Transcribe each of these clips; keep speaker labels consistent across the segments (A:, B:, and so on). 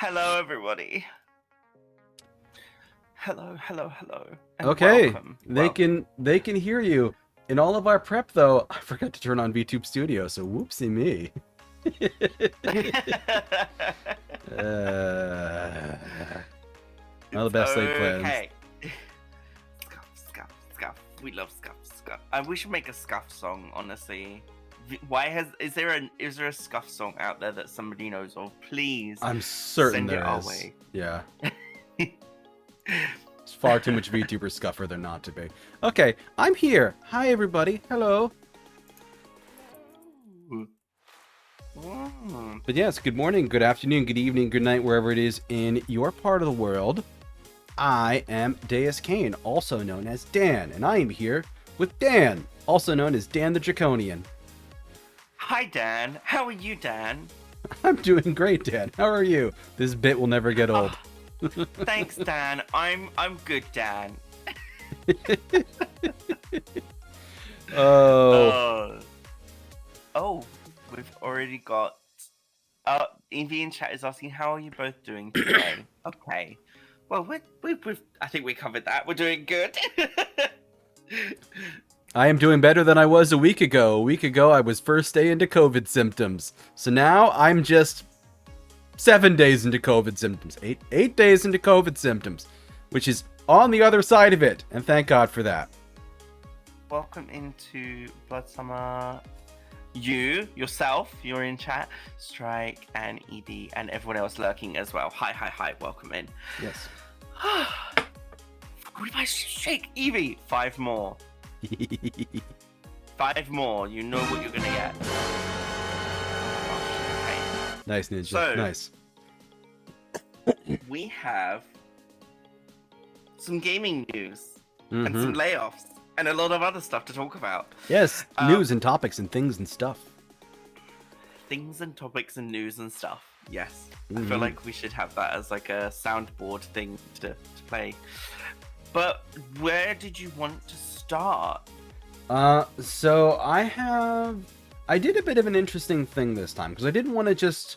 A: Hello, everybody. Hello. And
B: Okay,
A: welcome.
B: they can hear you. In all of our prep, though, I forgot to turn on VTube Studio, so whoopsie me. Not the best laid plans.
A: Okay. Scuff. We love scuff. We should make a scuff song, honestly. Is there a scuff song out there that somebody knows of? Please.
B: I'm certain
A: send
B: there
A: it our
B: is.
A: way.
B: Yeah. It's far too much VTuber scuff for there not to be. Okay, I'm here. Hi, everybody. Hello. But yes, good morning, good afternoon, good evening, good night, wherever it is in your part of the world. I am Deuscain, also known as Dan, and I am here with Dan, also known as Dan the Draconian.
A: Hi, Dan. How are you, Dan?
B: I'm doing great, Dan. How are you? This bit will never get old.
A: Thanks, Dan. I'm good, Dan.
B: Oh,
A: we've already got. Evie in chat is asking, how are you both doing today? Okay. Well, we've I think we covered that. We're doing good.
B: I am doing better than I was a week ago. A week ago, I was first day into COVID symptoms. So now I'm just 7 days into COVID symptoms. Eight days into COVID symptoms, which is on the other side of it. And thank God for that.
A: Welcome into Blood Summer. Yourself, you're in chat. Strike and Edie and everyone else lurking as well. Hi. Welcome in.
B: Yes.
A: 45 shake, Evie. 5 more. 5 more. You know what you're gonna get. Okay.
B: Nice, Ninja.
A: So,
B: nice.
A: We have some gaming news and some layoffs and a lot of other stuff to talk about.
B: Yes, news and topics and things and stuff.
A: Things and topics and news and stuff. Yes. I feel like we should have that as like a soundboard thing to play. But where did you want to start?
B: So I did a bit of an interesting thing this time because I didn't want to just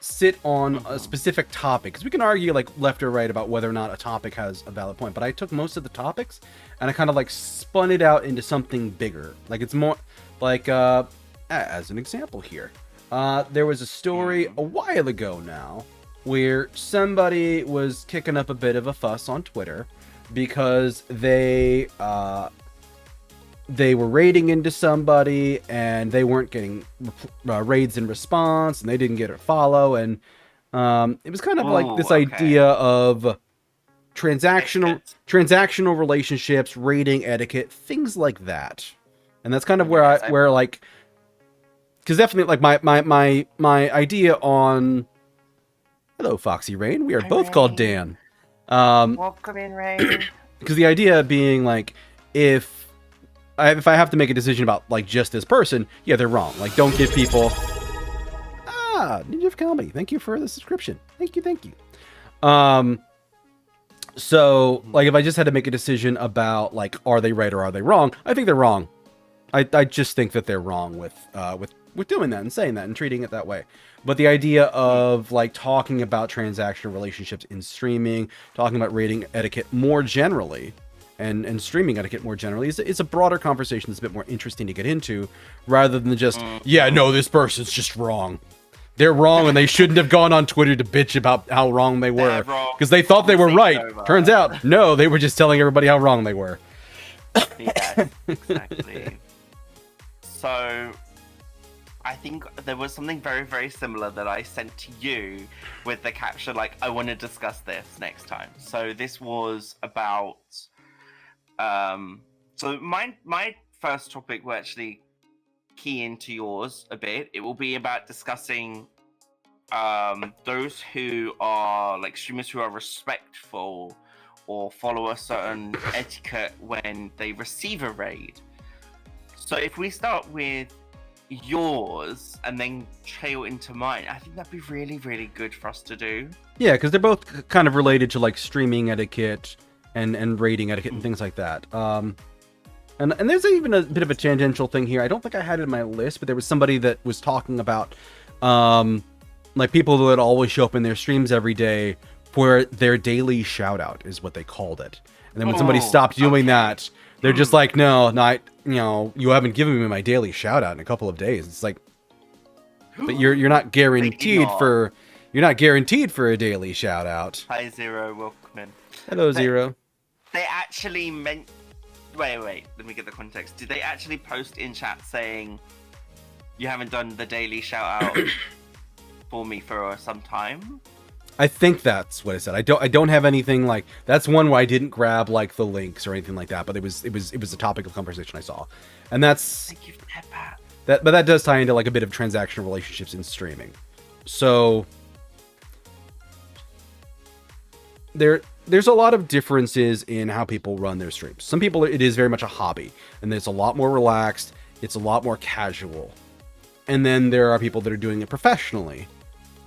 B: sit on a specific topic, because we can argue like left or right about whether or not a topic has a valid point, but I took most of the topics and I kind of like spun it out into something bigger. Like it's more like as an example here, there was a story a while ago now where somebody was kicking up a bit of a fuss on Twitter because they were raiding into somebody and they weren't getting raids in response, and they didn't get a follow, and it was kind of like this idea of transactional relationships, raiding etiquette, things like that. And that's kind of where like, because definitely like my idea on, hello Foxy Rain, we are both called Dan.
A: Welcome in, Rain.
B: Because the idea being like, if I have to make a decision about like just this person, yeah, they're wrong. Like, don't give people. Ninja of Comedy, thank you for the subscription. Thank you. So like, if I just had to make a decision about like, are they right or are they wrong? I think they're wrong. I just think that they're wrong with doing that and saying that and treating it that way. But the idea of like talking about transactional relationships in streaming, talking about rating etiquette more generally, and streaming etiquette more generally is a broader conversation that's a bit more interesting to get into, rather than just, yeah, no, this person's just wrong. They're wrong and they shouldn't have gone on Twitter to bitch about how wrong they were because they thought they were right. Turns out, no, they were just telling everybody how wrong they were.
A: Yeah, exactly. So I think there was something very, very similar that I sent to you with the caption, like, I want to discuss this next time. So this was about so my first topic will actually key into yours a bit. It will be about discussing those who are like streamers who are respectful or follow a certain etiquette when they receive a raid. So if we start with yours and then trail into mine, I think that'd be really, really good for us to do.
B: Yeah, because they're both kind of related to like streaming etiquette and rating etiquette and things like that. And there's even a bit of a tangential thing here. I don't think I had it in my list, but there was somebody that was talking about like people that always show up in their streams every day for their daily shout out is what they called it. And then when somebody stopped doing that, they're just like, no, you haven't given me my daily shout out in a couple of days. It's like, but you're not guaranteed for a daily shout out.
A: Hi Zero, welcome in.
B: Hello Zero.
A: They actually meant. Wait, let me get the context. Did they actually post in chat saying you haven't done the daily shout out for me for some time?
B: I think that's what it said. I don't have anything like that's one where I didn't grab like the links or anything like that, but it was a topic of conversation I saw. And that's
A: Thank you for that.
B: But that does tie into like a bit of transactional relationships in streaming. So there's a lot of differences in how people run their streams. Some people, it is very much a hobby, and it's a lot more relaxed. It's a lot more casual. And then there are people that are doing it professionally,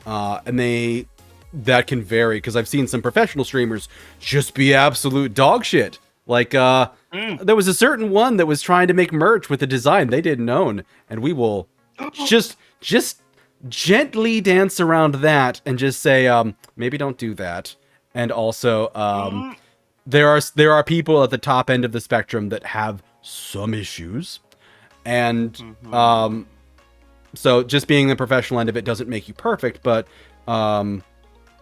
B: and that can vary, because I've seen some professional streamers just be absolute dog shit. Like, there was a certain one that was trying to make merch with a design they didn't own, and we will just gently dance around that and just say, maybe don't do that. And also, there are people at the top end of the spectrum that have some issues, and so just being the professional end of it doesn't make you perfect, but then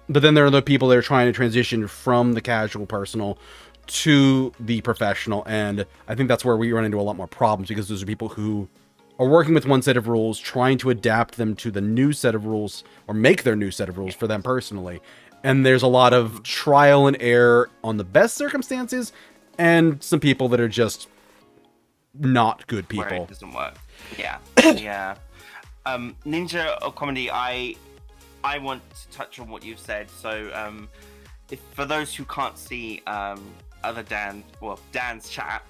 B: there are the people that are trying to transition from the casual personal to the professional, and I think that's where we run into a lot more problems, because those are people who are working with one set of rules, trying to adapt them to the new set of rules, or make their new set of rules for them personally. And there's a lot of trial and error on the best circumstances, and some people that are just not good people.
A: Where it doesn't work. Yeah. Yeah. Ninja or Comedy, I want to touch on what you've said. So, if for those who can't see Dan's chat,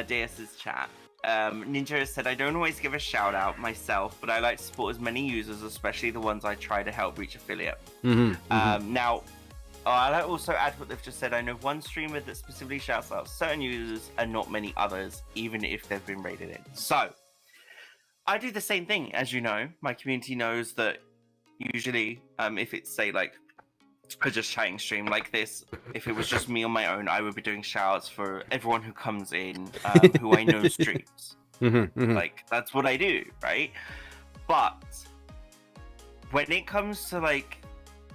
A: Deus's chat, Ninja has said, I don't always give a shout out myself, but I like to support as many users, especially the ones I try to help reach affiliate. Now, I'll also add what they've just said. I know one streamer that specifically shouts out certain users and not many others, even if they've been rated in. So, I do the same thing, as you know. My community knows that usually, if it's, say, like, a just chatting stream like this, if it was just me on my own, I would be doing shoutouts for everyone who comes in, who I know streams. Like, that's what I do, right? But when it comes to, like,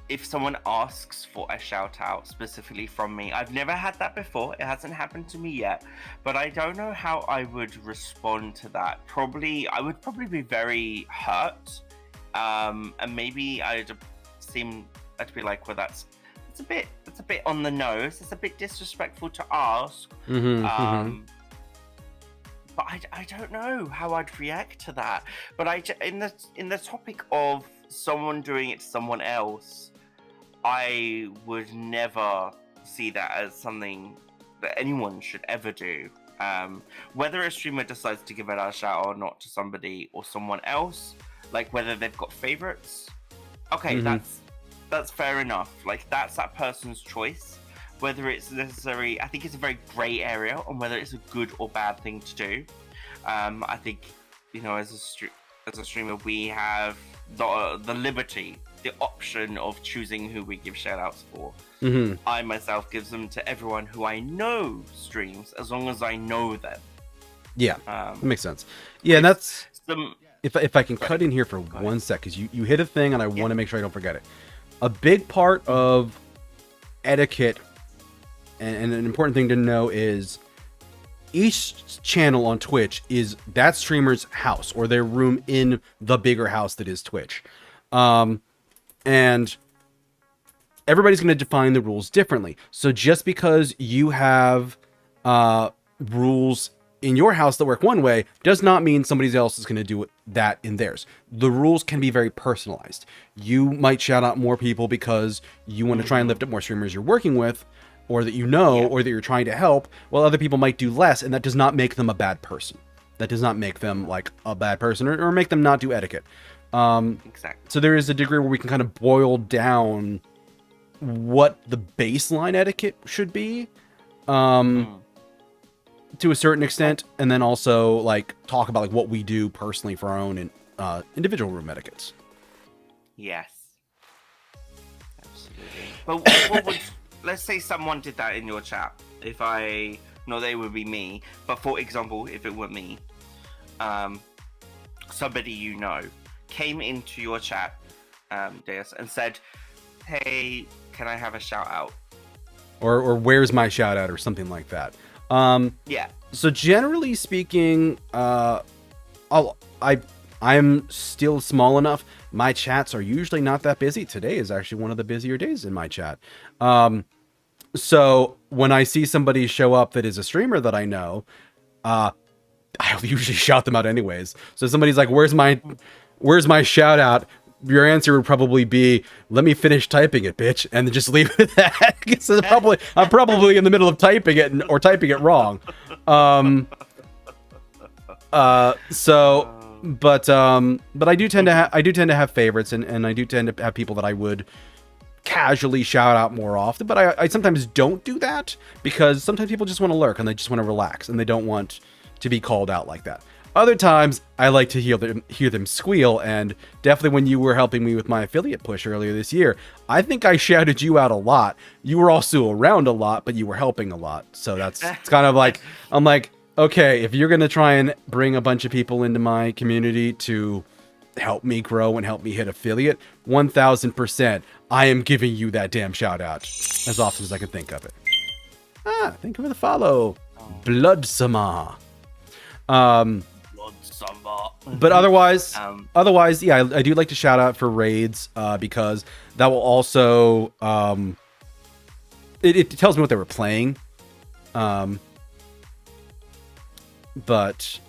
A: if someone asks for a shout out specifically from me, I've never had that before. It hasn't happened to me yet, but I don't know how I would respond to that. I would probably be very hurt, and maybe I'd be like, well, that's a bit on the nose. It's a bit disrespectful to ask. But I don't know how I'd react to that. But in the topic of someone doing it to someone else, I would never see that as something that anyone should ever do. Whether a streamer decides to give a shout out or not to somebody or someone else, like whether they've got favorites, okay, that's fair enough. Like, that's that person's choice. Whether it's necessary, I think it's a very grey area on whether it's a good or bad thing to do. I think, as a streamer, we have the liberty, the option of choosing who we give shout outs for. I myself gives them to everyone who I know streams, as long as I know them. Yeah,
B: that makes sense. Yeah, and that's if I can cut in here for 1 sec, because you hit a thing and I want to make sure I don't forget it. A big part of etiquette and an important thing to know is each channel on Twitch is that streamer's house or their room in the bigger house that is Twitch. And everybody's going to define the rules differently. So just because you have rules in your house that work one way does not mean somebody else is going to do that in theirs. The rules can be very personalized. You might shout out more people because you want to try and lift up more streamers you're working with, or that or that you're trying to help, while other people might do less, and that does not make them a bad person. That does not make them like a bad person or make them not do etiquette.
A: Exactly.
B: So there is a degree where we can kind of boil down what the baseline etiquette should be. To a certain extent, and then also like talk about like what we do personally for our own individual room etiquettes.
A: Yes. But what would, let's say someone did that in your chat. If I, no, they would be me. But for example, if it were me, somebody you know came into your chat, Deus, and said, "Hey, can I have a shout out?"
B: Or where's my shout out or something like that.
A: Yeah.
B: So generally speaking, I'm still small enough. My chats are usually not that busy. Today is actually one of the busier days in my chat. So when I see somebody show up that is a streamer that I know, I'll usually shout them out anyways. So if somebody's like, where's my shout out? Your answer would probably be, let me finish typing it, bitch, and then just leave it at that. Because I'm probably in the middle of typing it or typing it wrong. But I do tend to have favorites, and I do tend to have people that I would casually shout out more often. But I sometimes don't do that because sometimes people just want to lurk and they just want to relax and they don't want to be called out like that. Other times, I like to hear them squeal, and definitely when you were helping me with my affiliate push earlier this year, I think I shouted you out a lot. You were also around a lot, but you were helping a lot. So it's kind of like, I'm like, okay, if you're going to try and bring a bunch of people into my community to help me grow and help me hit affiliate, 1000%, I am giving you that damn shout out as often as I can think of it. Thank you for the follow. Bloodsama. But otherwise, yeah, I do like to shout out for raids because that will also it tells me what they were playing. But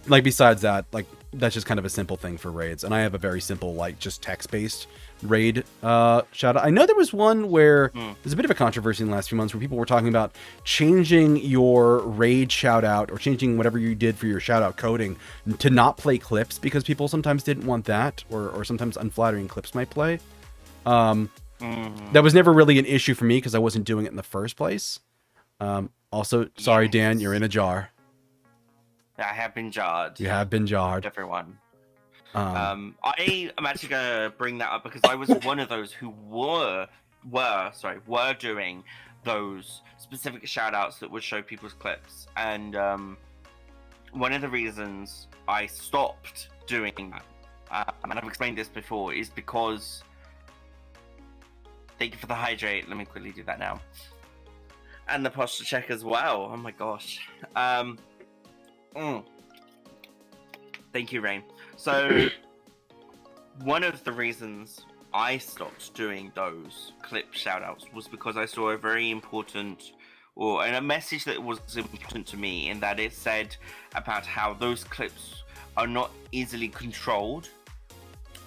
B: like besides that, like that's just kind of a simple thing for raids, and I have a very simple like just text-based raid shout out. I know there was one where there's a bit of a controversy in the last few months where people were talking about changing your raid shout out or changing whatever you did for your shout out coding to not play clips because people sometimes didn't want that, or sometimes unflattering clips might play. That was never really an issue for me because I wasn't doing it in the first place. Also, sorry, Dan, you're in a jar.
A: I have been jarred.
B: You have been jarred.
A: Everyone. I am actually gonna bring that up because I was one of those who were doing those specific shout outs that would show people's clips. And one of the reasons I stopped doing that, and I've explained this before, is because thank you for the hydrate. Let me quickly do that now. And the posture check as well. Oh my gosh. Thank you, Rain. So, one of the reasons I stopped doing those clip shoutouts was because I saw a very important, and a message that was important to me, in that it said about how those clips are not easily controlled,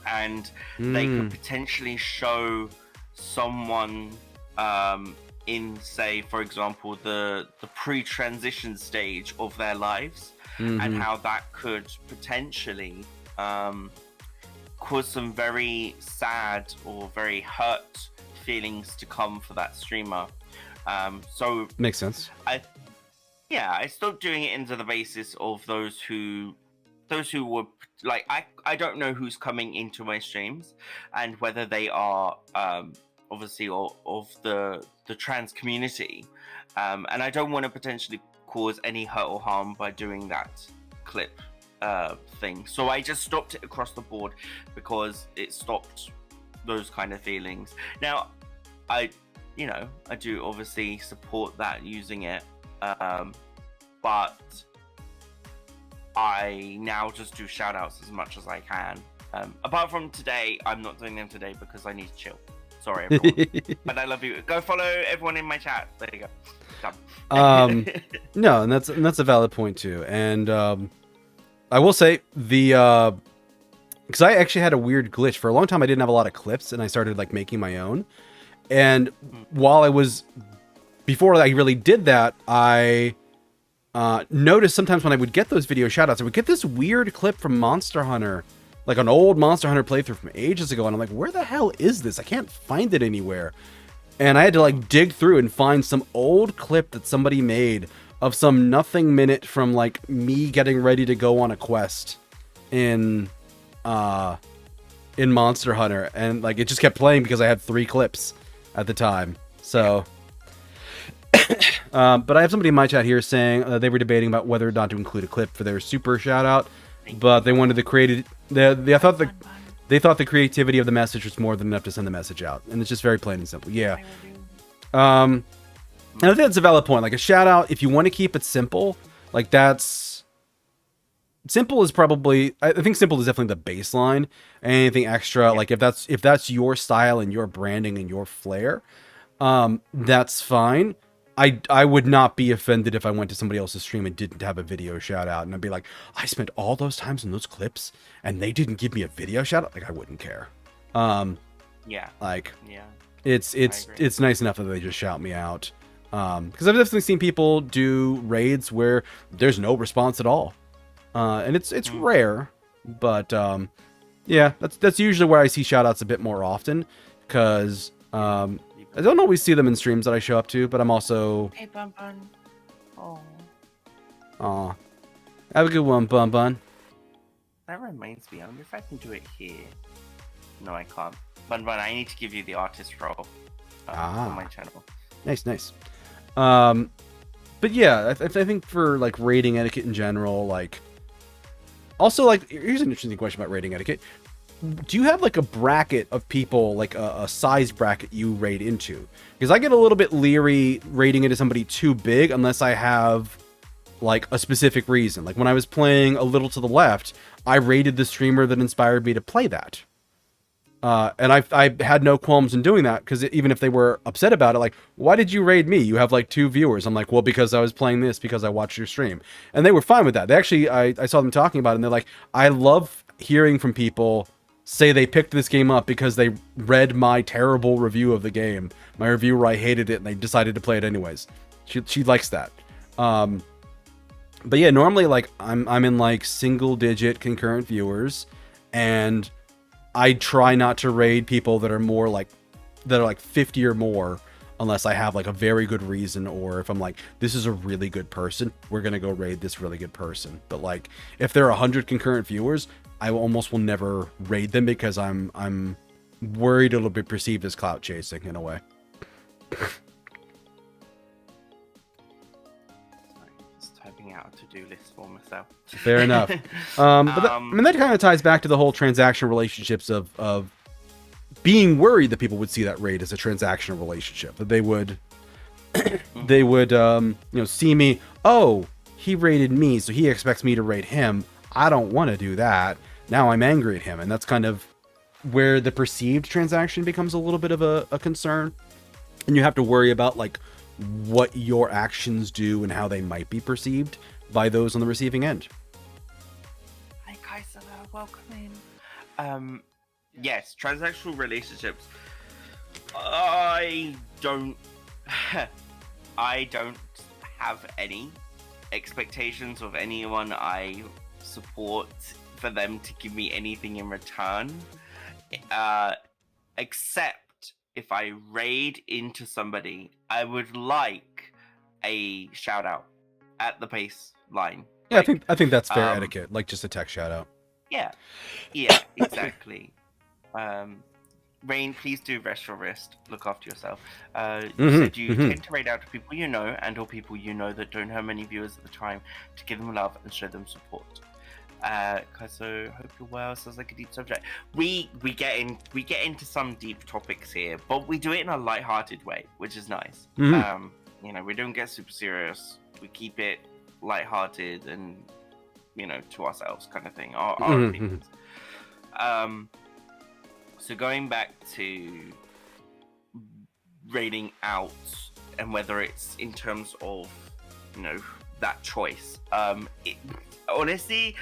A: and they could potentially show someone in, say, for example, the pre-transition stage of their lives. And how that could potentially cause some very sad or very hurt feelings to come for that streamer. So
B: makes sense.
A: I stopped doing it into the basis of those who were like, I don't know who's coming into my streams and whether they are obviously of the trans community, and I don't want to potentially cause any hurt or harm by doing that clip thing. So I just stopped it across the board because it stopped those kind of feelings. Now, I do obviously support that, using it, but I now just do shout outs as much as I can. Apart from today, I'm not doing them today because I need to chill. Sorry, everyone. But I love you. Go follow everyone in my chat. There you go.
B: No, and that's a valid point too. And I will say because I actually had a weird glitch for a long time. I didn't have a lot of clips, and I started like making my own. And before I really did that, I noticed sometimes when I would get those video shoutouts, I would get this weird clip from Monster Hunter, like an old Monster Hunter playthrough from ages ago, and I'm like, where the hell is this? I can't find it anywhere. And I had to like dig through and find some old clip that somebody made of some nothing minute from like me getting ready to go on a quest in in Monster Hunter, and like it just kept playing because I had 3 clips at the time. So, but I have somebody in my chat here saying they were debating about whether or not to include a clip for their super shout out, but they wanted the created. They thought the creativity of the message was more than enough to send the message out, and it's just very plain and simple. Yeah. And I think that's a valid point. Like a shout out, if you want to keep it simple, like that's simple is probably, I think simple is definitely the baseline. Anything extra, like if that's your style and your branding and your flair, that's fine. I would not be offended if I went to somebody else's stream and didn't have a video shout out, and I'd be like, I spent all those times in those clips and they didn't give me a video shout out. Like I wouldn't care. It's nice enough that they just shout me out. Because I've definitely seen people do raids where there's no response at all. And it's rare, but yeah, that's usually where I see shoutouts a bit more often, because I don't always see them in streams that I show up to, but I'm also...
A: Hey, Bun Bun. Oh.
B: Aw. Have a good one, Bun Bun.
A: That reminds me, I wonder if I can do it here. No, I can't. Bun Bun, I need to give you the artist role on my channel.
B: Nice. But yeah, I think for like raiding etiquette in general, like... Also, like, here's an interesting question about raiding etiquette. Do you have like a bracket of people, like a size bracket you raid into? Because I get a little bit leery raiding into somebody too big unless I have like a specific reason. Like when I was playing A Little to the Left, I raided the streamer that inspired me to play that. And I had no qualms in doing that, because even if they were upset about it, like, why did you raid me? You have like 2 viewers. I'm like, well, because I was playing this, because I watched your stream. And they were fine with that. They actually, I saw them talking about it, and they're like, I love hearing from people say they picked this game up because they read my terrible review of the game, my review where I hated it, and they decided to play it anyways. She likes that. But yeah, normally like I'm in like single digit concurrent viewers, and I try not to raid people that are more like 50 or more, unless I have like a very good reason, or if I'm like, this is a really good person, we're gonna go raid this really good person. But like if there are 100 concurrent viewers, I almost will never raid them, because I'm worried it'll be perceived as clout chasing in a way.
A: Sorry, just typing out a to-do list for myself.
B: Fair enough. But I mean, that kind of ties back to the whole transaction relationships of being worried that people would see that raid as a transactional relationship, that they would see me, oh, he raided me, so he expects me to raid him. I don't want to do that. Now I'm angry at him. And that's kind of where the perceived transaction becomes a little bit of a concern. And you have to worry about like what your actions do and how they might be perceived by those on the receiving end.
A: Hi, Kaisala. Welcome in. Yes, transactional relationships. I don't have any expectations of anyone I support for them to give me anything in return, except if I raid into somebody, I would like a shout out at the baseline.
B: Yeah, like, I think that's fair etiquette, like just a text shout out.
A: Yeah, exactly. Rain, please do rest your wrist. Look after yourself. You said you tend to raid out to people you know, and or people you know that don't have many viewers at the time, to give them love and show them support. So hope you're well. Sounds like a deep subject. We get into some deep topics here, but we do it in a light-hearted way, which is nice. We don't get super serious. We keep it light-hearted and to ourselves, kind of thing. Our opinions. So going back to raiding out, and whether it's in terms of that choice, honestly,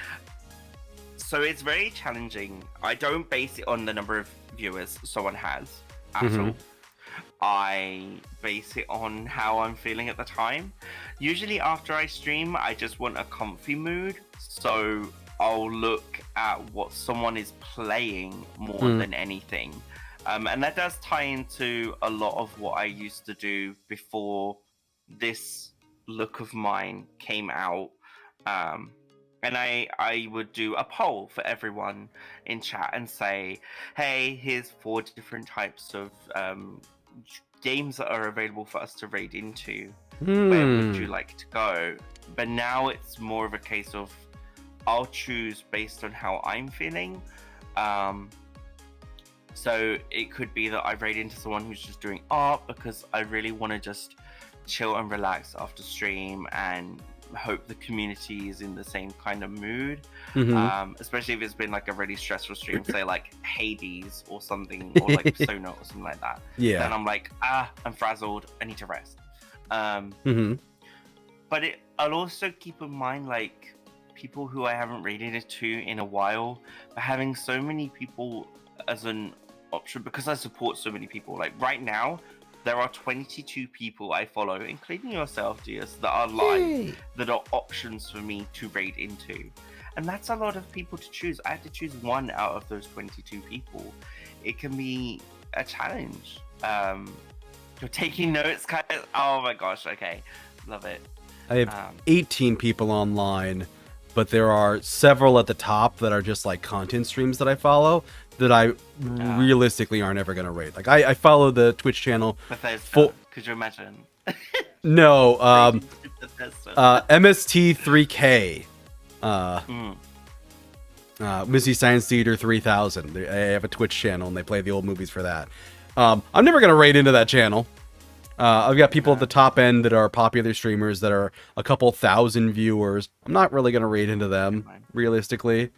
A: so it's very challenging. I don't base it on the number of viewers someone has at all. I base it on how I'm feeling at the time. Usually after I stream, I just want a comfy mood, so I'll look at what someone is playing more than anything. And that does tie into a lot of what I used to do before this look of mine came out. and I would do a poll for everyone in chat and say, hey, here's 4 different types of games that are available for us to raid into. Where would you like to go? But now it's more of a case of I'll choose based on how I'm feeling. So it could be that I raid into someone who's just doing art because I really want to just chill and relax after stream and hope the community is in the same kind of mood. Especially if it's been like a really stressful stream, say like Hades or something, or like Persona or something like that. Then I'm like, I'm frazzled, I need to rest. But I'll also keep in mind like people who I haven't raided it to in a while, but having so many people as an option, because I support so many people. Like right now, there are 22 people I follow, including yourself, Deus, that are live, that are options for me to raid into. And that's a lot of people to choose. I have to choose one out of those 22 people. It can be a challenge. You're taking notes, kind of. Oh my gosh, okay. Love it.
B: I have 18 people online, but there are several at the top that are just like content streams that I follow that I realistically aren't ever going to raid. Like I follow the Twitch channel.
A: Bethesda, could you imagine?
B: No, MST3K. Mystery Science Theater 3000. They have a Twitch channel and they play the old movies for that. I'm never going to raid into that channel. I've got people at the top end that are popular streamers that are a couple thousand viewers. I'm not really going to raid into them, realistically.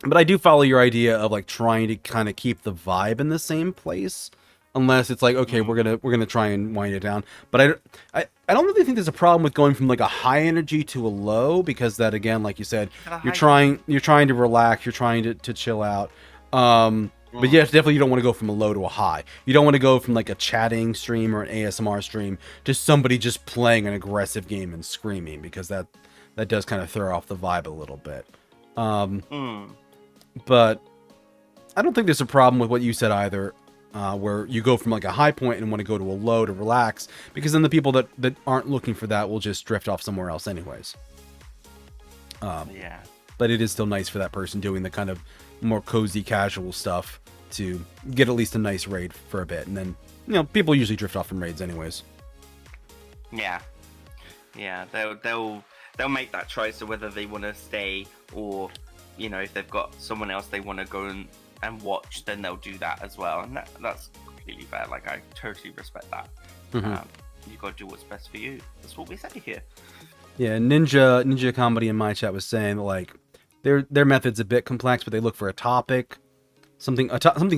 B: But I do follow your idea of like trying to kind of keep the vibe in the same place, unless it's like, okay, we're gonna try and wind it down. But I don't really think there's a problem with going from like a high energy to a low, because that, again, like you said, you're trying to relax, you're trying to chill out. But yes, definitely you don't want to go from a low to a high. You don't want to go from like a chatting stream or an ASMR stream to somebody just playing an aggressive game and screaming, because that does kind of throw off the vibe a little bit. But I don't think there's a problem with what you said either, where you go from like a high point and want to go to a low to relax, because then the people that aren't looking for that will just drift off somewhere else anyways.
A: Yeah.
B: But it is still nice for that person doing the kind of more cozy, casual stuff to get at least a nice raid for a bit, and then, you know, people usually drift off from raids anyways.
A: Yeah, they'll make that choice of whether they want to stay, or, you know, if they've got someone else they want to go and watch, then they'll do that as well, and that's completely fair. Like, I totally respect that. You got to do what's best for you. That's what we say here.
B: Yeah, Ninja Comedy in my chat was saying that, like, their method's a bit complex, but they look for a topic, something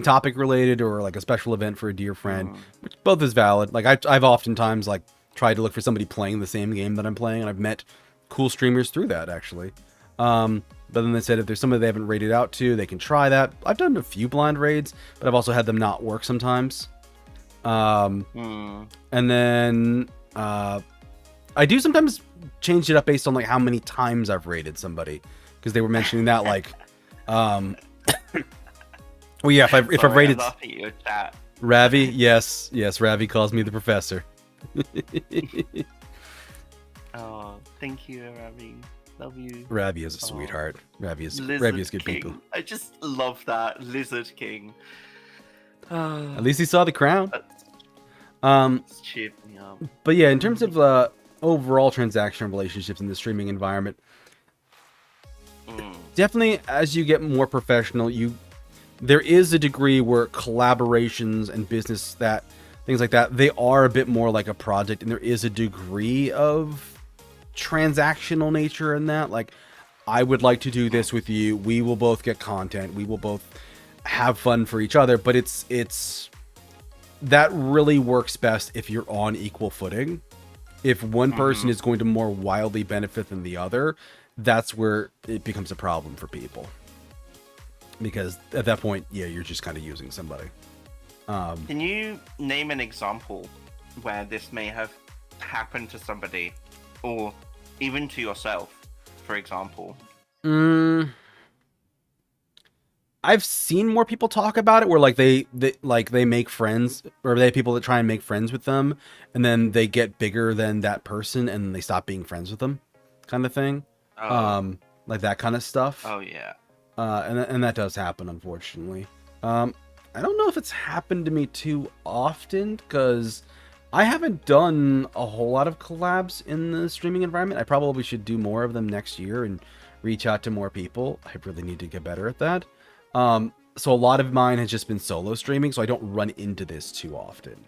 B: topic related, or like a special event for a dear friend, which both is valid. Like I've oftentimes like tried to look for somebody playing the same game that I'm playing, and I've met cool streamers through that, actually. But then they said if there's somebody they haven't raided out to, they can try that. I've done a few blind raids, but I've also had them not work sometimes. And then I do sometimes change it up based on like how many times I've raided somebody, because they were mentioning that, like, well, yeah, if I've raided Ravi, yes, Ravi calls me the professor.
A: Oh, thank you, Ravi. Love you.
B: Ravi is a sweetheart. Ravi is good
A: King.
B: people.
A: I just love that, Lizard King.
B: At least he saw the crown.
A: It's cheered me up.
B: But yeah, in terms of overall transactional relationships in the streaming environment, definitely as you get more professional, there is a degree where collaborations and business, that things like that, they are a bit more like a project, and there is a degree of transactional nature in that. Like, I would like to do this with you, we will both get content, we will both have fun for each other, but it's that really works best if you're on equal footing. If one person is going to more wildly benefit than the other, that's where it becomes a problem for people, because at that point, yeah, you're just kind of using somebody.
A: Can you name an example where this may have happened to somebody, or even to yourself, for example?
B: I've seen more people talk about it where like they make friends, or they have people that try and make friends with them, and then they get bigger than that person and they stop being friends with them. kind of thing. Like that kind of stuff.
A: Oh yeah.
B: And that does happen, unfortunately. I don't know if it's happened to me too often, because I haven't done a whole lot of collabs in the streaming environment. I probably should do more of them next year and reach out to more people. I really need to get better at that. So a lot of mine has just been solo streaming, so I don't run into this too often.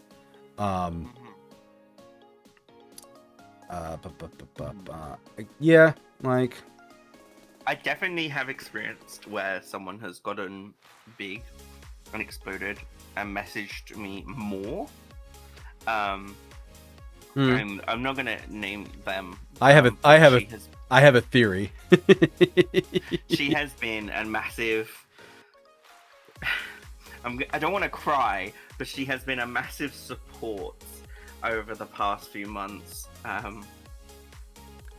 B: Yeah, like...
A: I definitely have experienced where someone has gotten big and exploded and messaged me more. I'm not gonna name them.
B: I have a theory.
A: She has been a massive. I don't want to cry, but she has been a massive support over the past few months.
B: And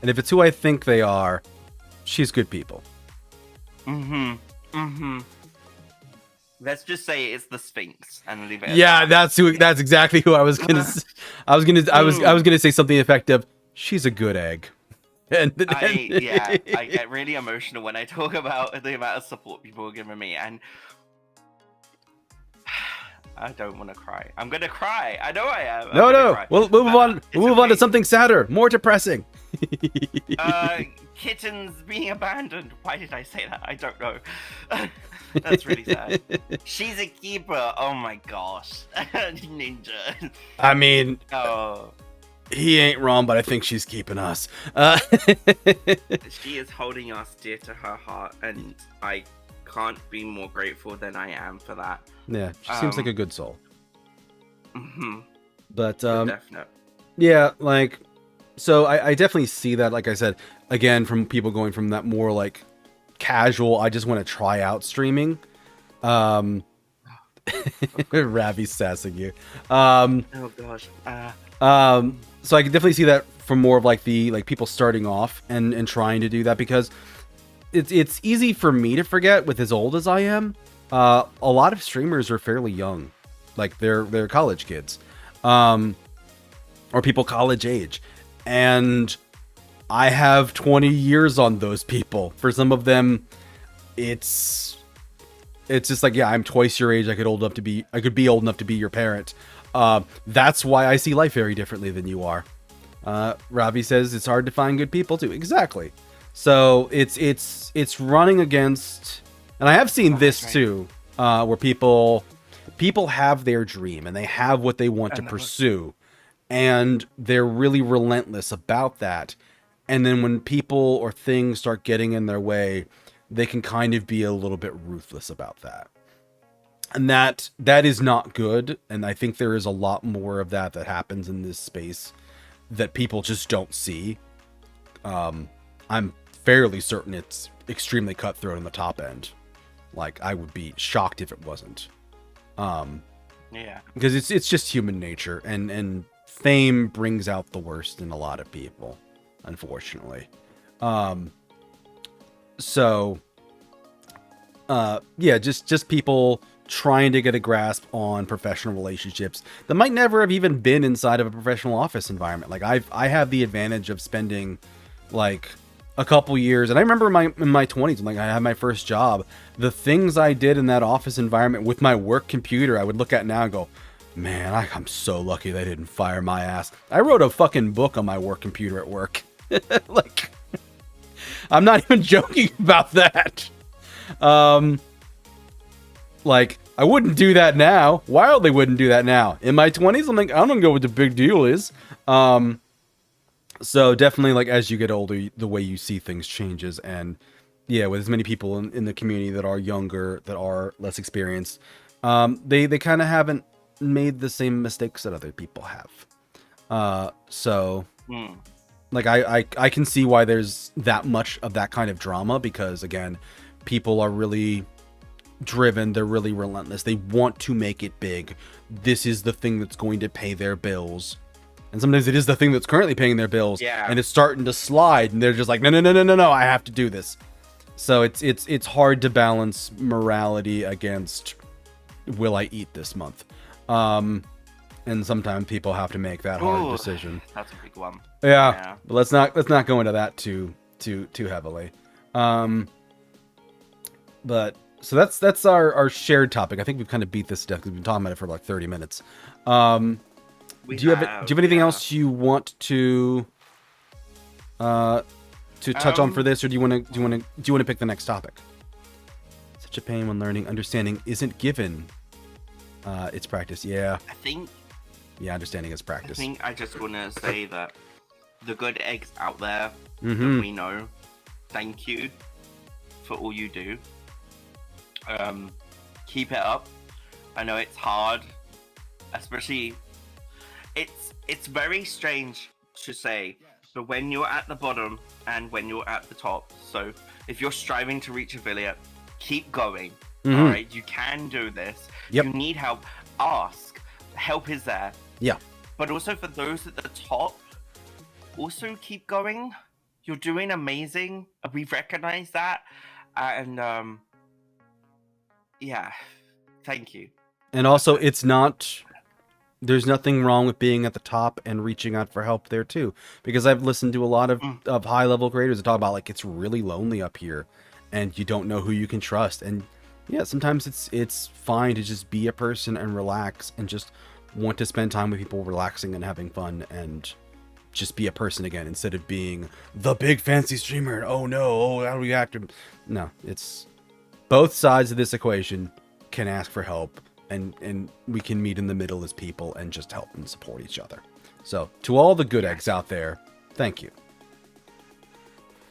B: if it's who I think they are, she's good people.
A: Let's just say it's the Sphinx and leave it.
B: Yeah, that's exactly who I was gonna. I was gonna say something effective. She's a good egg.
A: I get really emotional when I talk about the amount of support people are giving me, and I don't want to cry. I'm gonna cry. I know I am.
B: No. We'll move on. We'll move on to something sadder, more depressing.
A: Kittens being abandoned. Why did I say that? I don't know. That's really sad. She's a keeper. Oh my gosh. Ninja.
B: I mean,
A: oh,
B: he ain't wrong, but I think she's keeping us.
A: She is holding us dear to her heart, and I can't be more grateful than I am for that.
B: Yeah, she seems like a good soul. But
A: definite.
B: Yeah, like, so I definitely see that. Like I said, again, from people going from that more like casual, I just want to try out streaming. Ravi's sassing you.
A: Oh gosh.
B: So I can definitely see that from more of like the people starting off and trying to do that, because it's easy for me to forget with as old as I am. A lot of streamers are fairly young, like they're college kids, or people college age, and I have 20 years on those people. For some of them, it's just like, yeah, I'm twice your age. I could be old enough to be your parent. That's why I see life very differently than you are. Ravi says it's hard to find good people too. Exactly. So it's running against, and I have seen this too, where people have their dream and they have what they want to pursue, and they're really relentless about that. And then when people or things start getting in their way, they can kind of be a little bit ruthless about that. And that is not good. And I think there is a lot more of that happens in this space that people just don't see. I'm fairly certain it's extremely cutthroat in the top end. Like, I would be shocked if it wasn't.
A: Yeah. Because
B: it's just human nature, and fame brings out the worst in a lot of people, unfortunately. Just people trying to get a grasp on professional relationships that might never have even been inside of a professional office environment. Like, I have the advantage of spending like a couple years, and I remember in my 20s, like I had my first job, the things I did in that office environment with my work computer, I would look at now and go, man, I'm so lucky they didn't fire my ass. I wrote a fucking book on my work computer at work. Like, I'm not even joking about that. Like, I wouldn't do that now. Wildly wouldn't do that now. In my 20s, I'm like, I don't know what the big deal is. So definitely, like, as you get older, the way you see things changes. And yeah, with as many people in the community that are younger, that are less experienced, they kind of haven't made the same mistakes that other people have. Like, I can see why there's that much of that kind of drama, because again, people are really driven, they're really relentless, they want to make it big. This is the thing that's going to pay their bills, and sometimes it is the thing that's currently paying their bills, and it's starting to slide, and they're just like, no, I have to do this. So it's hard to balance morality against, will I eat this month? and sometimes people have to make that hard
A: Ooh,
B: decision.
A: that's a big one.
B: Yeah, but let's not go into that too heavily. But so that's our shared topic. I think we've kind of beat this to death because we've been talking about it for like 30 minutes. Do you have anything else you want to touch on for this, or do you want to pick the next topic? Such a pain when learning, understanding isn't given. It's practice. Yeah.
A: I think.
B: Yeah, understanding is practice.
A: I think I just want to say that the good eggs out there that we know, thank you for all you do. Keep it up. I know it's hard, especially it's very strange to say, but when you're at the bottom and when you're at the top, so if you're striving to reach affiliate, keep going. All right, you can do this.
B: Yep.
A: You need help, ask. Help is there.
B: Yeah.
A: But also for those at the top, also keep going. You're doing amazing. We recognize that. And yeah, thank you.
B: And also, there's nothing wrong with being at the top and reaching out for help there too. Because I've listened to a lot of high level creators that talk about like it's really lonely up here and you don't know who you can trust. And yeah, sometimes it's fine to just be a person and relax and just want to spend time with people relaxing and having fun and just be a person again instead of being the big fancy streamer and how do we act? No, it's both sides of this equation can ask for help and we can meet in the middle as people and just help and support each other. So to all the good eggs out there, thank you.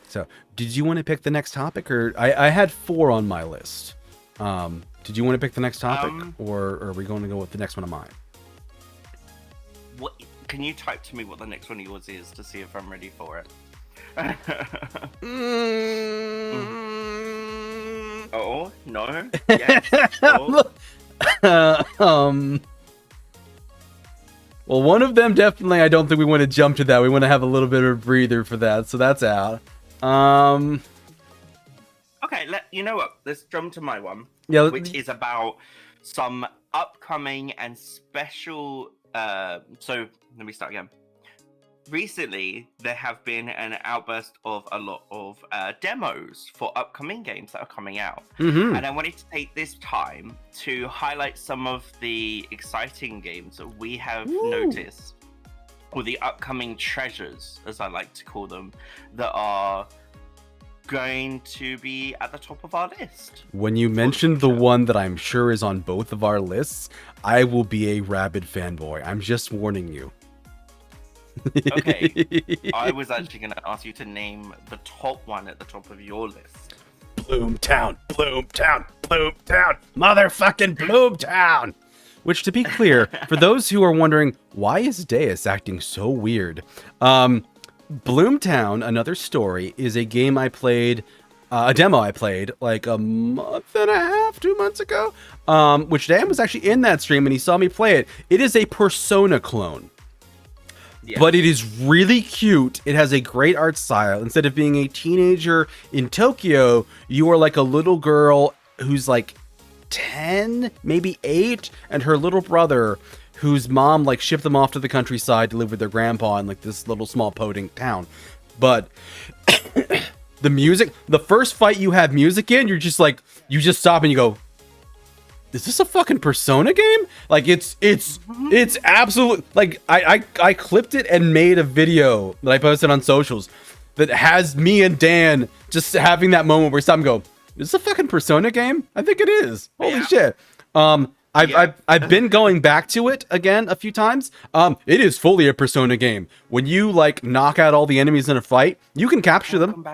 B: So did you want to pick the next topic, or I had 4 on my list. Did you want to pick the next topic, or are we going to go with the next one of mine?
A: What? Can you type to me what the next one of yours is to see if I'm ready for it? Oh, no? Yes. Oh.
B: Well, one of them definitely I don't think we want to jump to that. We want to have a little bit of a breather for that, so that's out.
A: Okay, you know what? Let's jump to my one.
B: Yeah,
A: which is about some upcoming and special. So let me start again. Recently, there have been an outburst of a lot of demos for upcoming games that are coming out. And I wanted to take this time to highlight some of the exciting games that we have noticed, or the upcoming treasures, as I like to call them, that are going to be at the top of our list.
B: When you mentioned the one that I'm sure is on both of our lists, I will be a rabid fanboy. I'm just warning you.
A: Okay, I was actually going to ask you to name the top one at the top of your list.
B: Bloomtown, Bloomtown, Bloomtown, motherfucking Bloomtown! Which, to be clear, for those who are wondering, why is Deus acting so weird? Bloomtown, Another Story, is a game I played, a demo I played like a month and a half, 2 months ago, which Dan was actually in that stream and he saw me play it. It is a Persona clone. Yeah. But it is really cute. It has a great art style. Instead of being a teenager in Tokyo, you are like a little girl who's like 10, maybe 8, and her little brother, whose mom like shipped them off to the countryside to live with their grandpa in like this little small podunk town. But the music, the first fight you have music in, you're just like, you just stop and you go, is this a fucking Persona game? Like it's absolute, like I clipped it and made a video that I posted on socials that has me and Dan just having that moment where we stop and go, is this a fucking Persona game? I think it is. Holy shit. I've been going back to it again a few times. It is fully a Persona game. When you like knock out all the enemies in a fight, you can capture them.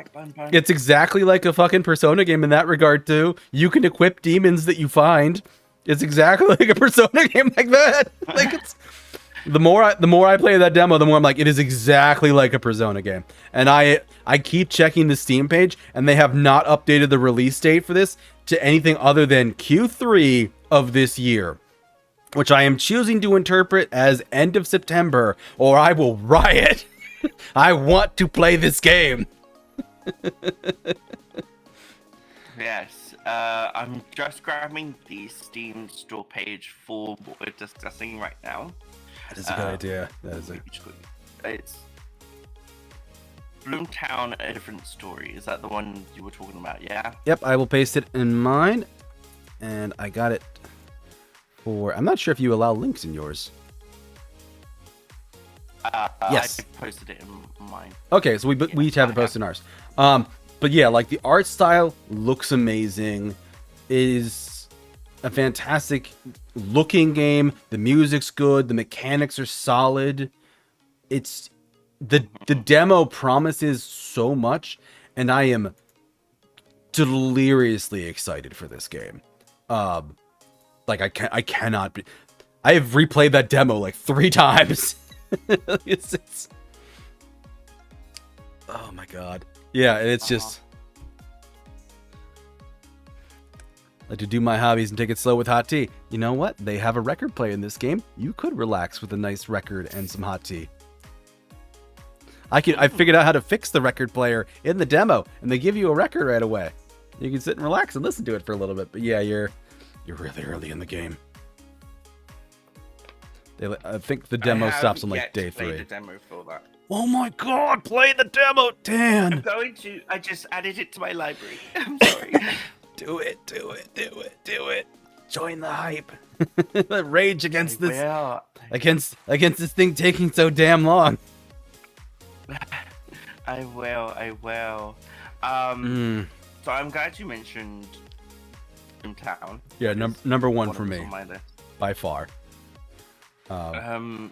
B: It's exactly like a fucking Persona game in that regard too. You can equip demons that you find. It's exactly like a Persona game like that. Like it's the more I play that demo, the more I'm like, it is exactly like a Persona game. And I keep checking the Steam page, and they have not updated the release date for this to anything other than Q3 of this year, which I am choosing to interpret as end of September, or I will riot. I want to play this game.
A: Yes, I'm just grabbing the Steam store page for what we're discussing right now.
B: That is a good idea. That is
A: It's Bloomtown, A Different Story. Is that the one you were talking about? Yeah.
B: Yep, I will paste it in mine, and I got it for. I'm not sure if you allow links in yours. Yes.
A: I posted it in mine.
B: Okay, so we each have it posted in ours. But yeah, like the art style looks amazing. Is a fantastic looking game. The music's good. The mechanics are solid. It's the demo promises so much, and I am deliriously excited for this game. Like I cannot be. I have replayed that demo like 3 times. it's oh my god. Yeah, and it's just like to do my hobbies and take it slow with hot tea. You know what? They have a record player in this game. You could relax with a nice record and some hot tea. I figured out how to fix the record player in the demo, and they give you a record right away. You can sit and relax and listen to it for a little bit. But yeah, you're really early in the game. I think the demo stops on like day 3.
A: The demo for that.
B: Oh my god, play the demo, Dan!
A: I just added it to my library. I'm sorry.
B: Do it. Join the hype. Rage against this. Against this thing taking so damn long.
A: I will. So I'm glad you mentioned Town.
B: Yeah, number one for me.
A: On my list.
B: By far.
A: So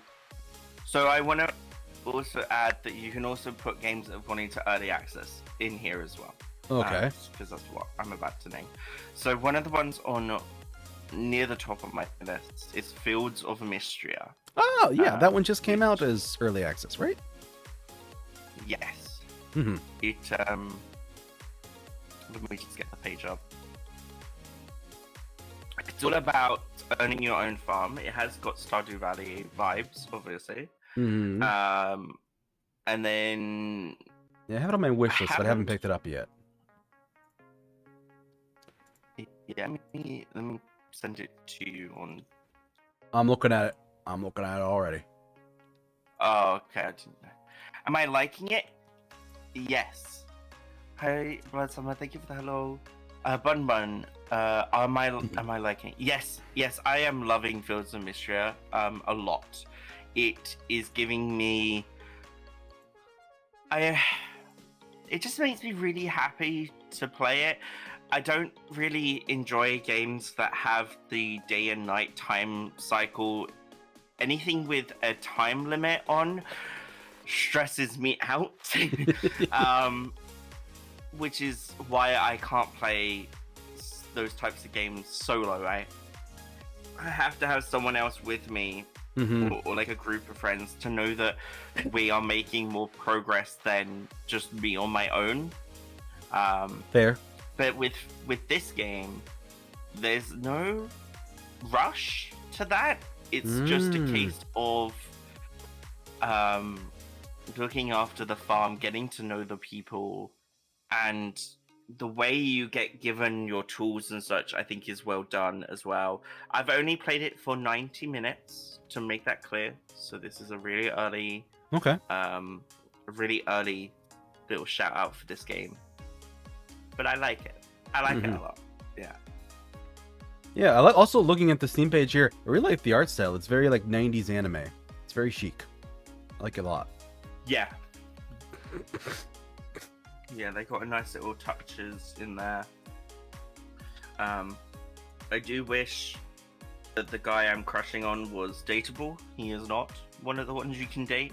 A: I want to also add that you can also put games that have gone into early access in here as well.
B: Okay.
A: Because that's what I'm about to name. So one of the ones on near the top of my list is Fields of Mystria.
B: Oh, yeah, that one just came out as early access, right?
A: Yes.
B: Mm-hmm.
A: Let me just get the page up. It's all about owning your own farm. It has got Stardew Valley vibes, obviously.
B: Mm-hmm.
A: And then
B: yeah, I have it on my wish list, but I haven't picked it up yet.
A: Yeah, let me send it to you on.
B: I'm looking at it. Already.
A: Oh, okay. I didn't know. Am I liking it? Yes. Hey, Blood Summer, thank you for the hello. Bun. Am I liking it? Yes, I am loving Fields of Mystria a lot. It is giving me. It just makes me really happy to play it. I don't really enjoy games that have the day and night time cycle. Anything with a time limit on stresses me out. Which is why I can't play those types of games solo. I have to have someone else with me, or like a group of friends, to know that we are making more progress than just me on my own.
B: Fair.
A: But with this game, there's no rush to that. It's just a case of looking after the farm, getting to know the people, and the way you get given your tools and such, I think, is well done as well. I've only played it for 90 minutes, to make that clear. So this is a really early, little shout out for this game. But I like it. I like it a lot. Yeah.
B: Yeah, I like also looking at the Steam page here. I really like the art style. It's very like 90s anime. It's very chic. I like it a lot.
A: Yeah. Yeah, they got a nice little touches in there. I do wish that the guy I'm crushing on was dateable. He is not one of the ones you can date,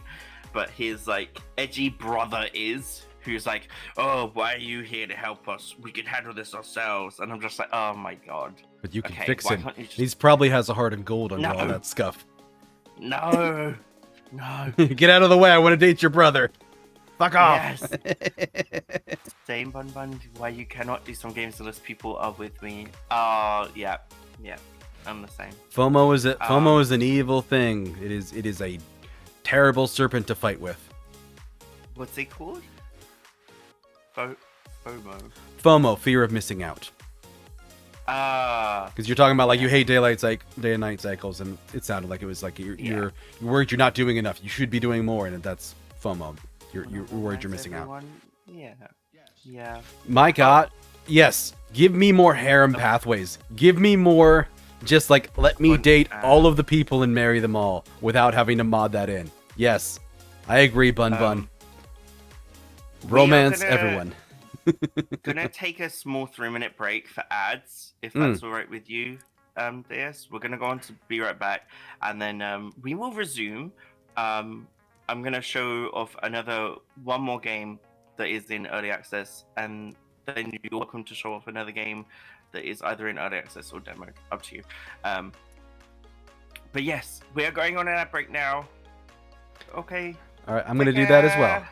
A: but his like edgy brother is, who's like, oh, why are you here to help us? We can handle this ourselves. And I'm just like, oh my god.
B: But you can fix him. He probably has a heart of gold under all that scuff.
A: No.
B: Get out of the way. I want to date your brother. Fuck off.
A: Yes. Same Bun. Why you cannot do some games unless people are with me. Yeah. I'm the same.
B: FOMO is an evil thing. It is a terrible serpent to fight with.
A: What's it called? FOMO.
B: FOMO, fear of missing out. Because you're talking about like you hate day and night cycles, and it sounded like it was like you're worried you're not doing enough. You should be doing more, and that's FOMO. You're worried you're missing out.
A: Yeah.
B: My God, yes. Give me more harem pathways. Give me more. Just like let me date all of the people and marry them all without having to mod that in. Yes, I agree, Bun. Romance everyone.
A: Gonna take a small 3-minute break for ads, if that's all right with you, Deus. We're gonna go on to be right back, and then we will resume. I'm gonna show off one more game that is in early access, and then you're welcome to show off another game that is either in early access or demo. Up to you. But yes, we are going on an ad break now. Okay.
B: All right, I'm gonna do that as well.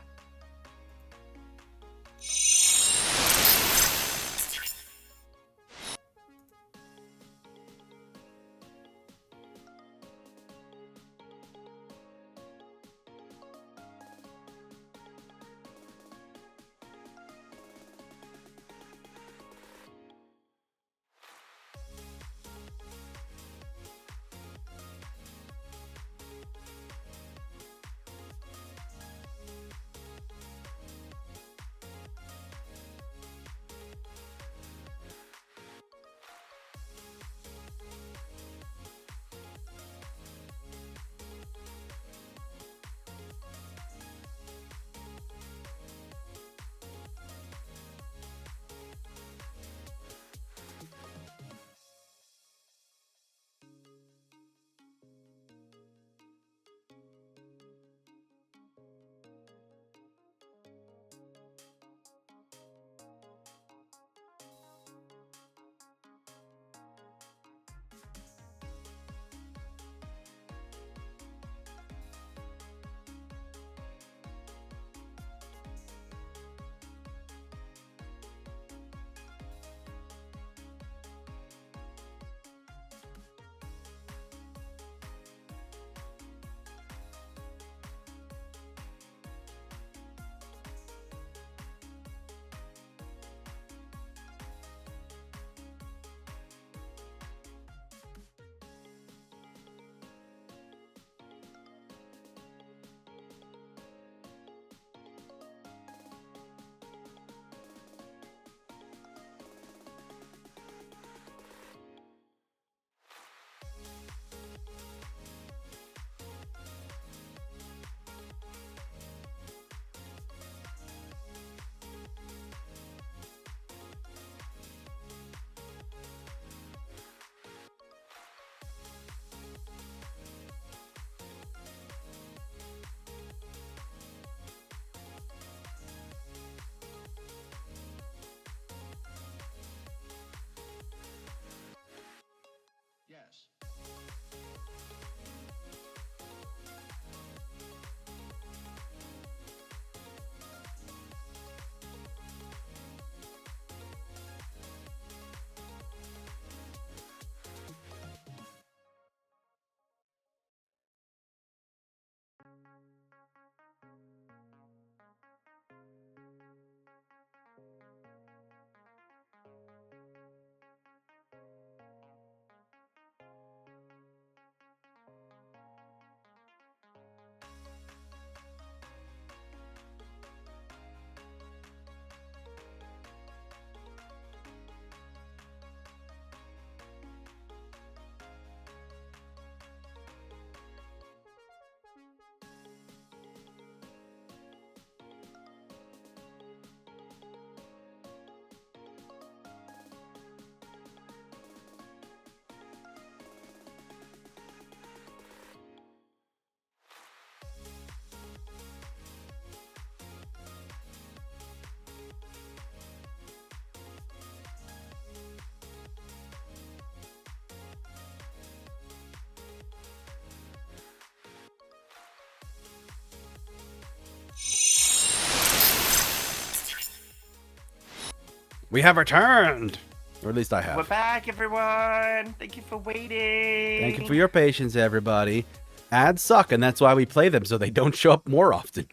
B: We have returned! Or at least I have.
A: We're back, everyone! Thank you for waiting!
B: Thank you for your patience, everybody. Ads suck, and that's why we play them, so they don't show up more often.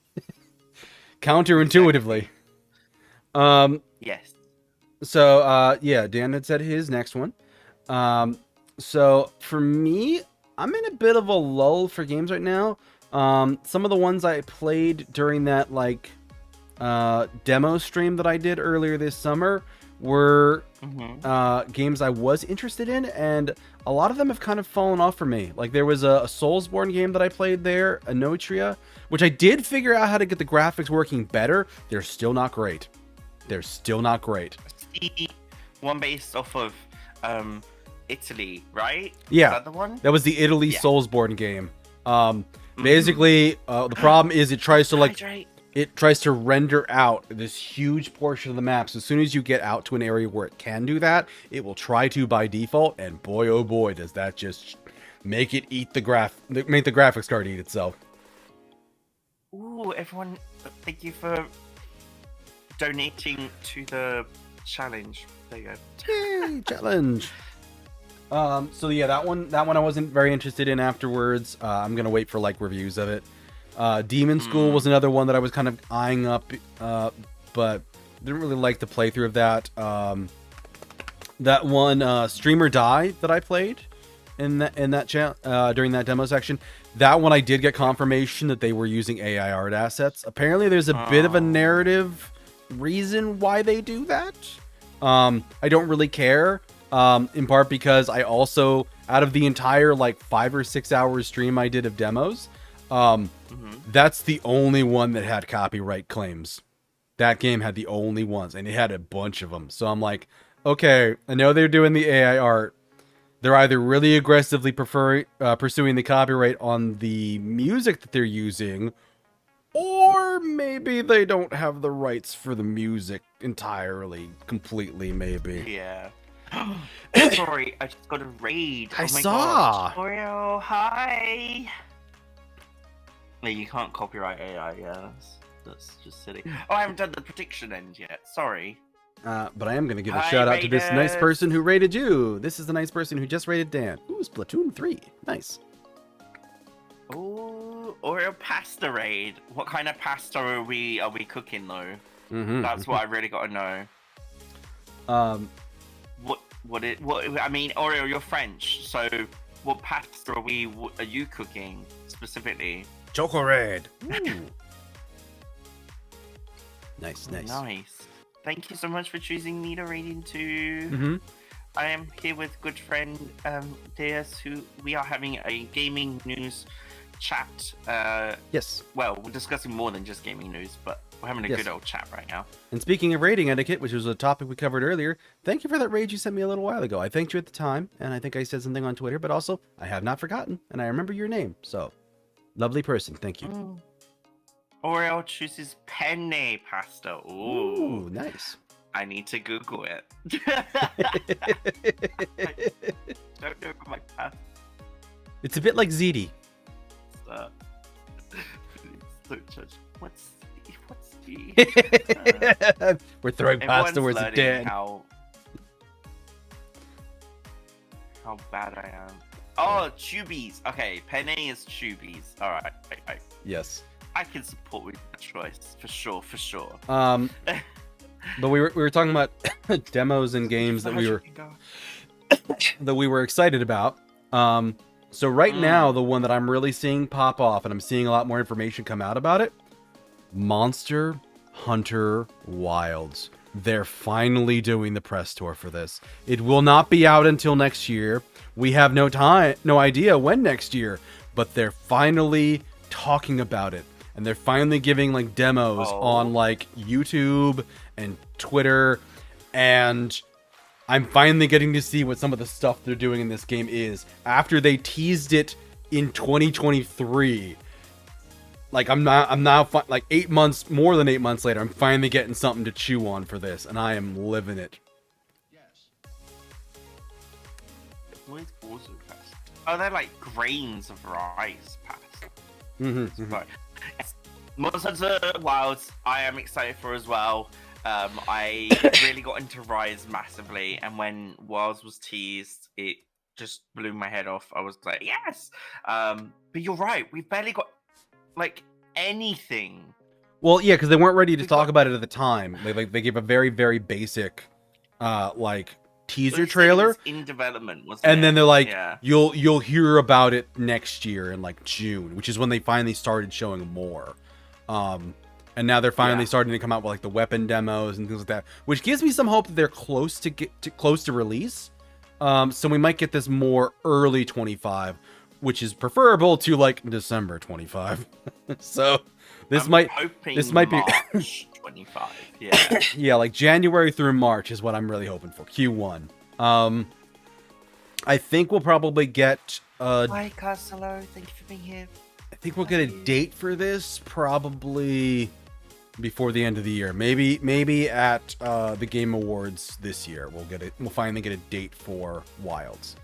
B: Counterintuitively.
A: Yes.
B: So yeah, Dan had said his next one. So for me, I'm in a bit of a lull for games right now. Some of the ones I played during that like demo stream that I did earlier this summer were games I was interested in, and a lot of them have kind of fallen off for me. Like there was a Soulsborne game that I played there, Anotria, which I did figure out how to get the graphics working better. They're still not great. They're still not great.
A: The one based off of Italy, right?
B: Yeah,
A: Is that the one?
B: that was the Italy Soulsborne game. Basically, the problem is it tries to like it tries to render out this huge portion of the map. So as soon as you get out to an area where it can do that, it will try to by default, and boy oh boy does that just make it eat the make the graphics card eat itself.
A: Ooh, everyone, thank you for donating to the challenge. There you go.
B: Yay, challenge. So yeah, that one I wasn't very interested in afterwards. I'm gonna wait for like reviews of it. Demon School was another one that I was kind of eyeing up, but didn't really like the playthrough of that. That one, Stream or Die, that I played in that during that demo section. That one I did get confirmation that they were using AI art assets. Apparently, there's a bit of a narrative reason why they do that. I don't really care. In part because I also, out of the entire like 5 or 6 hours stream I did of demos, that's the only one that had copyright claims. That game had the only ones, and it had a bunch of them. So I'm like, okay, I know they're doing the AI art. They're either really aggressively pursuing the copyright on the music that they're using, or maybe they don't have the rights for the music entirely, completely, maybe.
A: Yeah. Sorry, I just got a raid.
B: I
A: oh my
B: saw.
A: Gosh. Oreo, hi. No, you can't copyright AI. Yeah, that's just silly. Oh, I haven't done the prediction end yet. Sorry.
B: But I am going to give a
A: Hi,
B: shout out to this nice
A: Raiders.
B: person who rated you. This is the nice person who just rated Dan. Ooh, Splatoon 3. Nice.
A: Oh, Oreo pasta raid. What kind of pasta are we cooking though?
B: Mm-hmm.
A: That's what I really got to know. What I mean, Oreo, you're French, so what pasta are you cooking specifically?
B: Choco Red. Nice.
A: Nice. Thank you so much for choosing me to raid into.
B: Mm-hmm.
A: I am here with good friend Deus, who we are having a gaming news chat.
B: Yes.
A: Well, we're discussing more than just gaming news, but we're having a good old chat right now.
B: And speaking of raiding etiquette, which was a topic we covered earlier, thank you for that raid you sent me a little while ago. I thanked you at the time, and I think I said something on Twitter, but also I have not forgotten, and I remember your name. So, lovely person. Thank you.
A: Oreo chooses penne pasta.
B: Ooh, nice.
A: I need to Google it. I don't know my pasta.
B: It's a bit like ziti.
A: What's the
B: We're throwing pasta towards the dead.
A: How bad I am. Oh, tubies. Okay, penne is tubies. All right.
B: Yes.
A: I can support with that choice for sure.
B: But we were talking about demos and games that we were excited about. So right now, the one that I'm really seeing pop off, and I'm seeing a lot more information come out about it, Monster Hunter Wilds. They're finally doing the press tour for this. It will not be out until next year. We have no idea when next year, but they're finally talking about it. And they're finally giving like demos on like YouTube and Twitter, and I'm finally getting to see what some of the stuff they're doing in this game is. After they teased it in 2023, like I'm now like more than 8 months later, I'm finally getting something to chew on for this, and I am living it.
A: Yes. What is also pasta? Oh, they're like grains of rice pasta. Right. Monster Hunter Wilds, I am excited for as well. I really got into Rise massively, and when Wilds was teased, it just blew my head off. I was like, yes! But you're right, we've barely got, like, anything.
B: Well, yeah, because they weren't ready to talk about it at the time. They gave a very, very basic like teaser
A: They said it
B: trailer,
A: was in development, wasn't
B: and
A: it?
B: then they're like,
A: Yeah.
B: you'll hear about it next year in like June, which is when they finally started showing more. And now they're finally starting to come out with like the weapon demos and things like that, which gives me some hope that they're close to release. So we might get this more early 25, which is preferable to like December 25. So this might be
A: March 25. Yeah.
B: yeah, like January through March is what I'm really hoping for. Q1. I think we'll probably get
A: Hi, Castelo. Thank you for being here.
B: I think we'll get a date for this probably before the end of the year. Maybe at the Game Awards this year. We'll finally get a date for Wilds.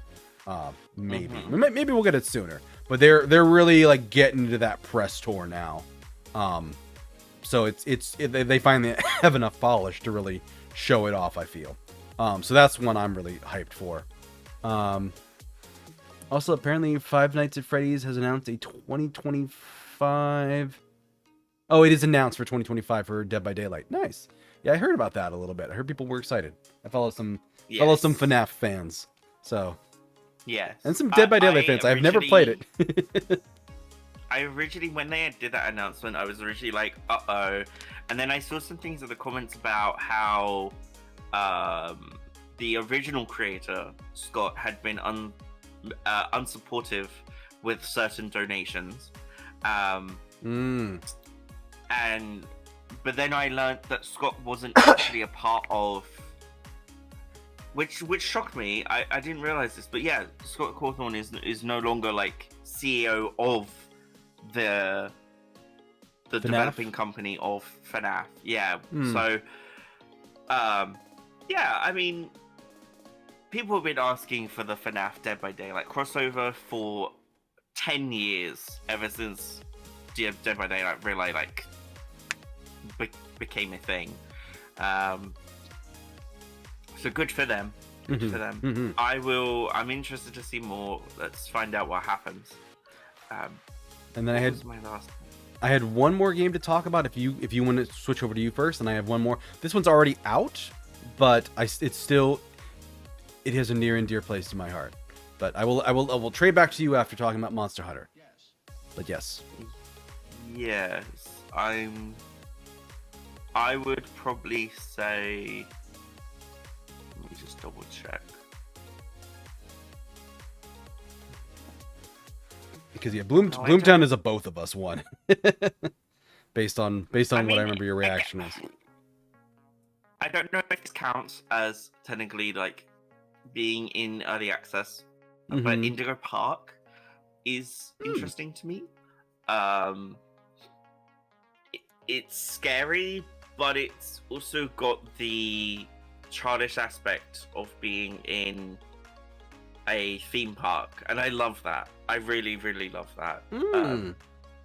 B: Maybe we'll get it sooner. But they're really like getting into that press tour now. So they finally have enough polish to really show it off, I feel. So that's one I'm really hyped for. Also, apparently Five Nights at Freddy's has announced a 2025... Oh, it is announced for 2025 for Dead by Daylight. Nice. Yeah, I heard about that a little bit. I heard people were excited. I follow some FNAF fans. So...
A: Yes.
B: And some Dead by Daylight fans. I've never played it.
A: I originally, when they did that announcement, I was originally like, uh-oh. And then I saw some things in the comments about how the original creator, Scott, had been unsupportive with certain donations. But then I learned that Scott wasn't actually a part of... Which shocked me. I didn't realize this, but yeah, Scott Cawthorn is no longer like CEO of the
B: FNAF?
A: developing company of FNAF. Yeah. So yeah, I mean, people have been asking for the FNAF Dead by Daylight crossover for 10 years, ever since Dead by Daylight really like became a thing. So good for them. Good for them. I'm interested to see more. Let's find out what happens.
B: And then I had one more game to talk about. If you want to switch over to you first, and I have one more. This one's already out, but it has a near and dear place to my heart. But I will trade back to you after talking about Monster Hunter. But yes.
A: Yes, I would probably say. Let me just double check.
B: Because yeah, Bloomtown is a both of us one. based on what I remember your reaction was.
A: I don't know if this counts as technically like being in early access, but Indigo Park is interesting to me. It's scary, but it's also got the childish aspect of being in a theme park, and I love that. I really, really love that.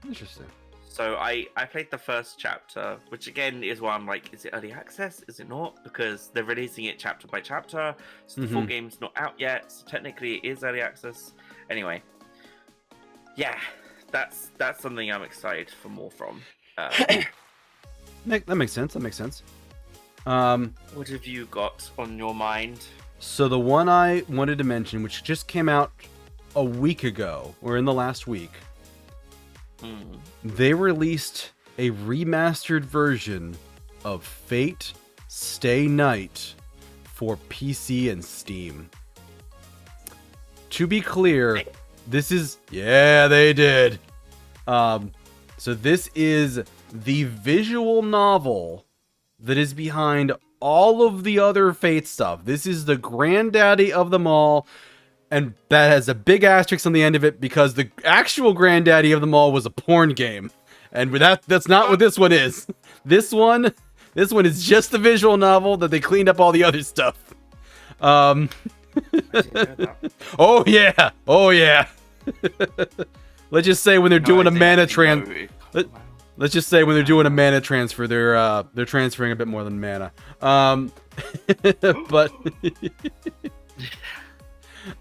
B: Interesting.
A: So I played the first chapter, which again is why I'm like, is it early access? Is it not? Because they're releasing it chapter by chapter, so the full game's not out yet. So technically, it is early access. Anyway, yeah, that's something I'm excited for more from.
B: That makes sense. What
A: have you got on your mind?
B: So the one I wanted to mention, which just came out a week ago, or in the last week, they released a remastered version of Fate Stay Night for PC and Steam. To be clear, this is... Yeah, they did. So this is the visual novel that is behind all of the other Fate stuff. This is the granddaddy of them all, and that has a big asterisk on the end of it because the actual granddaddy of them all was a porn game, and that's not what this one is. This one is just the visual novel that they cleaned up all the other stuff. Oh yeah. Let's just say when they're doing a mana Let's just say when they're doing a mana transfer, they're transferring a bit more than mana.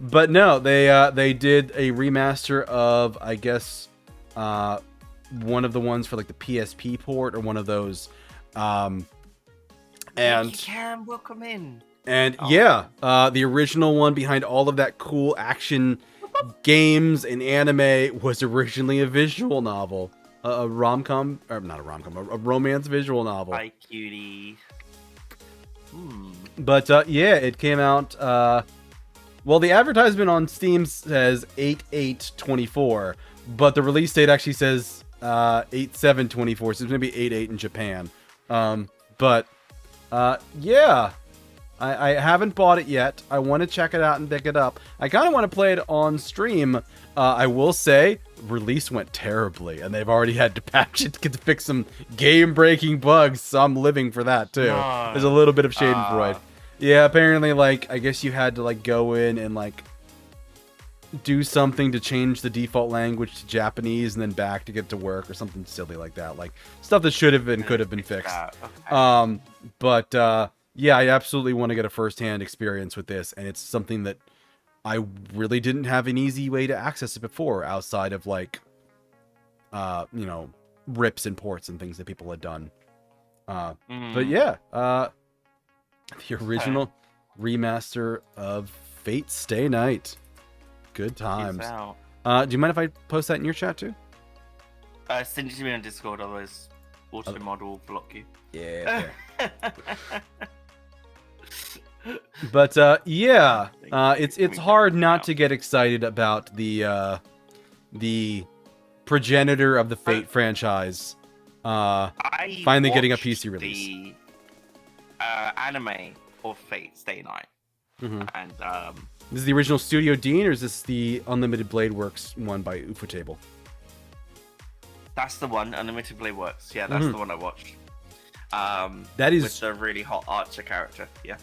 B: But no, they did a remaster of, I guess, one of the ones for like the PSP port or one of those. And
A: Cam, welcome in.
B: And
A: Oh.
B: yeah, the original one behind all of that cool action games and anime was originally a visual novel, a rom-com, or not a rom-com, a romance visual novel.
A: Hi, cutie.
B: But yeah, it came out. Well, the advertisement on Steam says 8/8/24, but the release date actually says 8/7/24, so it's gonna be 8/8 in Japan. But yeah. I haven't bought it yet. I want to check it out and pick it up. I kind of want to play it on stream. I will say, release went terribly, and they've already had to patch it to fix some game-breaking bugs, so I'm living for that, too.
A: No.
B: There's a little bit of schadenfreude. Yeah, apparently, like, I guess you had to, like, go in and, like, do something to change the default language to Japanese and then back to get to work or something silly like that. Like, stuff that should have been, could have been fixed.
A: Okay.
B: But yeah, I absolutely want to get a first-hand experience with this, and it's something that I really didn't have an easy way to access it before, outside of, like, you know, rips and ports and things that people had done. But yeah, the original remaster of Fate Stay Night. Good times. Do you mind if I post that in your chat too?
A: Send it to me on Discord, otherwise auto mod will block you.
B: Yeah. But yeah, it's hard not to get excited about the progenitor of the Fate franchise finally getting a PC release.
A: The anime of Fate Stay Night, and
B: this is the original Studio Dean, or is this the Unlimited Blade Works one by Ufotable?
A: That's the one, Unlimited Blade Works. Yeah, that's the one I watched.
B: That is
A: with the really hot Archer character. Yeah.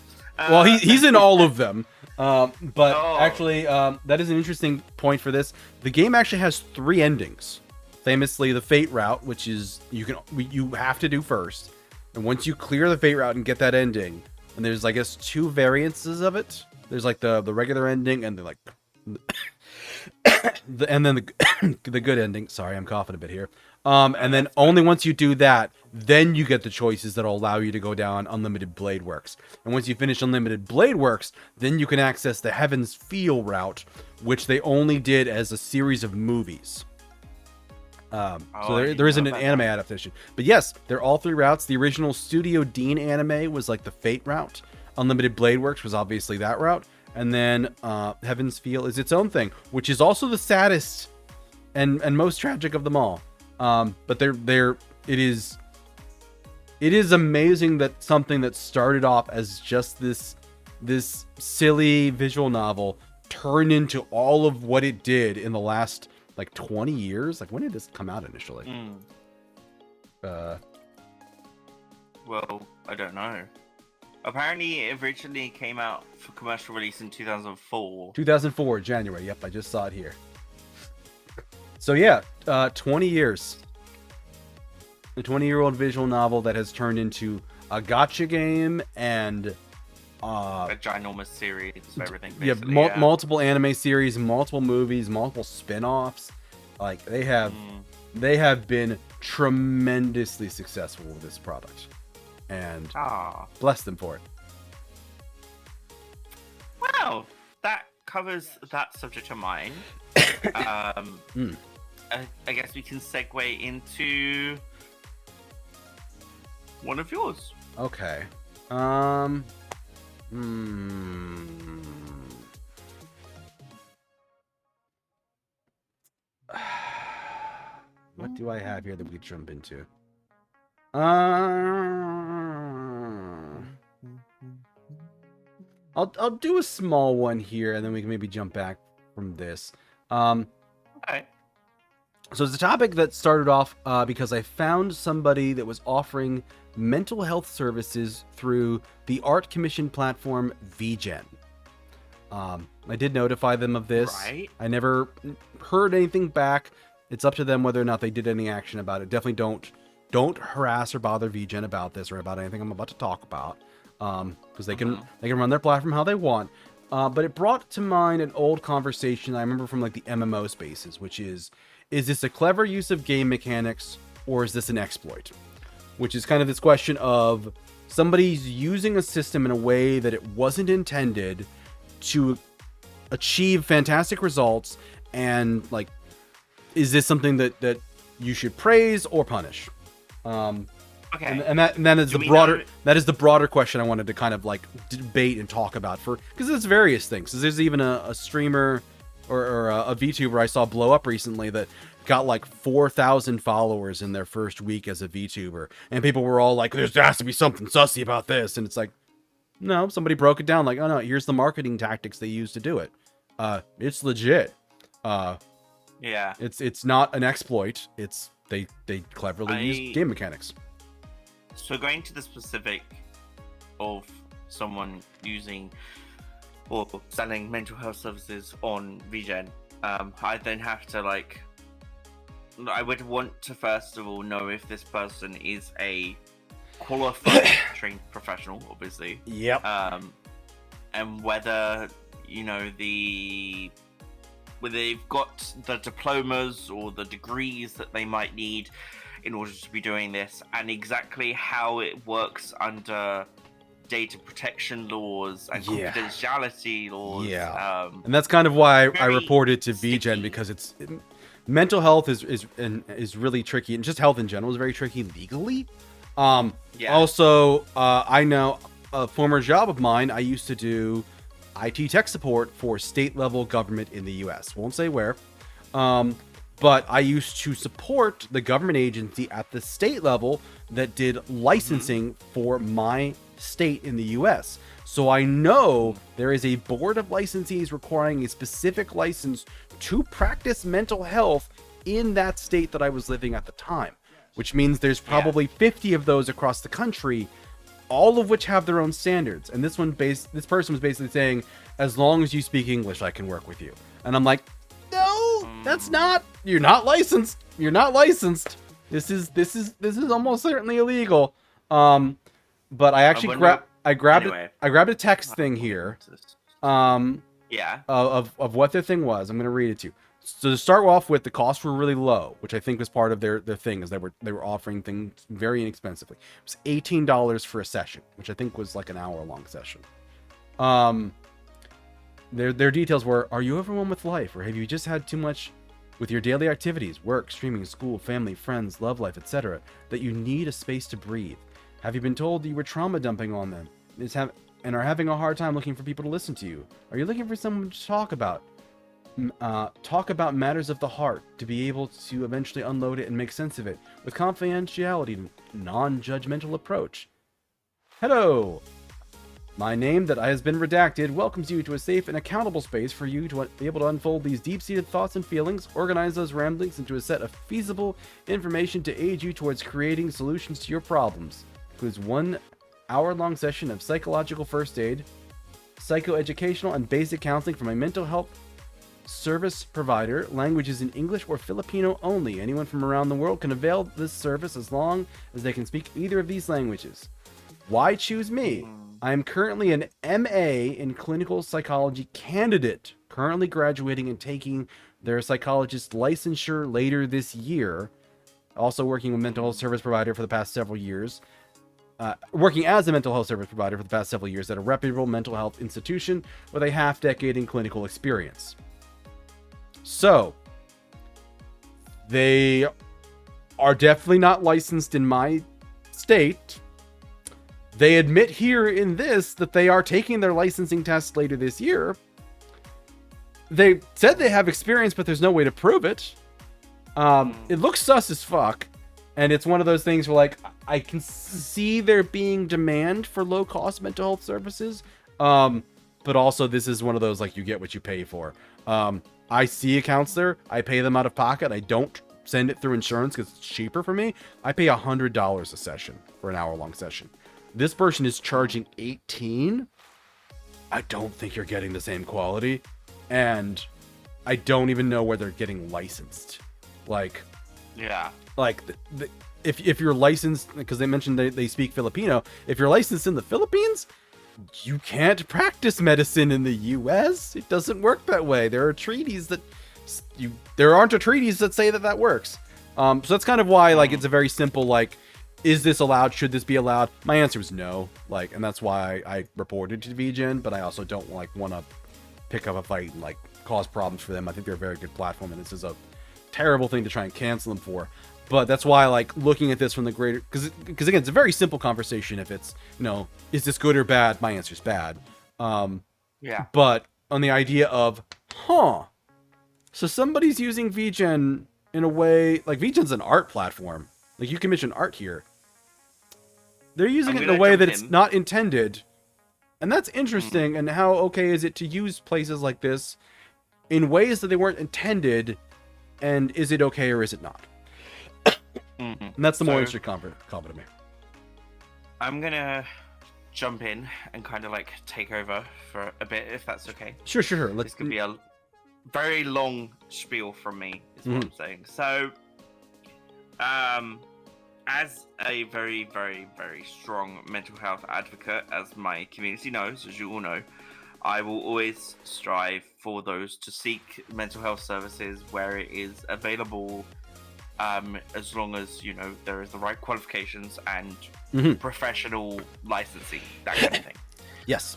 B: Well, he's in all of them. But actually, that is an interesting point for this. The game actually has 3 endings. Famously, the Fate route, which is you have to do first, and once you clear the Fate route and get that ending, and there's, I guess, 2 variances of it. There's like the regular ending and the the good ending. Sorry, I'm coughing a bit here. And then only once you do that, then you get the choices that'll allow you to go down Unlimited Blade Works. And once you finish Unlimited Blade Works, then you can access the Heaven's Feel route, which they only did as a series of movies. So there isn't an anime adaptation. But yes, they're all 3 routes. The original Studio Dean anime was like the Fate route. Unlimited Blade Works was obviously that route. And then Heaven's Feel is its own thing, which is also the saddest and most tragic of them all. But it is amazing that something that started off as just this silly visual novel turned into all of what it did in the last like 20 years. Like, when did this come out initially?
A: Well, I don't know. Apparently, it originally came out for commercial release in 2004.
B: 2004, January. Yep, I just saw it here. So yeah, 20 years. A 20-year-old visual novel that has turned into a gacha game and
A: a ginormous series of everything.
B: Yeah, multiple anime series, multiple movies, multiple spin-offs. Like, they have been tremendously successful with this product. And bless them for it.
A: Well, that covers that subject of mine. I guess we can segue into one of yours.
B: Okay. What do I have here that we jump into? I'll do a small one here, and then we can maybe jump back from this.
A: Okay.
B: So it's a topic that started off because I found somebody that was offering mental health services through the art commission platform VGen. I did notify them of this.
A: Right.
B: I never heard anything back. It's up to them whether or not they did any action about it. Definitely don't harass or bother VGen about this or about anything I'm about to talk about, because they can run their platform how they want. But it brought to mind an old conversation I remember from like the MMO spaces, which is this a clever use of game mechanics or is this an exploit? Which is kind of this question of, somebody's using a system in a way that it wasn't intended to achieve fantastic results, and like, is this something that you should praise or punish?
A: Okay.
B: And that is the broader question I wanted to kind of like debate and talk about, because there's various things. So there's even a streamer or a VTuber I saw blow up recently that got like 4,000 followers in their first week as a VTuber, and people were all like, there has to be something sussy about this, and it's like, no, somebody broke it down like, oh no, here's the marketing tactics they use to do it. It's legit.
A: Yeah.
B: It's not an exploit. It's they cleverly use game mechanics.
A: So going to the specific of someone using or selling mental health services on VGen, I then have to like, I would want to first of all know if this person is a qualified trained professional, obviously.
B: Yep.
A: And whether, you know, whether they've got the diplomas or the degrees that they might need in order to be doing this, and exactly how it works under data protection laws and confidentiality laws.
B: Yeah. And that's kind of why I reported to VGen,
A: sticky.
B: because mental health is really tricky, and just health in general is very tricky legally. Also, I know a former job of mine, I used to do IT tech support for state level government in the US. Won't say where. But I used to support the government agency at the state level that did licensing for my state in the US. So I know there is a board of licensees requiring a specific license to practice mental health in that state that I was living at the time, which means there's probably 50 of those across the country, all of which have their own standards. And this person was basically saying, as long as you speak English, I can work with you. And I'm like, no, that's not. You're not licensed. You're not licensed. This is almost certainly illegal. But I actually grabbed a text thing here. Of what their thing was. I'm gonna read it to you. So to start off with, the costs were really low, which I think was part of their thing, is they were offering things very inexpensively. It was $18 for a session, which I think was like an hour-long session. Their details were: are you overwhelmed with life, or have you just had too much with your daily activities, work, streaming, school, family, friends, love life, etc., that you need a space to breathe? Have you been told that you were trauma dumping on them and are having a hard time looking for people to listen to you? Are you looking for someone to talk about matters of the heart, to be able to eventually unload it and make sense of it with confidentiality and non-judgmental approach? Hello! My name that has been redacted welcomes you to a safe and accountable space for you to be able to unfold these deep-seated thoughts and feelings, organize those ramblings into a set of feasible information to aid you towards creating solutions to your problems. Includes 1 hour-long session of psychological first aid, psychoeducational and basic counseling from a mental health service provider. Languages in English or Filipino only. Anyone from around the world can avail this service as long as they can speak either of these languages. Why choose me? I am currently an MA in clinical psychology candidate, currently graduating and taking their psychologist licensure later this year. Also working with mental health service provider for the past several years. Working as a mental health service provider for the past several years at a reputable mental health institution with a half-decade in clinical experience. So, they are definitely not licensed in my state. They admit here in this that they are taking their licensing test later this year. They said they have experience, but there's no way to prove it. It looks sus as fuck. And it's one of those things where, like, I can see there being demand for low-cost mental health services. But also, this is one of those, like, you get what you pay for. I see a counselor. I pay them out of pocket. I don't send it through insurance because it's cheaper for me. I pay $100 a session for an hour-long session. This person is charging $18. I don't think you're getting the same quality. And I don't even know where they're getting licensed. Like,
A: yeah.
B: Like, if you're licensed, because they mentioned they speak Filipino, if you're licensed in the Philippines, you can't practice medicine in the US. It doesn't work that way. There are treaties that there aren't treaties that say that works. So that's kind of why, like, it's a very simple, like, is this allowed? Should this be allowed? My answer is no. Like, and that's why I reported to VGen, but I also don't like want to pick up a fight and like cause problems for them. I think they're a very good platform, and this is a terrible thing to try and cancel them for. But that's why, like, looking at this from the greater, because again, it's a very simple conversation. If it's, you know, is this good or bad? My answer is bad.
A: Yeah.
B: But on the idea of, so somebody's using VGen in a way, like VGen's an art platform. Like, you commission art here. They're using it in a way that it's not intended. And that's interesting. And how okay is it to use places like this in ways that they weren't intended? And is it okay or is it not? And that's the more interesting comment to me.
A: I'm going to jump in and kind of like take over for a bit, if that's okay.
B: Sure.
A: This could be a very long spiel from me, is what I'm saying. So, as a very, very, very strong mental health advocate, as my community knows, as you all know, I will always strive for those to seek mental health services where it is available, as long as, you know, there is the right qualifications and professional licensing, that kind of thing.
B: Yes.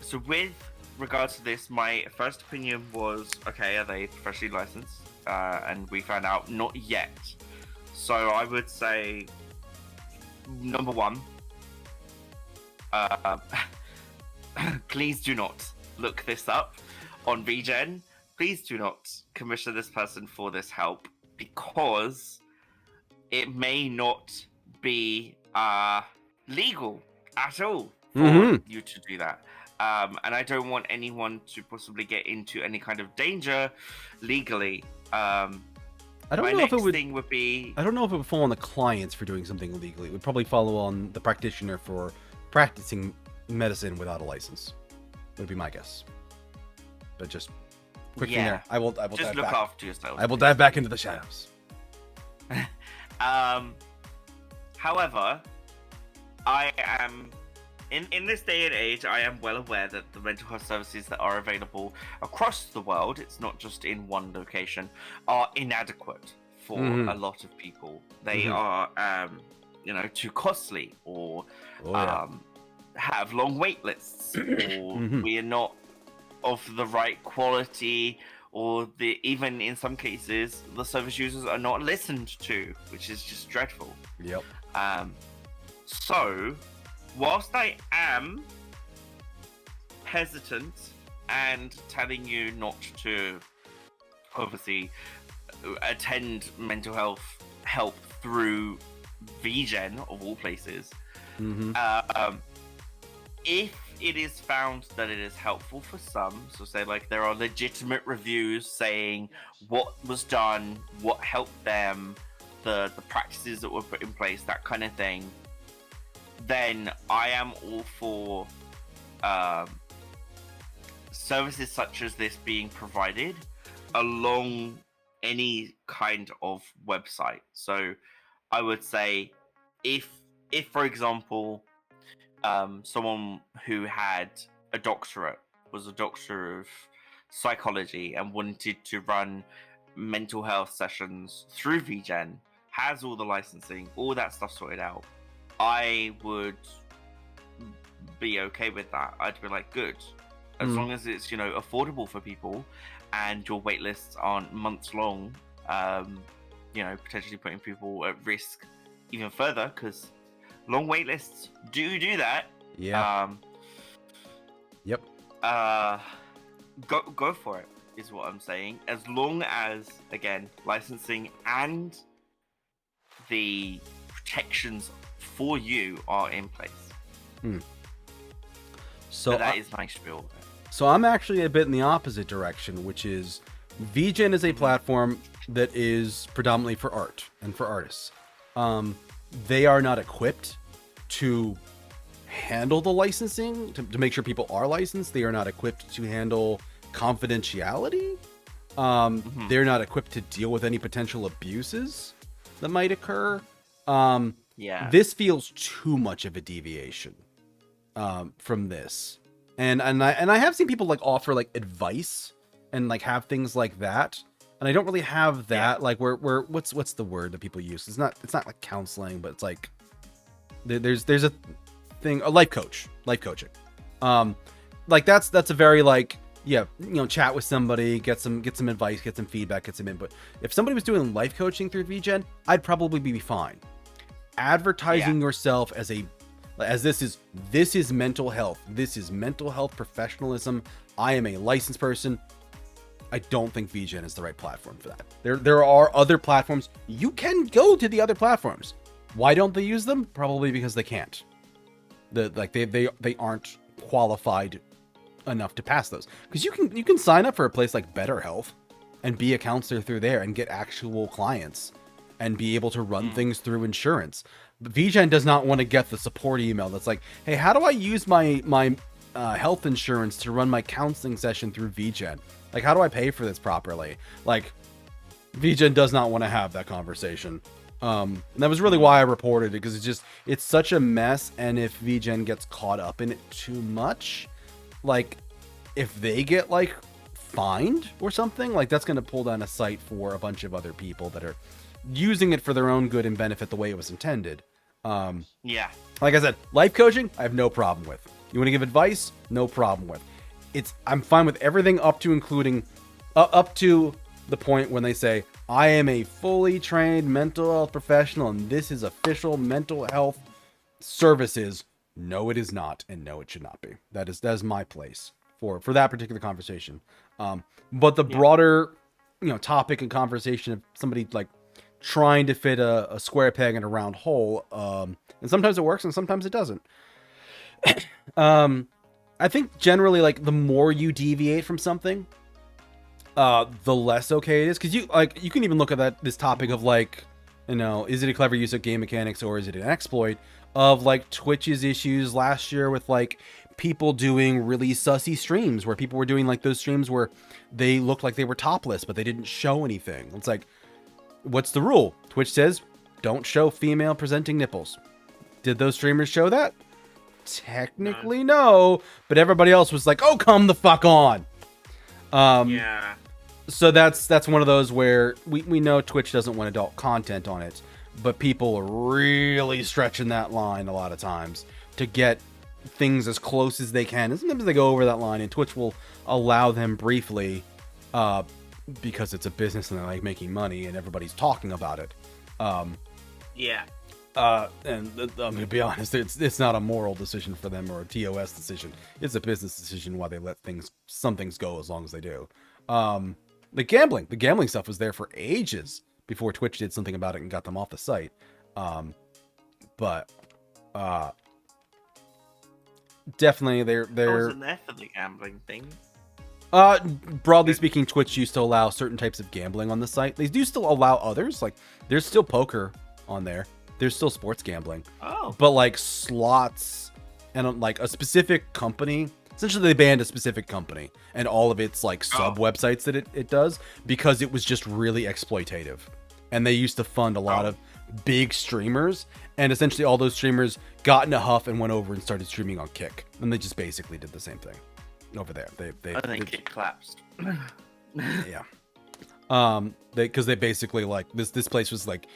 A: So with regards to this, my first opinion was, okay, are they professionally licensed? And we found out not yet. So I would say, number one, please do not look this up on VGen. Please do not commission this person for this help, because it may not be legal at all for you to do that. And I don't want anyone to possibly get into any kind of danger legally. I don't know if it would.
B: I don't know if it would fall on the clients for doing something illegally. It would probably follow on the practitioner for practicing medicine without a license. Would be my guess. But just quick thing there. I will
A: just
B: dive
A: look
B: back.
A: after yourself.
B: I will dive back into the shadows.
A: However, I am in this day and age, I am well aware that the mental health services that are available across the world, it's not just in one location, are inadequate for a lot of people. They are, you know, too costly, or have long wait lists, or we are not of the right quality, or even in some cases the service users are not listened to, which is just dreadful.
B: Yep.
A: So whilst I am hesitant and telling you not to obviously attend mental health help through VGen of all places, if it is found that it is helpful for some, so say like there are legitimate reviews saying what was done, what helped them, the practices that were put in place, that kind of thing, then I am all for services such as this being provided along any kind of website. So I would say if for example, someone who had a doctorate, was a doctor of psychology, and wanted to run mental health sessions through VGen, has all the licensing, all that stuff sorted out, I would be okay with that. I'd be like, good. As long as it's, you know, affordable for people and your wait lists aren't months long, you know, potentially putting people at risk even further, because long wait lists do that.
B: Yeah. Yep.
A: Go for it, is what I'm saying. As long as, again, licensing and the protections for you are in place. So that is my spiel.
B: So I'm actually a bit in the opposite direction, which is VGen is a platform that is predominantly for art and for artists. They are not equipped to handle the licensing, to make sure people are licensed. They are not equipped to handle confidentiality. They're not equipped to deal with any potential abuses that might occur. This feels too much of a deviation from this. And I have seen people like offer like advice and like have things like that. and I don't really have that. Like, where what's the word that people use? It's not like counseling, but it's like there's a thing, a life coaching. Like that's a very like, yeah, you know, chat with somebody, get some advice, get some feedback, get some input. If somebody was doing life coaching through VGen, I'd probably be fine. Advertising yourself as this is mental health. This is mental health professionalism. I am a licensed person. I don't think VGen is the right platform for that. There are other platforms. You can go to the other platforms. Why don't they use them? Probably because they can't. They aren't qualified enough to pass those. Because you can sign up for a place like Better Health and be a counselor through there and get actual clients and be able to run things through insurance. But VGen does not want to get the support email that's like, hey, how do I use my health insurance to run my counseling session through VGen? Like, how do I pay for this properly? Like, VGen does not want to have that conversation. And that was really why I reported it, because it's such a mess. And if VGen gets caught up in it too much, like, if they get like fined or something, like, that's going to pull down a site for a bunch of other people that are using it for their own good and benefit the way it was intended. Like I said, life coaching, I have no problem with. You want to give advice? No problem with. I'm fine with everything up to including up to the point when they say, I am a fully trained mental health professional and this is official mental health services. No, it is not, and no, it should not be. That is my place for that particular conversation. But the broader, you know, topic and conversation of somebody like trying to fit a square peg in a round hole, and sometimes it works and sometimes it doesn't. I think generally, like, the more you deviate from something, the less okay it is. Because you can even look at this topic of, like, you know, is it a clever use of game mechanics or is it an exploit of, like, Twitch's issues last year with, like, people doing really sussy streams where people were doing, like, those streams where they looked like they were topless but they didn't show anything. It's like, what's the rule? Twitch says don't show female presenting nipples. Did those streamers show that? Technically no, but everybody else was like, oh, come the fuck on. So that's one of those where we know Twitch doesn't want adult content on it, but people are really stretching that line a lot of times to get things as close as they can. And sometimes they go over that line, and Twitch will allow them briefly, because it's a business and they like making money and everybody's talking about it. And I'm gonna be honest, it's not a moral decision for them or a TOS decision. It's a business decision why they let some things go as long as they do. The gambling stuff was there for ages before Twitch did something about it and got them off the site. But definitely they're
A: wasn't there for the gambling thing.
B: Broadly speaking, Twitch used to allow certain types of gambling on the site. They do still allow others. Like, there's still poker on there. There's still sports gambling. But like slots and like a specific company, essentially they banned a specific company and all of its like sub websites that it does, because it was just really exploitative. And they used to fund a lot of big streamers, and essentially all those streamers got in a huff and went over and started streaming on Kick. And they just basically did the same thing over there.
A: I think it collapsed.
B: Yeah. Because they basically like this place was like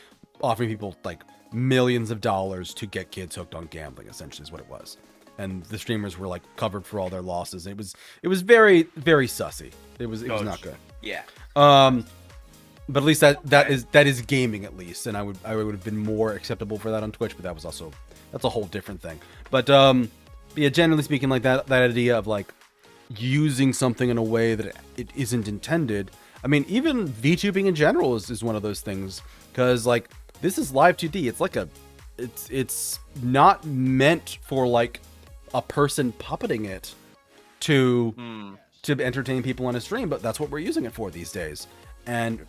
B: offering people like millions of dollars to get kids hooked on gambling, essentially is what it was. And the streamers were like covered for all their losses. It was very, very sussy. It was not good.
A: Yeah.
B: But at least that is gaming, at least, and I would have been more acceptable for that on Twitch, but that's a whole different thing. But yeah, generally speaking, like that idea of like using something in a way that it isn't intended. I mean, even VTubing in general is one of those things, because like this is live 2D. It's like it's not meant for like a person puppeting it to entertain people on a stream, but that's what we're using it for these days. And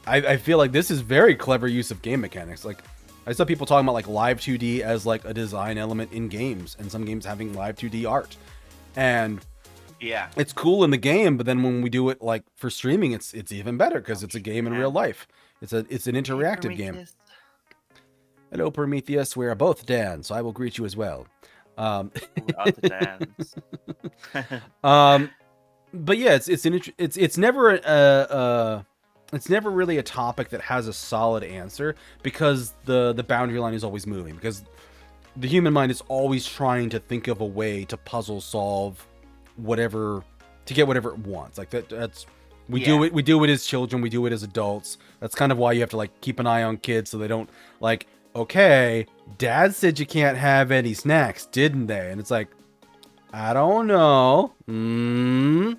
B: I feel like this is very clever use of game mechanics. Like, I saw people talking about like live 2D as like a design element in games, and some games having live 2D art. And
A: yeah,
B: it's cool in the game, but then when we do it like for streaming, it's even better because it's a game in real life. It's an interactive game. Hello, Prometheus. We are both Dan, so I will greet you as well.
A: We are the Dans.
B: But yeah, it's never it's never really a topic that has a solid answer, because the boundary line is always moving, because the human mind is always trying to think of a way to puzzle solve whatever, to get whatever it wants. Like that's we do it as children, we do it as adults. That's kind of why you have to like keep an eye on kids so they don't like, okay, dad said you can't have any snacks, didn't they? And it's like, I don't know.
A: Maybe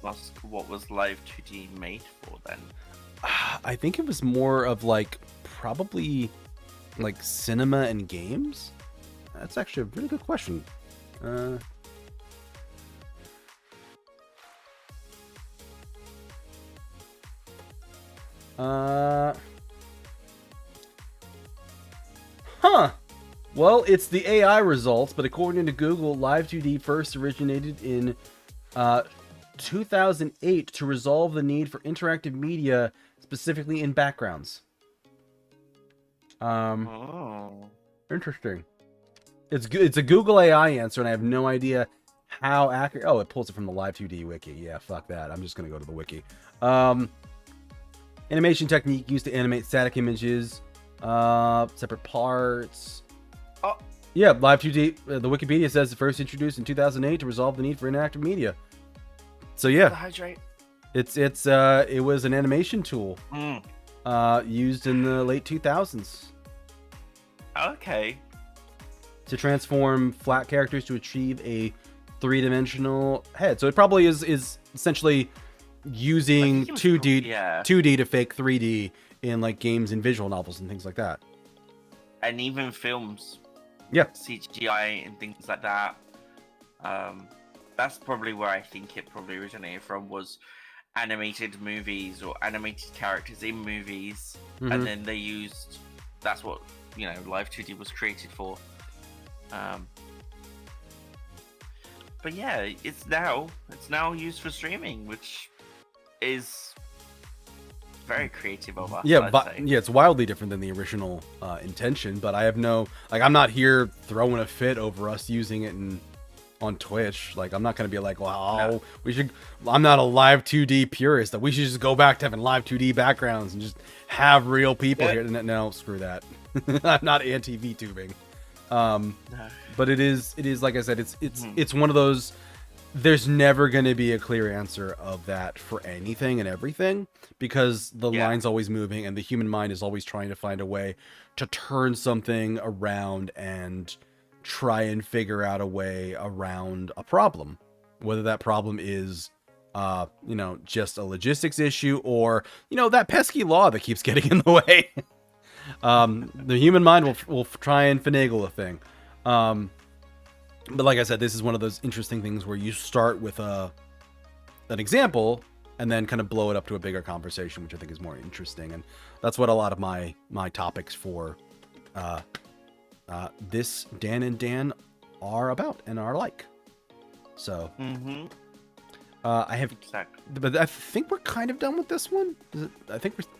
A: ask what was Live 2D made for then?
B: I think it was more of like probably like cinema and games. That's actually a really good question. Huh. Well, it's the AI results, but according to Google, Live 2D first originated in 2008 to resolve the need for interactive media, specifically in backgrounds. Interesting. It's a Google AI answer, and I have no idea how accurate. Oh, it pulls it from the Live 2D wiki. Yeah, fuck that. I'm just gonna go to the wiki. Animation technique used to animate static images, separate parts.
A: Oh.
B: Yeah, Live 2D. The Wikipedia says it first introduced in 2008 to resolve the need for interactive media. So yeah,
A: Hydrate.
B: It was an animation tool used in the late 2000s.
A: Okay.
B: To transform flat characters to achieve a three-dimensional head. So it probably is essentially using 2D to fake 3D in like games and visual novels and things like that.
A: And even films.
B: Yeah.
A: CGI and things like that. That's probably where I think it probably originated from, was animated movies or animated characters in movies.
B: Mm-hmm.
A: And then they used, that's what, Live 2D was created for. But yeah, it's now used for streaming, which is very creative of us.
B: Yeah, it's wildly different than the original intention. But I have I'm not here throwing a fit over us using it on Twitch. Like, I'm not gonna be like, well, we should. I'm not a Live 2D purist. That we should just go back to having Live 2D backgrounds and just have real people here. No, screw that. I'm not anti VTubing. But it is like I said, it's one of those. There's never going to be a clear answer of that for anything and everything, because the line's always moving and the human mind is always trying to find a way to turn something around and try and figure out a way around a problem, whether that problem is just a logistics issue, or that pesky law that keeps getting in the way. The human mind will try and finagle a thing. But like I said, this is one of those interesting things where you start with an example and then kind of blow it up to a bigger conversation, which I think is more interesting. And that's what a lot of my topics for this Dan and Dan are about and are like. So I have, but I think we're kind of done with this one. It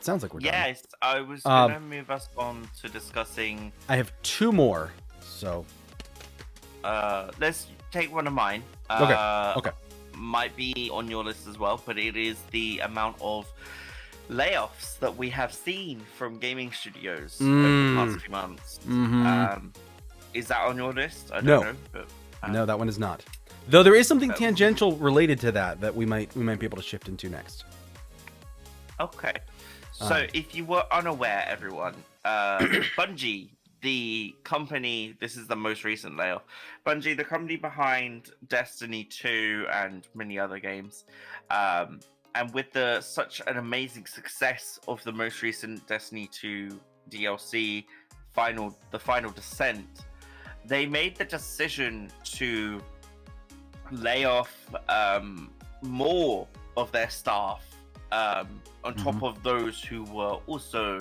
B: sounds like we're done.
A: Yes, I was gonna move us on to discussing.
B: I have two more, so.
A: Let's take one of mine.
B: Okay.
A: Might be on your list as well, but it is the amount of layoffs that we have seen from gaming studios over the past few months. Is that on your list? I don't know. But,
B: no, that one is not. Though there is something tangential related to that we might be able to shift into next.
A: Okay. So if you were unaware, everyone, Bungie, the company, this is the most recent layoff. Bungie, the company behind Destiny 2 and many other games, and with such an amazing success of the most recent Destiny 2 DLC, the Final Descent, they made the decision to lay off more of their staff on top of those who were also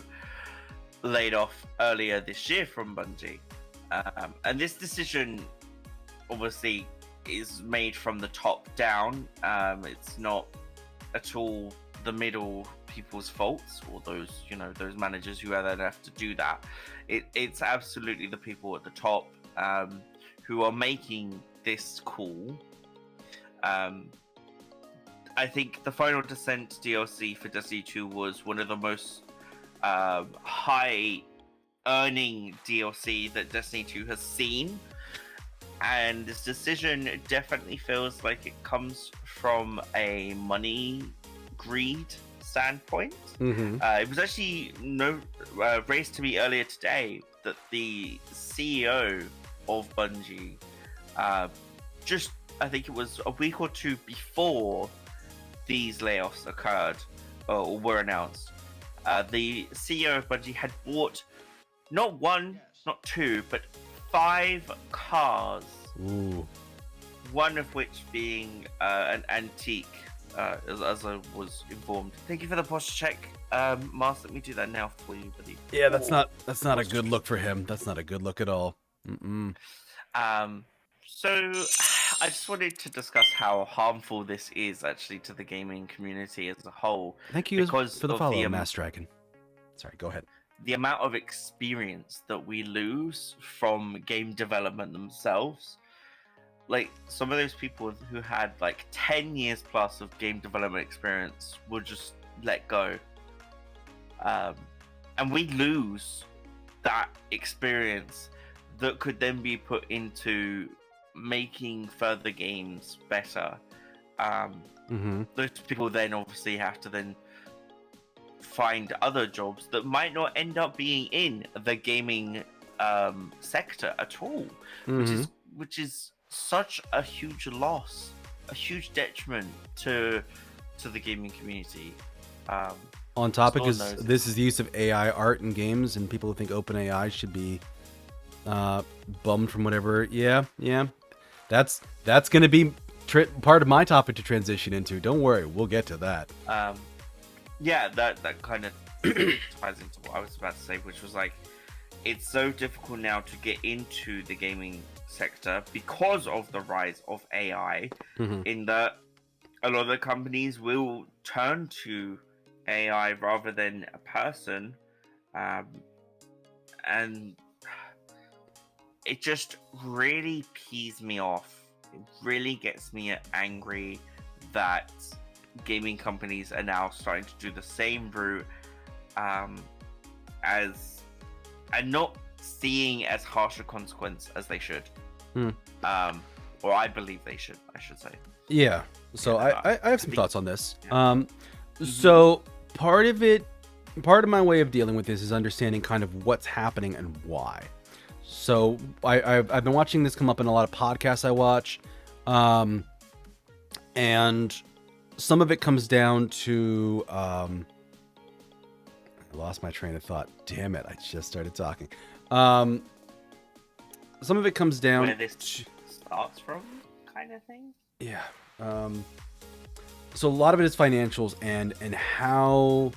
A: laid off earlier this year from Bungie. And this decision obviously is made from the top down. It's not at all the middle people's faults, or those managers who then have to do that. It's absolutely the people at the top who are making this call. I think the Final Descent DLC for Destiny 2 was one of the most high earning DLC that Destiny 2 has seen. And this decision definitely feels like it comes from a money greed standpoint. It was actually raised to me earlier today that the CEO of Bungie, just I think it was a week or two before these layoffs occurred or were announced, the CEO of Bungie had bought not one, not two, but 5 cars.
B: Ooh.
A: One of which being an antique, as I was informed. Thank you for the posture check, Mars. Let me do that now for you, buddy.
B: Yeah, that's not a good look for him. That's not a good look at all.
A: So I just wanted to discuss how harmful this is actually to the gaming community as a whole.
B: Thank you for the follow, Mass Dragon. Sorry, go ahead.
A: The amount of experience that we lose from game development themselves. Like, some of those people who had like 10 years plus of game development experience will just let go. And we lose that experience that could then be put into making further games better. Those people then obviously have to then find other jobs that might not end up being in the gaming sector at all, which is such a huge loss, a huge detriment to the gaming community.
B: On topic is this is the use of AI art in games, and people who think OpenAI should be bummed from whatever. Yeah, that's going to be part of my topic to transition into. Don't worry, we'll get to that.
A: Yeah, that kind of ties into what I was about to say, which was like, it's so difficult now to get into the gaming sector because of the rise of AI, in that a lot of the companies will turn to AI rather than a person, and it just really pees me off. It really gets me angry that gaming companies are now starting to do the same route, as and not seeing as harsh a consequence as they should. Or I believe they should, I should say.
B: Yeah. So I have some thoughts on this. So part of my way of dealing with this is understanding kind of what's happening and why. So I've been watching this come up in a lot of podcasts I watch, and some of it comes down to I lost my train of thought. Damn it! I just started talking. Some of it comes down
A: where this starts from, kind of thing.
B: Yeah. So a lot of it is financials and how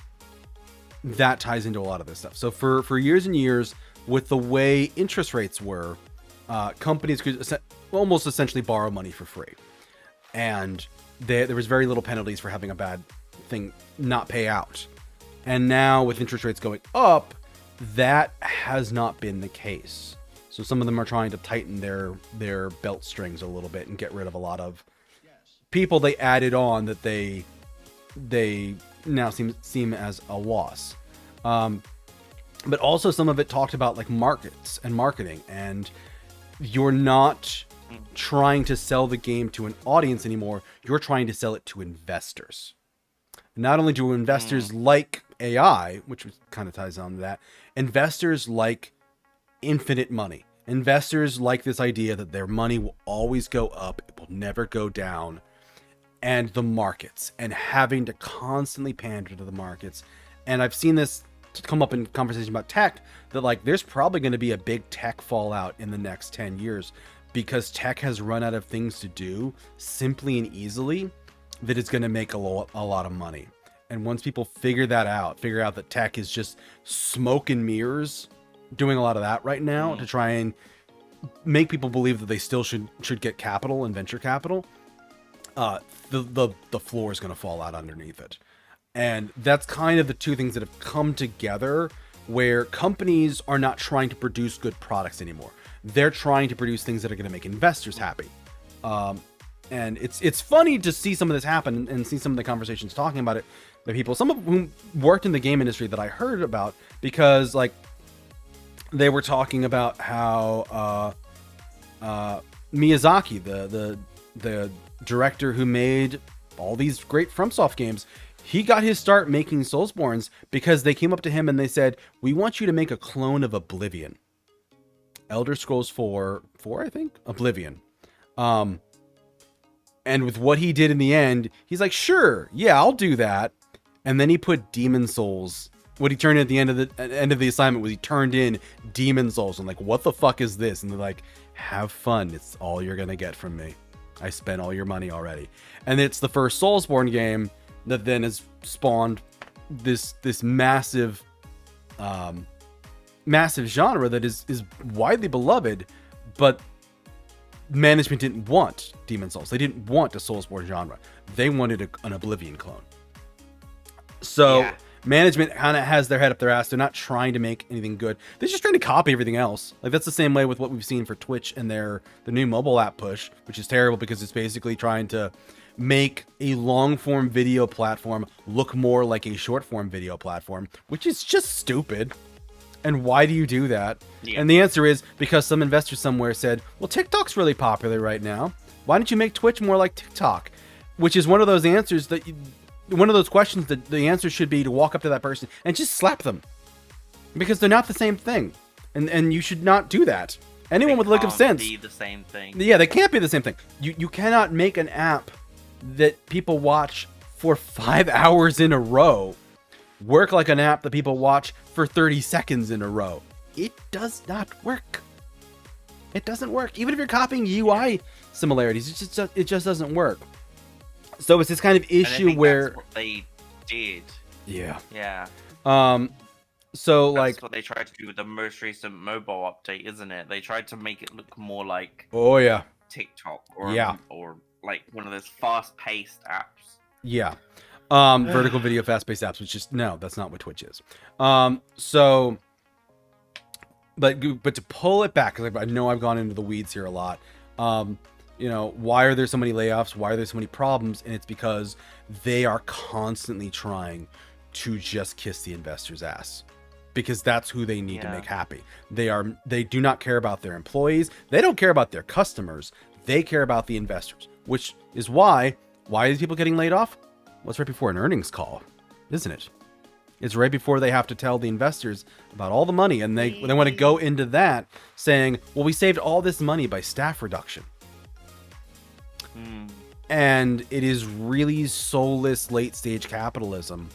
B: that ties into a lot of this stuff. So for years and years, with the way interest rates were, companies could almost essentially borrow money for free, and there was very little penalties for having a bad thing not pay out. And now with interest rates going up, that has not been the case. So some of them are trying to tighten their belt strings a little bit and get rid of a lot of people they added on that they now seem as a loss. But also some of it talked about like markets and marketing, and you're not trying to sell the game to an audience anymore. You're trying to sell it to investors. Not only do investors like AI, which kind of ties on to that, investors like infinite money. Investors like this idea that their money will always go up, it will never go down. And the markets, and having to constantly pander to the markets. And I've seen this come up in conversation about tech, that like there's probably going to be a big tech fallout in the next 10 years because tech has run out of things to do simply and easily that it's going to make a lot of money. And once people figure out that tech is just smoke and mirrors, doing a lot of that right now to try and make people believe that they still should get capital and venture capital, the floor is going to fall out underneath it. And that's kind of the two things that have come together, where companies are not trying to produce good products anymore. They're trying to produce things that are going to make investors happy. And it's funny to see some of this happen and see some of the conversations talking about it. The people, some of whom worked in the game industry that I heard about, because like they were talking about how Miyazaki, the director who made all these great FromSoft games, he got his start making Soulsborns because they came up to him and they said, "We want you to make a clone of Oblivion." Elder Scrolls 4, I think, Oblivion. And with what he did in the end, he's like, "Sure, yeah, I'll do that." And then he put Demon Souls. What he turned in at the end of the assignment was he turned in Demon Souls. I'm like, "What the fuck is this?" And they're like, "Have fun. It's all you're gonna get from me. I spent all your money already." And it's the first Soulsborne game that then has spawned this massive genre that is widely beloved, but management didn't want Demon Souls. They didn't want a Soulsborne genre. They wanted an Oblivion clone. So management kind of has their head up their ass. They're not trying to make anything good. They're just trying to copy everything else. Like that's the same way with what we've seen for Twitch and the new mobile app push, which is terrible because it's basically trying to make a long form video platform look more like a short form video platform, which is just stupid. And why do you do that? Yeah. And the answer is because some investor somewhere said, "Well, TikTok's really popular right now. Why don't you make Twitch more like TikTok?" Which is one of those answers that one of those questions that the answer should be to walk up to that person and just slap them, because they're not the same thing, and you should not do that. Anyone with a lick of sense.
A: Be the same thing.
B: Yeah, they can't be the same thing. You cannot make an app that people watch for 5 hours in a row work like an app that people watch for 30 seconds in a row. It does not work. It doesn't work. Even if you're copying UI similarities, it just doesn't work. So it's this kind of issue where
A: that's what they did.
B: Yeah.
A: Yeah.
B: So
A: that's
B: like
A: what they tried to do with the most recent mobile update, isn't it? They tried to make it look more like TikTok or like one of those fast-paced apps.
B: Yeah. Vertical video fast-paced apps, which is that's not what Twitch is. So but to pull it back, because I know I've gone into the weeds here a lot. Why are there so many layoffs? Why are there so many problems? And it's because they are constantly trying to just kiss the investor's ass, because that's who they need to make happy. They do not care about their employees. They don't care about their customers. They care about the investors, which is why are these people getting laid off? Well, it's right before an earnings call, isn't it? It's right before they have to tell the investors about all the money, and they want to go into that saying, "Well, we saved all this money by staff reduction." And it is really soulless late stage capitalism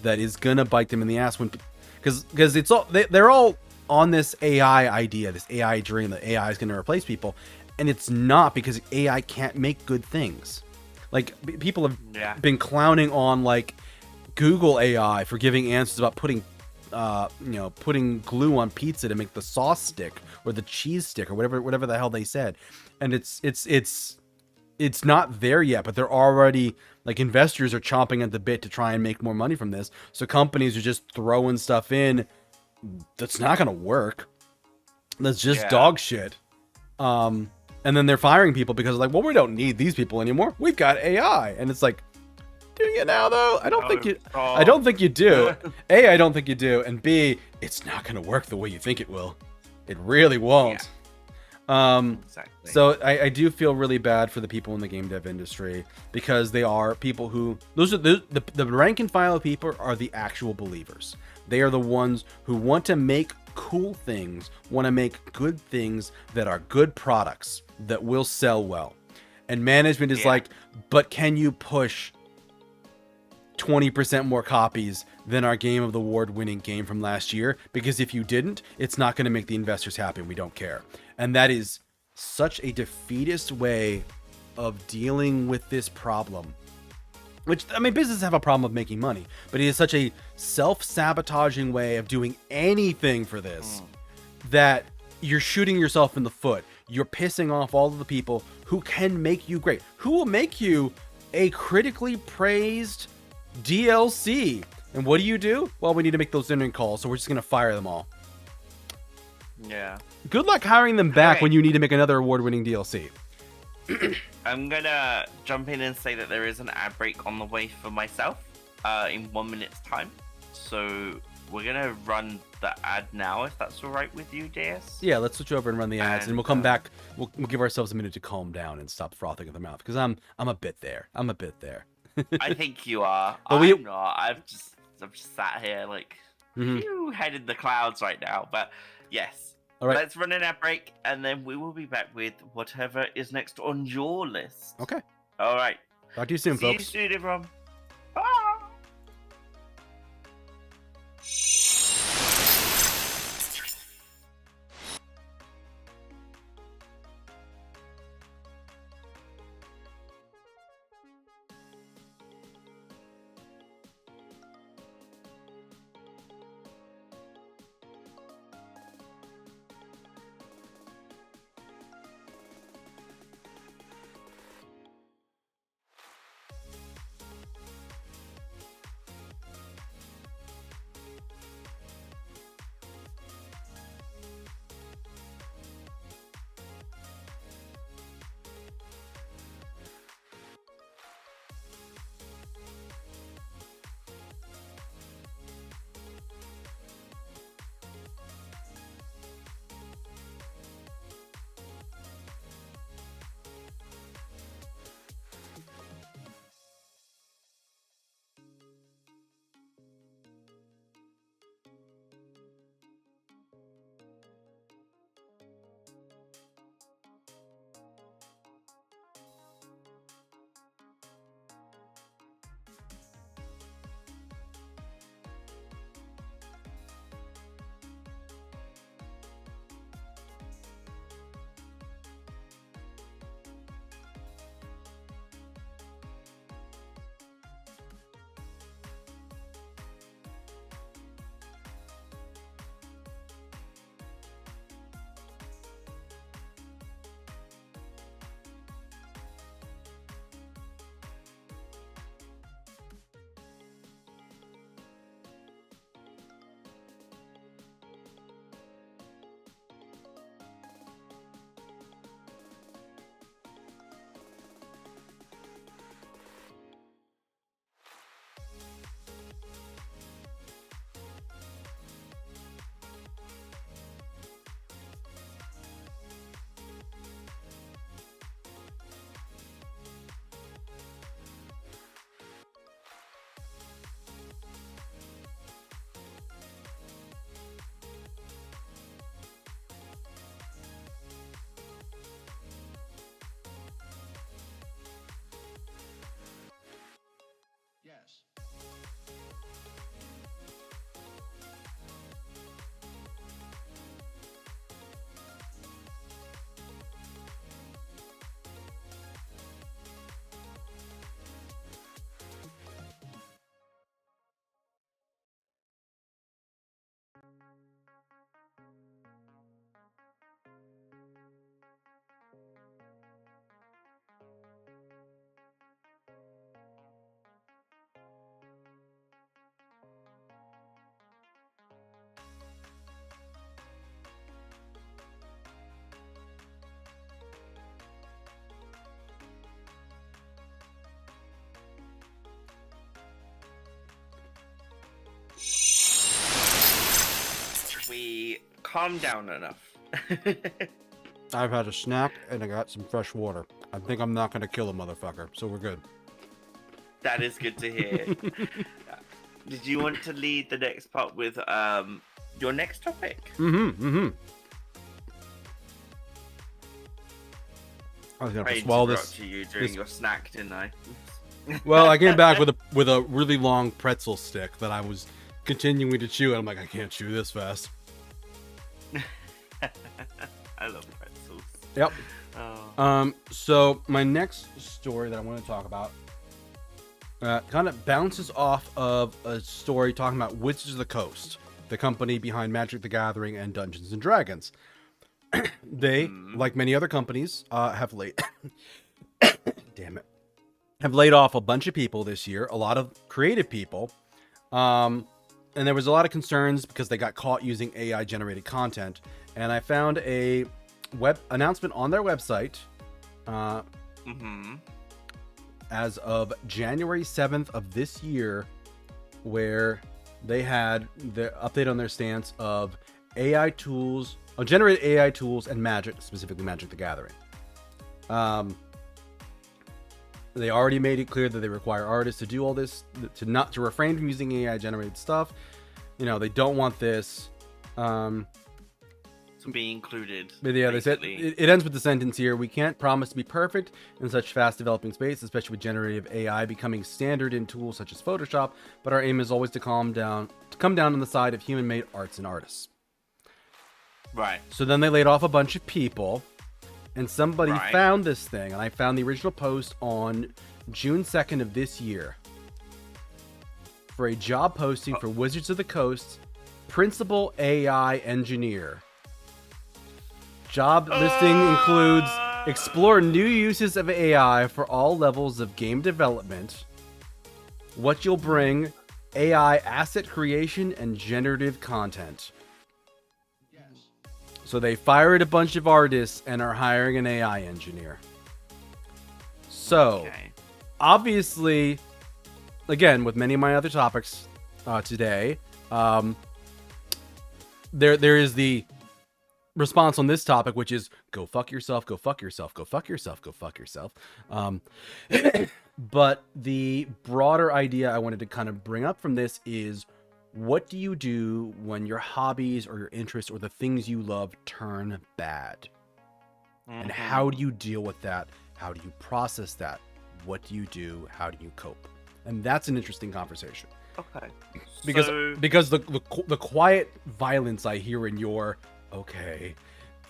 B: that is gonna bite them in the ass because it's all they're all on this AI idea, this AI dream that AI is going to replace people, and it's not, because AI can't make good things. Like people have been clowning on like Google AI for giving answers about putting glue on pizza to make the sauce stick or the cheese stick or whatever the hell they said, and it's not there yet, but they're already like investors are chomping at the bit to try and make more money from this. So companies are just throwing stuff in that's not going to work. That's just dog shit. And then they're firing people because like, well, we don't need these people anymore. We've got AI. And it's like, do you now though? I don't think you do. A, I don't think you do. And B, it's not going to work the way you think it will. It really won't. Exactly. So I do feel really bad for the people in the game dev industry, because they are people who, those are the rank and file of people are the actual believers. They are the ones who want to make cool things, want to make good things that are good products that will sell well. And management is like, but can you push 20% more copies than our Game of the Award winning game from last year? Because if you didn't, it's not going to make the investors happy, and we don't care. And that is such a defeatist way of dealing with this problem. Which, I mean, businesses have a problem of making money, but it is such a self-sabotaging way of doing anything for this that you're shooting yourself in the foot. You're pissing off all of the people who can make you great, who will make you a critically praised DLC. And what do? Well, we need to make those internet calls, so we're just going to fire them all.
A: Yeah.
B: Good luck hiring them back when you need to make another award-winning DLC.
A: I'm gonna jump in and say that there is an ad break on the way for myself in 1 minute's time. So we're gonna run the ad now, if that's all right with you, DS.
B: Yeah, let's switch over and run the ads, and we'll come
A: And,
B: back. We'll give ourselves a minute to calm down and stop frothing at the mouth, because I'm a bit there. I'm a bit there.
A: I think you are.
B: But we-
A: I'm not. I've just sat here like head in the clouds right now. But yes.
B: All right.
A: Let's run an ad break, and then we will be back with whatever is next on your list.
B: Okay.
A: All right.
B: Talk to you soon,
A: See
B: folks.
A: you soon, everyone. Bye.
C: Yes.
A: We calm down enough.
B: I've had a snack and I got some fresh water. I think I'm not gonna kill a motherfucker, so we're good.
A: That is good to hear. Did you want to lead the next part with your next topic?
B: I was gonna
A: I
B: swallow this.
A: interrupted you during your snack, didn't I?
B: Well, I came back with a really long pretzel stick that I was continuing to chew, and I'm like, I can't chew this fast.
A: I love pretzels.
B: Yep.
A: Oh.
B: So my next story that I want to talk about kind of bounces off of a story talking about Wizards of the Coast, the company behind Magic the Gathering and Dungeons and Dragons. They, like many other companies, have laid have laid off a bunch of people this year, a lot of creative people. And there was a lot of concerns because they got caught using AI generated content. And I found a web announcement on their website
A: Mm-hmm.
B: as of January 7th of this year, where they had the update on their stance of AI tools, generated AI tools and Magic, specifically Magic the Gathering. They already made it clear that they require artists to do all this, to refrain from using AI generated stuff. You know, they don't want this.
A: To be included.
B: But yeah, they said it ends with the sentence here: "We can't promise to be perfect in such fast developing space, especially with generative AI becoming standard in tools such as Photoshop. But our aim is always to come down on the side of human-made arts and artists."
A: Right.
B: So then they laid off a bunch of people, and somebody
A: Right.
B: found this thing, and I found the original post on June 2nd of this year for a job posting for Wizards of the Coast principal AI engineer. Job listing includes explore new uses of AI for all levels of game development, what you'll bring, AI asset creation, and generative content.
C: Yes.
B: So they fired a bunch of artists and are hiring an AI engineer. So,
A: Okay.
B: obviously, again, with many of my other topics today, there is the response on this topic, which is go fuck yourself, go fuck yourself, go fuck yourself, go fuck yourself. But the broader idea I wanted to kind of bring up from this is, what do you do when your hobbies or your interests or the things you love turn bad? And how do you deal with that? How do you process that? What do you do? How do you cope? And that's an interesting conversation.
A: Okay.
B: Because the quiet violence I hear in your okay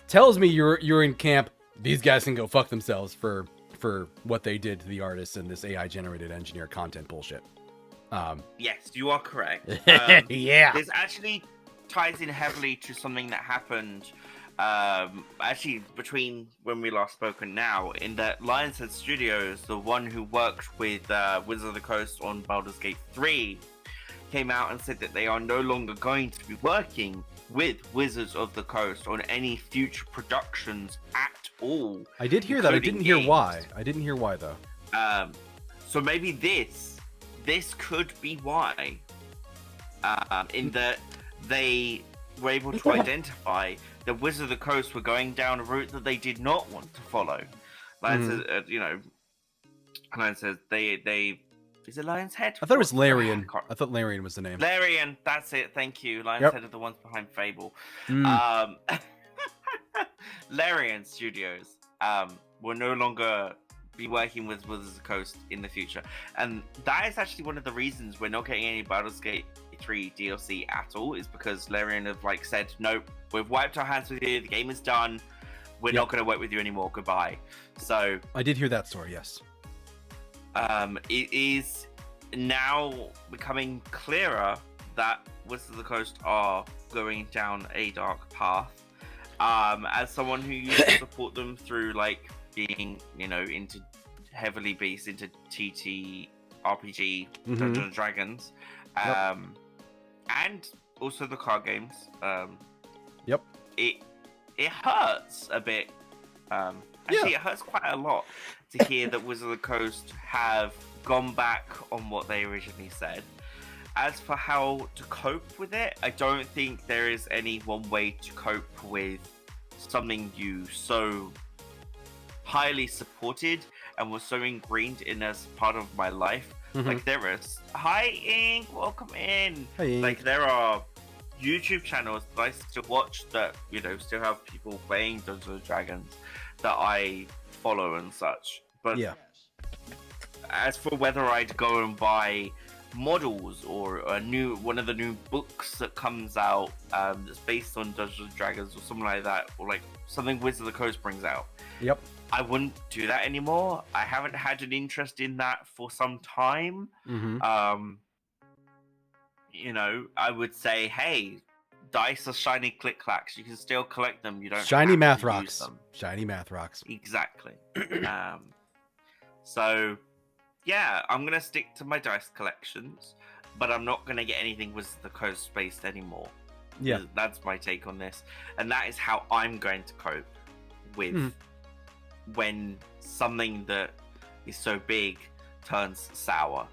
B: tells me you're in camp. These guys can go fuck themselves for what they did to the artists and this AI generated engineer content bullshit.
A: Yes, you are correct.
B: Yeah.
A: This actually ties in heavily to something that happened actually between when we last spoke and now, in that Lionshead Studios, the one who worked with Wizards of the Coast on Baldur's Gate 3, came out and said that they are no longer going to be working with Wizards of the Coast on any future productions at all.
B: I did hear that. I
A: including
B: didn't hear
A: games.
B: why. I didn't hear why though.
A: So maybe this could be why. In that they were able to identify that Wizards of the Coast were going down a route that they did not want to follow. Lion says, Lion says they. Is it Lion's Head?
B: I thought it was Larian. I thought Larian was the name.
A: Larian, that's it. Thank you. Lion's Head are the ones behind Fable. Larian Studios will no longer be working with Wizards of the Coast in the future, and that is actually one of the reasons we're not getting any Baldur's Gate 3 DLC at all. Is because Larian have said, nope, we've wiped our hands with you. The game is done. We're not going to work with you anymore. Goodbye. So
B: I did hear that story. Yes.
A: It is now becoming clearer that Wizards of the Coast are going down a dark path. As someone who used to support them through being, into heavily based into TT RPG, Dungeons and Dragons, and also the card games. It hurts a bit. Actually, it hurts quite a lot to hear that Wizards of the Coast have gone back on what they originally said. As for how to cope with it, I don't think there is any one way to cope with something you so highly supported and was so ingrained in as part of my life. There is, hi Ink, welcome in.
B: Hi, Ink.
A: There are YouTube channels that I still watch that still have people playing Dungeons and Dragons that I follow and such. But as for whether I'd go and buy models or one of the new books that comes out that's based on Dungeons and Dragons or something like that, or something Wizards of the Coast brings out, I wouldn't do that anymore. I haven't had an interest in that for some time. I would say, hey, dice are shiny click clacks. You can still collect them. You don't
B: Shiny
A: have
B: math
A: to
B: rocks.
A: use them.
B: Shiny math rocks.
A: Exactly. So yeah, I'm gonna stick to my dice collections, but I'm not gonna get anything Wizards of the Coast based anymore.
B: Yeah,
A: that's my take on this, and that is how I'm going to cope with when something that is so big turns sour,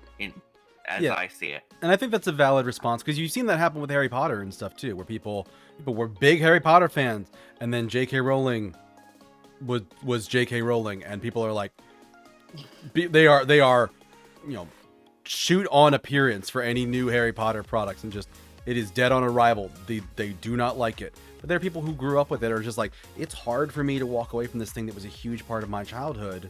A: as
B: Yeah.
A: I see it.
B: And I think that's a valid response, because you've seen that happen with Harry Potter and stuff too, where people were big Harry Potter fans, and then J.K. Rowling was J.K. Rowling, and people are like, they are, shoot on appearance for any new Harry Potter products, and just it is dead on arrival. They do not like it. But there are people who grew up with it, are just like, it's hard for me to walk away from this thing that was a huge part of my childhood.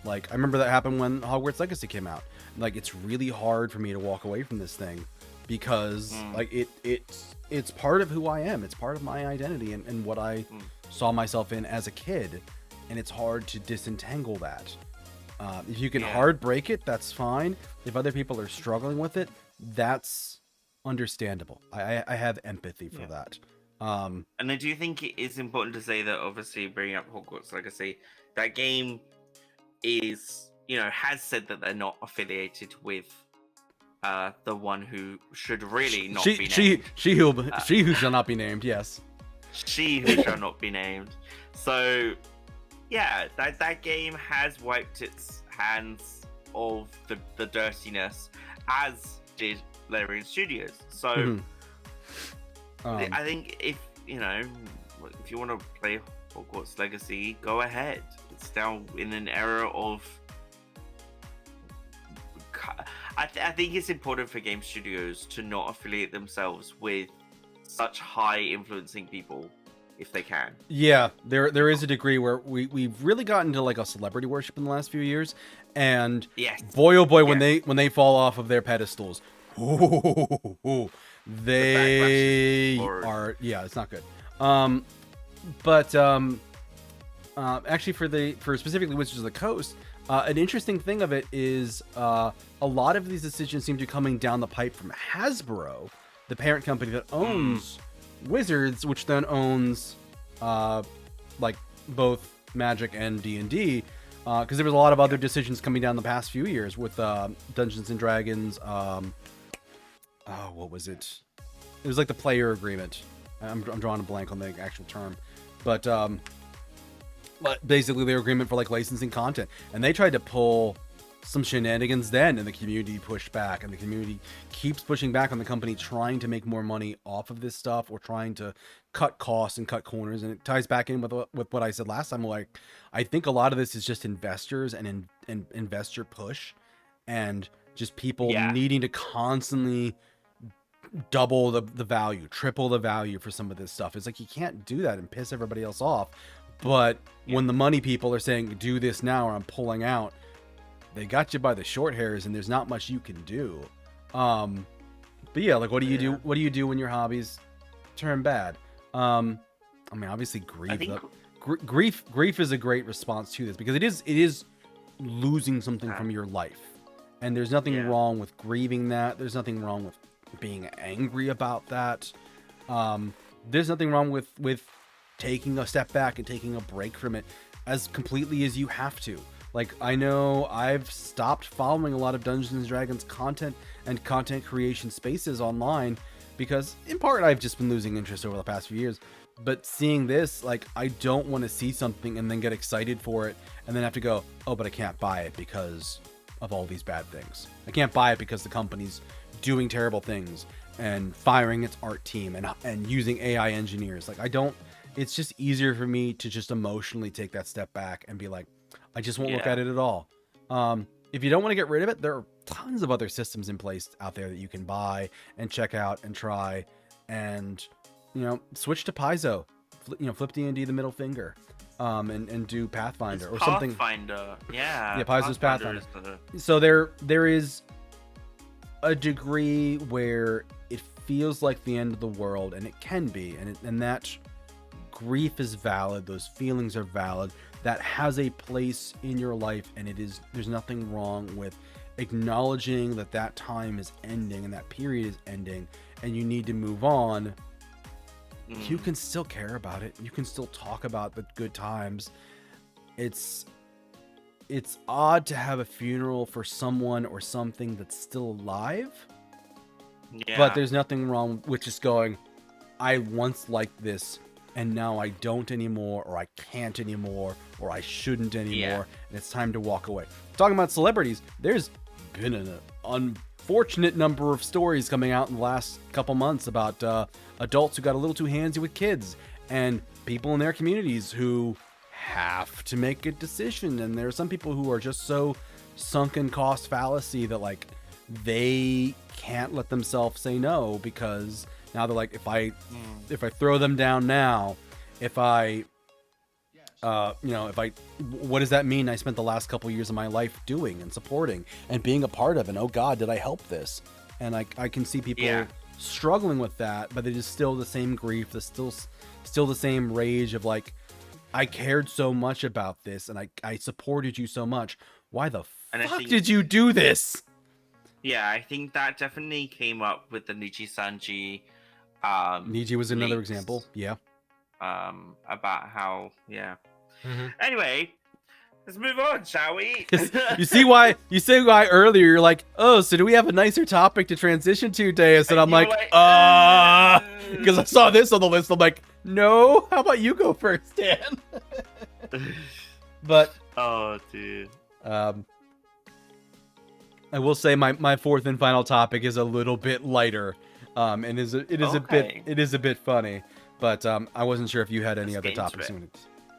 B: Like, I remember that happened when Hogwarts Legacy came out. Like, it's really hard for me to walk away from this thing, because like it's part of who I am. It's part of my identity and what I saw myself in as a kid, and it's hard to disentangle that. If you can hard break it, that's fine. If other people are struggling with it, that's understandable. I have empathy for that.
A: And I do think it is important to say that, obviously, bringing up Hogwarts Legacy, that game is, has said that they're not affiliated with the one who should really not be named.
B: She who shall not be named, yes.
A: She who shall not be named. So, yeah, that game has wiped its hands of the dirtiness, as did Larian Studios. So, I think if you want to play Hogwarts Legacy, go ahead. It's now in an era of. I think it's important for game studios to not affiliate themselves with such high influencing people if they can.
B: Yeah, there is a degree where we've really gotten to like a celebrity worship in the last few years, and boy oh boy, when they fall off of their pedestals, they are it's not good. Actually, for specifically Wizards of the Coast, an interesting thing of it is a lot of these decisions seem to be coming down the pipe from Hasbro, the parent company that owns Wizards, which then owns like both Magic and D&D, because there was a lot of other decisions coming down the past few years with Dungeons and Dragons. What was it? It was like the player agreement. I'm drawing a blank on the actual term, but basically their agreement for like licensing content, and they tried to pull some shenanigans then, and the community pushed back, and the community keeps pushing back on the company trying to make more money off of this stuff, or trying to cut costs and cut corners. And it ties back in with what I said last time. Like, I think a lot of this is just investors and investor push, and just people needing to constantly double the value, triple the value for some of this stuff. It's like, you can't do that and piss everybody else off. But when the money people are saying, do this now or I'm pulling out, they got you by the short hairs, and there's not much you can do. But yeah, like, what do you do? What do you do when your hobbies turn bad? I mean, obviously grief. Grief is a great response to this, because it is losing something from your life, and there's nothing wrong with grieving that. There's nothing wrong with being angry about that. There's nothing wrong with taking a step back and taking a break from it as completely as you have to. Like, I know I've stopped following a lot of Dungeons and Dragons content and content creation spaces online, because in part I've just been losing interest over the past few years. But seeing this, like, I don't want to see something and then get excited for it and then have to go, oh, but I can't buy it because of all these bad things. I can't buy it because the company's doing terrible things and firing its art team and using AI engineers. Like, it's just easier for me to just emotionally take that step back and be like, I just won't look at it at all. If you don't want to get rid of it, there are tons of other systems in place out there that you can buy and check out and try, and switch to Paizo. Flip D&D the middle finger, and do Pathfinder or something.
A: Pathfinder,
B: Paizo's Pathfinder. So there is a degree where it feels like the end of the world, and it can be, and that grief is valid. Those feelings are valid. That has a place in your life, and there's nothing wrong with acknowledging that time is ending and that period is ending, and you need to move on. You can still care about it. You can still talk about the good times. It's odd to have a funeral for someone or something that's still alive. But there's nothing wrong with just going, I once liked this, and now I don't anymore, or I can't anymore, or I shouldn't anymore, and it's time to walk away. Talking about celebrities, there's been an unfortunate number of stories coming out in the last couple months about adults who got a little too handsy with kids, and people in their communities who have to make a decision. And there are some people who are just so sunken cost fallacy that like they can't let themselves say no, because now they're like, if I throw them down now, if I what does that mean I spent the last couple years of my life doing and supporting and being a part of, and oh god, did I help this? And I can see people struggling with that, but it is still the same grief, still the same rage of like, I cared so much about this and I supported you so much. Why the fuck did you do this?
A: Yeah, I think that definitely came up with the Niji Sanji.
B: Niji was another
A: leaks,
B: example. Yeah.
A: About how,
B: Mm-hmm.
A: Anyway, let's move on, shall we?
B: You see why earlier you're like, oh, so do we have a nicer topic to transition to, Deus? And I'm like, because I saw this on the list. I'm like, no, how about you go first, Dan? But
A: oh, dude.
B: I will say my fourth and final topic is a little bit lighter, and it is a bit funny, but I wasn't sure if you had any other topics.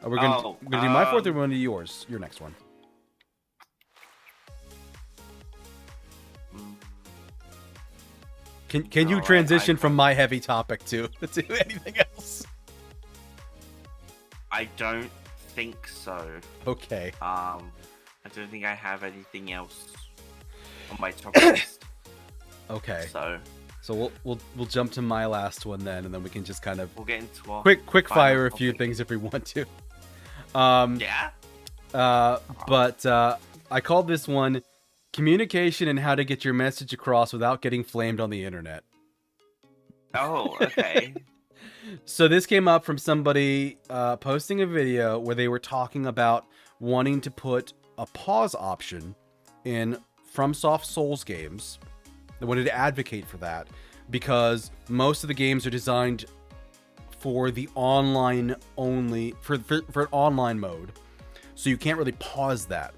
B: We're gonna do my fourth, or we're gonna do yours. Your next one. Can you transition from my heavy topic to anything else?
A: I don't think so.
B: Okay.
A: I don't think I have anything else on my topic list.
B: Okay.
A: So
B: we'll jump to my last one then, and then we can just kind of
A: we'll get into a
B: quick fire a few things if we want to. But I called this one "Communication and How to Get Your Message Across Without Getting Flamed on the Internet."
A: Oh, okay.
B: So this came up from somebody posting a video where they were talking about wanting to put a pause option in FromSoft Souls games. They wanted to advocate for that because most of the games are designed for the online only, for an online mode. So you can't really pause that.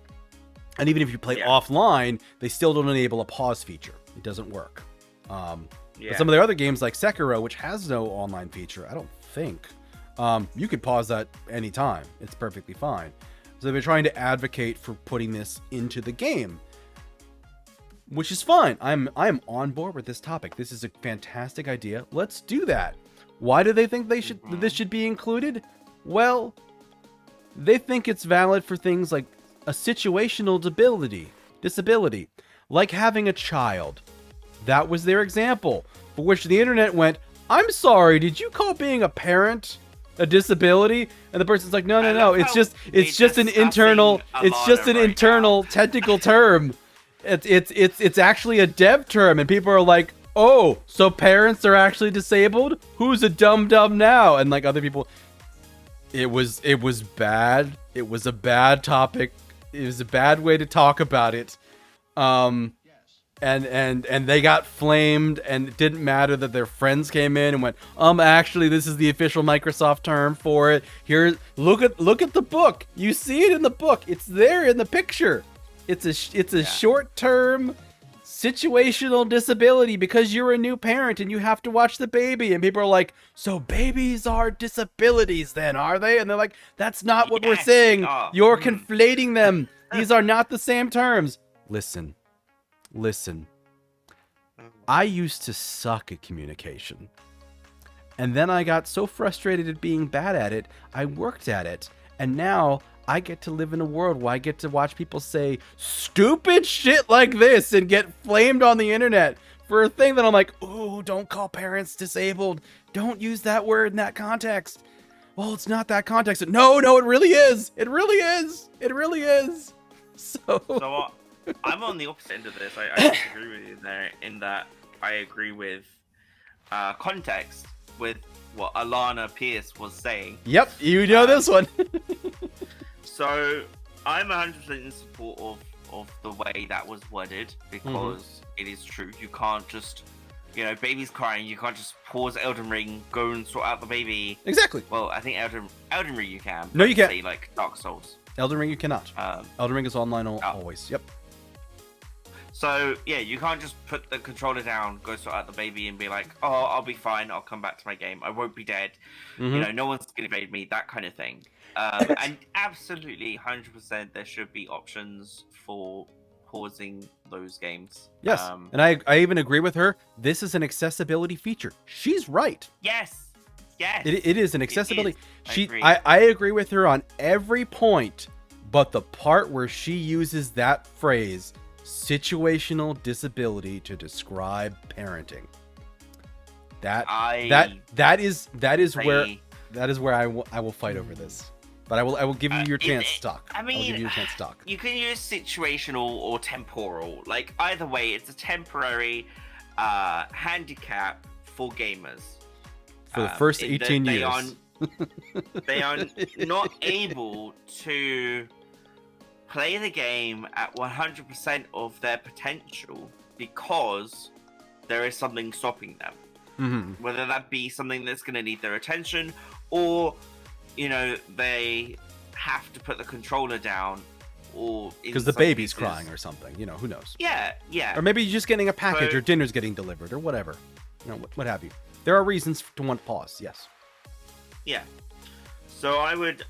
B: And even if you play offline, they still don't enable a pause feature. It doesn't work. But some of their other games like Sekiro, which has no online feature, I don't think, you could pause that anytime. It's perfectly fine. So they're trying to advocate for putting this into the game, which is fine. I'm on board with this topic. This is a fantastic idea. Let's do that. Why do they think this should be included? Well, they think it's valid for things like a situational disability, like having a child. That was their example, for which the internet went, I'm sorry, did you call being a parent a disability? And the person's like, no, it's just an internal technical term. It's actually a dev term, and people are like, oh, so parents are actually disabled? Who's a dum now? And like other people, it was bad. It was a bad topic. It was a bad way to talk about it. And they got flamed, and it didn't matter that their friends came in and went, actually this is the official Microsoft term for it. Here, look at the book. You see it in the book. It's there in the picture. It's a short-term situational disability because you're a new parent and you have to watch the baby. And people are like, so babies are disabilities then, are they? And they're like, that's not what we're saying. You're conflating them. These are not the same terms. Listen. I used to suck at communication. And then I got so frustrated at being bad at it, I worked at it. And now I get to live in a world where I get to watch people say stupid shit like this and get flamed on the internet for a thing that I'm like, ooh, don't call parents disabled. Don't use that word in that context. Well, it's not that context. No, it really is. It really is. So
A: I'm on the opposite end of this. I disagree with you there in that I agree with context with what Alana Pierce was saying.
B: Yep, you know this one.
A: So I'm 100% in support of the way that was worded because it is true. You can't just you know, baby's crying, you can't just pause Elden Ring, go and sort out the baby.
B: Exactly.
A: Well, I think Elden Ring you can.
B: No, you can't.
A: Say, like Dark Souls.
B: Elden Ring, you cannot. Elden Ring is online always. Yep.
A: So yeah, you can't just put the controller down, go sort out the baby, and be like, "Oh, I'll be fine. I'll come back to my game. I won't be dead.
B: Mm-hmm.
A: You know, no one's gonna invade me." That kind of thing. And absolutely, 100%, there should be options for pausing those games.
B: Yes, and I even agree with her. This is an accessibility feature. She's right.
A: Yes. Yes.
B: It is an accessibility.
A: I
B: agree with her on every point, but the part where she uses that phrase, situational disability, to describe parenting. That is where I will fight over this. But I will give you your chance to talk.
A: I mean,
B: I'll give you your chance to talk.
A: You can use situational or temporal. Like either way, it's a temporary handicap for gamers.
B: For the first 18 years.
A: They are not able to play the game at 100% of their potential because there is something stopping them.
B: Mm-hmm.
A: Whether that be something that's going to need their attention, or, you know, they have to put the controller down, or
B: because the baby's crying or something. You know, who knows?
A: Yeah.
B: Or maybe you're just getting a package, or dinner's getting delivered, or whatever. You know, what have you. There are reasons to want to pause. Yes.
A: Yeah. So I would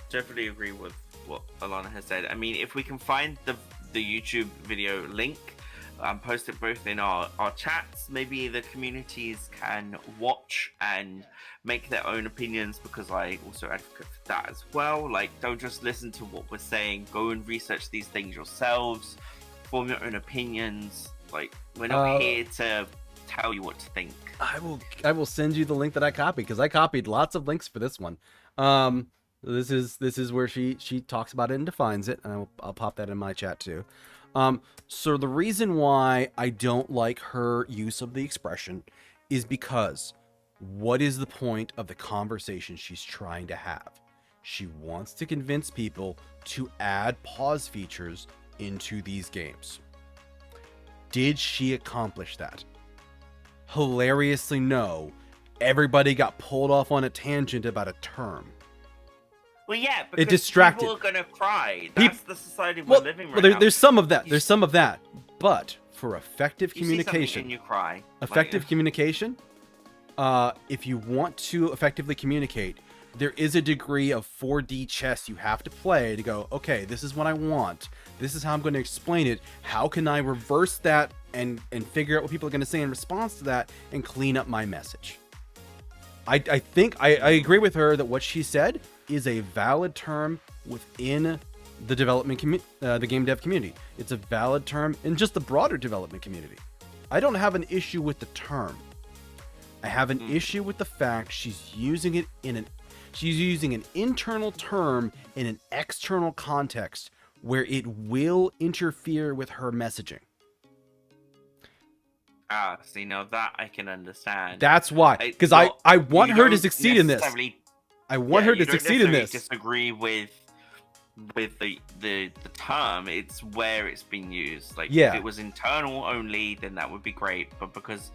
A: definitely agree with what Alana has said. I mean, if we can find the YouTube video link, post it both in our chats, maybe the communities can watch and make their own opinions, because I also advocate for that as well. Like, don't just listen to what we're saying, go and research these things yourselves, form your own opinions. Like, we're not here to tell you what to think.
B: I will send you the link that I copied, because I copied lots of links for this one. This is where she talks about it and defines it, and I'll pop that in my chat too. So the reason why I don't like her use of the expression is because what is the point of the conversation she's trying to have? She wants to convince people to add pause features into these games. Did she accomplish that? Hilariously, no. Everybody got pulled off on a tangent about a term.
A: Well, yeah, because
B: it distracted.
A: People are gonna cry. That's the society we're living right now.
B: There's some of that. There's some of that. But for effective communication,
A: see something and you cry.
B: Effective communication. If you want to effectively communicate, there is a degree of 4D chess you have to play to go, okay, this is what I want. This is how I'm going to explain it. How can I reverse that and figure out what people are going to say in response to that and clean up my message? I think I agree with her that what she said is a valid term within the development the game dev community. It's a valid term in just the broader development community. I don't have an issue with the term. I have an issue with the fact she's using it she's using an internal term in an external context where it will interfere with her messaging.
A: See, now that I can understand.
B: That's why, because I want her to succeed in this. I want her to succeed in this.
A: Disagree with the term. It's where it's being used. Like, if it was internal only, then that would be great. But because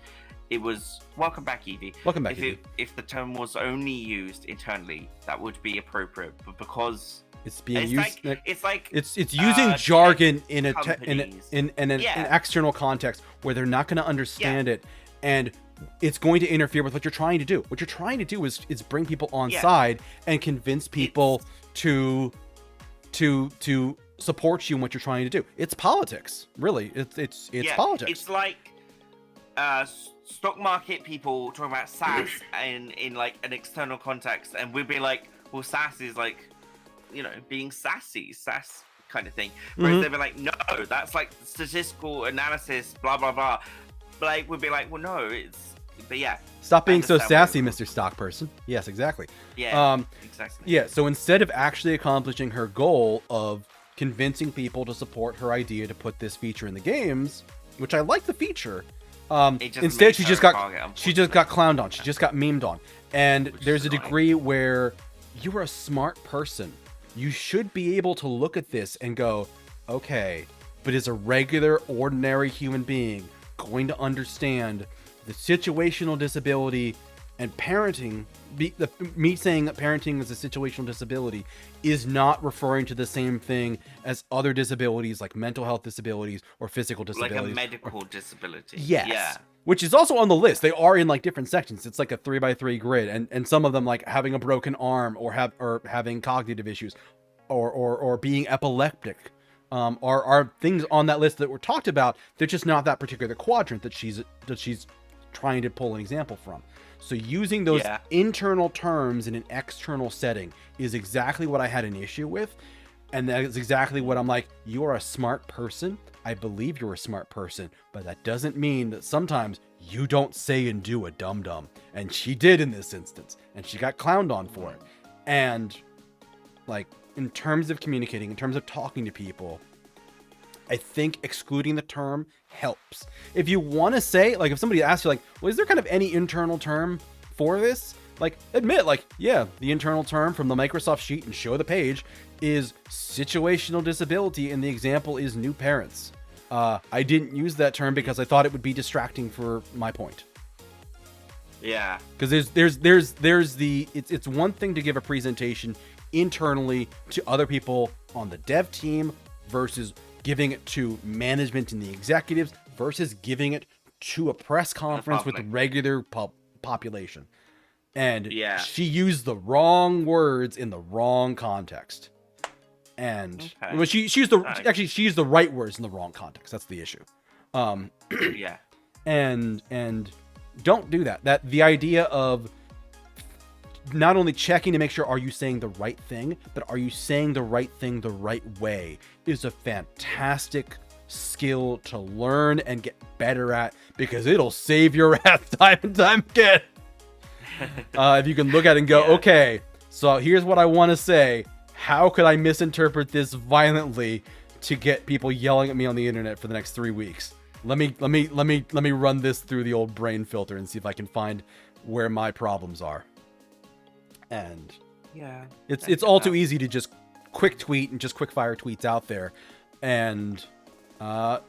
A: it was, welcome back, Evie.
B: Welcome back, Evie.
A: If the term was only used internally, that would be appropriate. But because
B: it's being used, it's using
A: it's
B: jargon in an external context where they're not going to understand it, and it's going to interfere with what you're trying to do. What you're trying to do is bring people on side and convince people to support you in what you're trying to do. It's politics, really. It's politics.
A: It's like stock market people talking about SaaS in like an external context, and we'd be like, well, SaaS is like, you know, being sassy, SaaS kind of thing. Whereas they'd be like, no, that's like statistical analysis, blah blah blah. Like, we'd be like, well, no, it's, but yeah.
B: Stop being so sassy, Mr. Stock Person. Yes, exactly.
A: Yeah, exactly.
B: Yeah, so instead of actually accomplishing her goal of convincing people to support her idea to put this feature in the games, which I like the feature, instead she just got clowned on. She just got memed on. And there's a degree where you are a smart person. You should be able to look at this and go, okay, but as a regular, ordinary human being, going to understand the situational disability and parenting. Me saying that parenting is a situational disability is not referring to the same thing as other disabilities like mental health disabilities or physical disabilities.
A: Like a medical disability.
B: Yes.
A: Yeah.
B: Which is also on the list. They are in like different sections. It's like a 3x3 grid, and some of them like having a broken arm or having cognitive issues or being epileptic are things on that list that were talked about. They're just not that particular quadrant that she's trying to pull an example from. So using those internal terms in an external setting is exactly what I had an issue with. And that is exactly what I'm like, you are a smart person. I believe you're a smart person, but that doesn't mean that sometimes you don't say and do a dum-dum. And she did in this instance, and she got clowned on for it. And like, in terms of communicating, in terms of talking to people, I think excluding the term helps. If you want to say, like, if somebody asks you, like, well, is there kind of any internal term for this? Like, admit, like, yeah, the internal term from the Microsoft sheet and show the page is situational disability, and the example is new parents. I didn't use that term because I thought it would be distracting for my point.
A: Yeah.
B: Because it's one thing to give a presentation internally to other people on the dev team versus giving it to management and the executives versus giving it to a press conference with the regular population. And she used the wrong words in the wrong context. And well, she used the right words in the wrong context. That's the issue.
A: Yeah.
B: And don't do that. That the idea of not only checking to make sure are you saying the right thing, but are you saying the right thing the right way is a fantastic skill to learn and get better at, because it'll save your ass time and time again. If you can look at it and go, okay, so here's what I want to say. How could I misinterpret this violently to get people yelling at me on the internet for the next 3 weeks? Let me run this through the old brain filter and see if I can find where my problems are. And it's all too easy to just quick tweet and just quick fire tweets out there. And I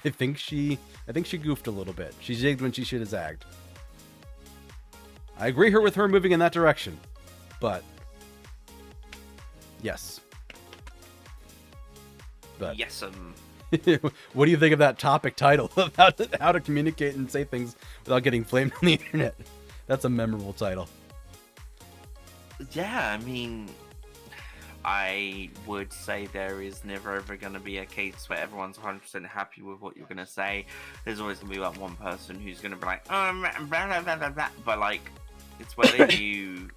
B: think she goofed a little bit. She zigged when she should have zagged. I agree with her moving in that direction, but yes. But
A: yes.
B: What do you think of that topic title about how to communicate and say things without getting flamed on the internet? That's a memorable title.
A: Yeah, I mean, I would say there is never ever going to be a case where everyone's 100% happy with what you're going to say. There's always going to be like one person who's going to be like, blah, blah, blah, blah, blah. But like, it's whether you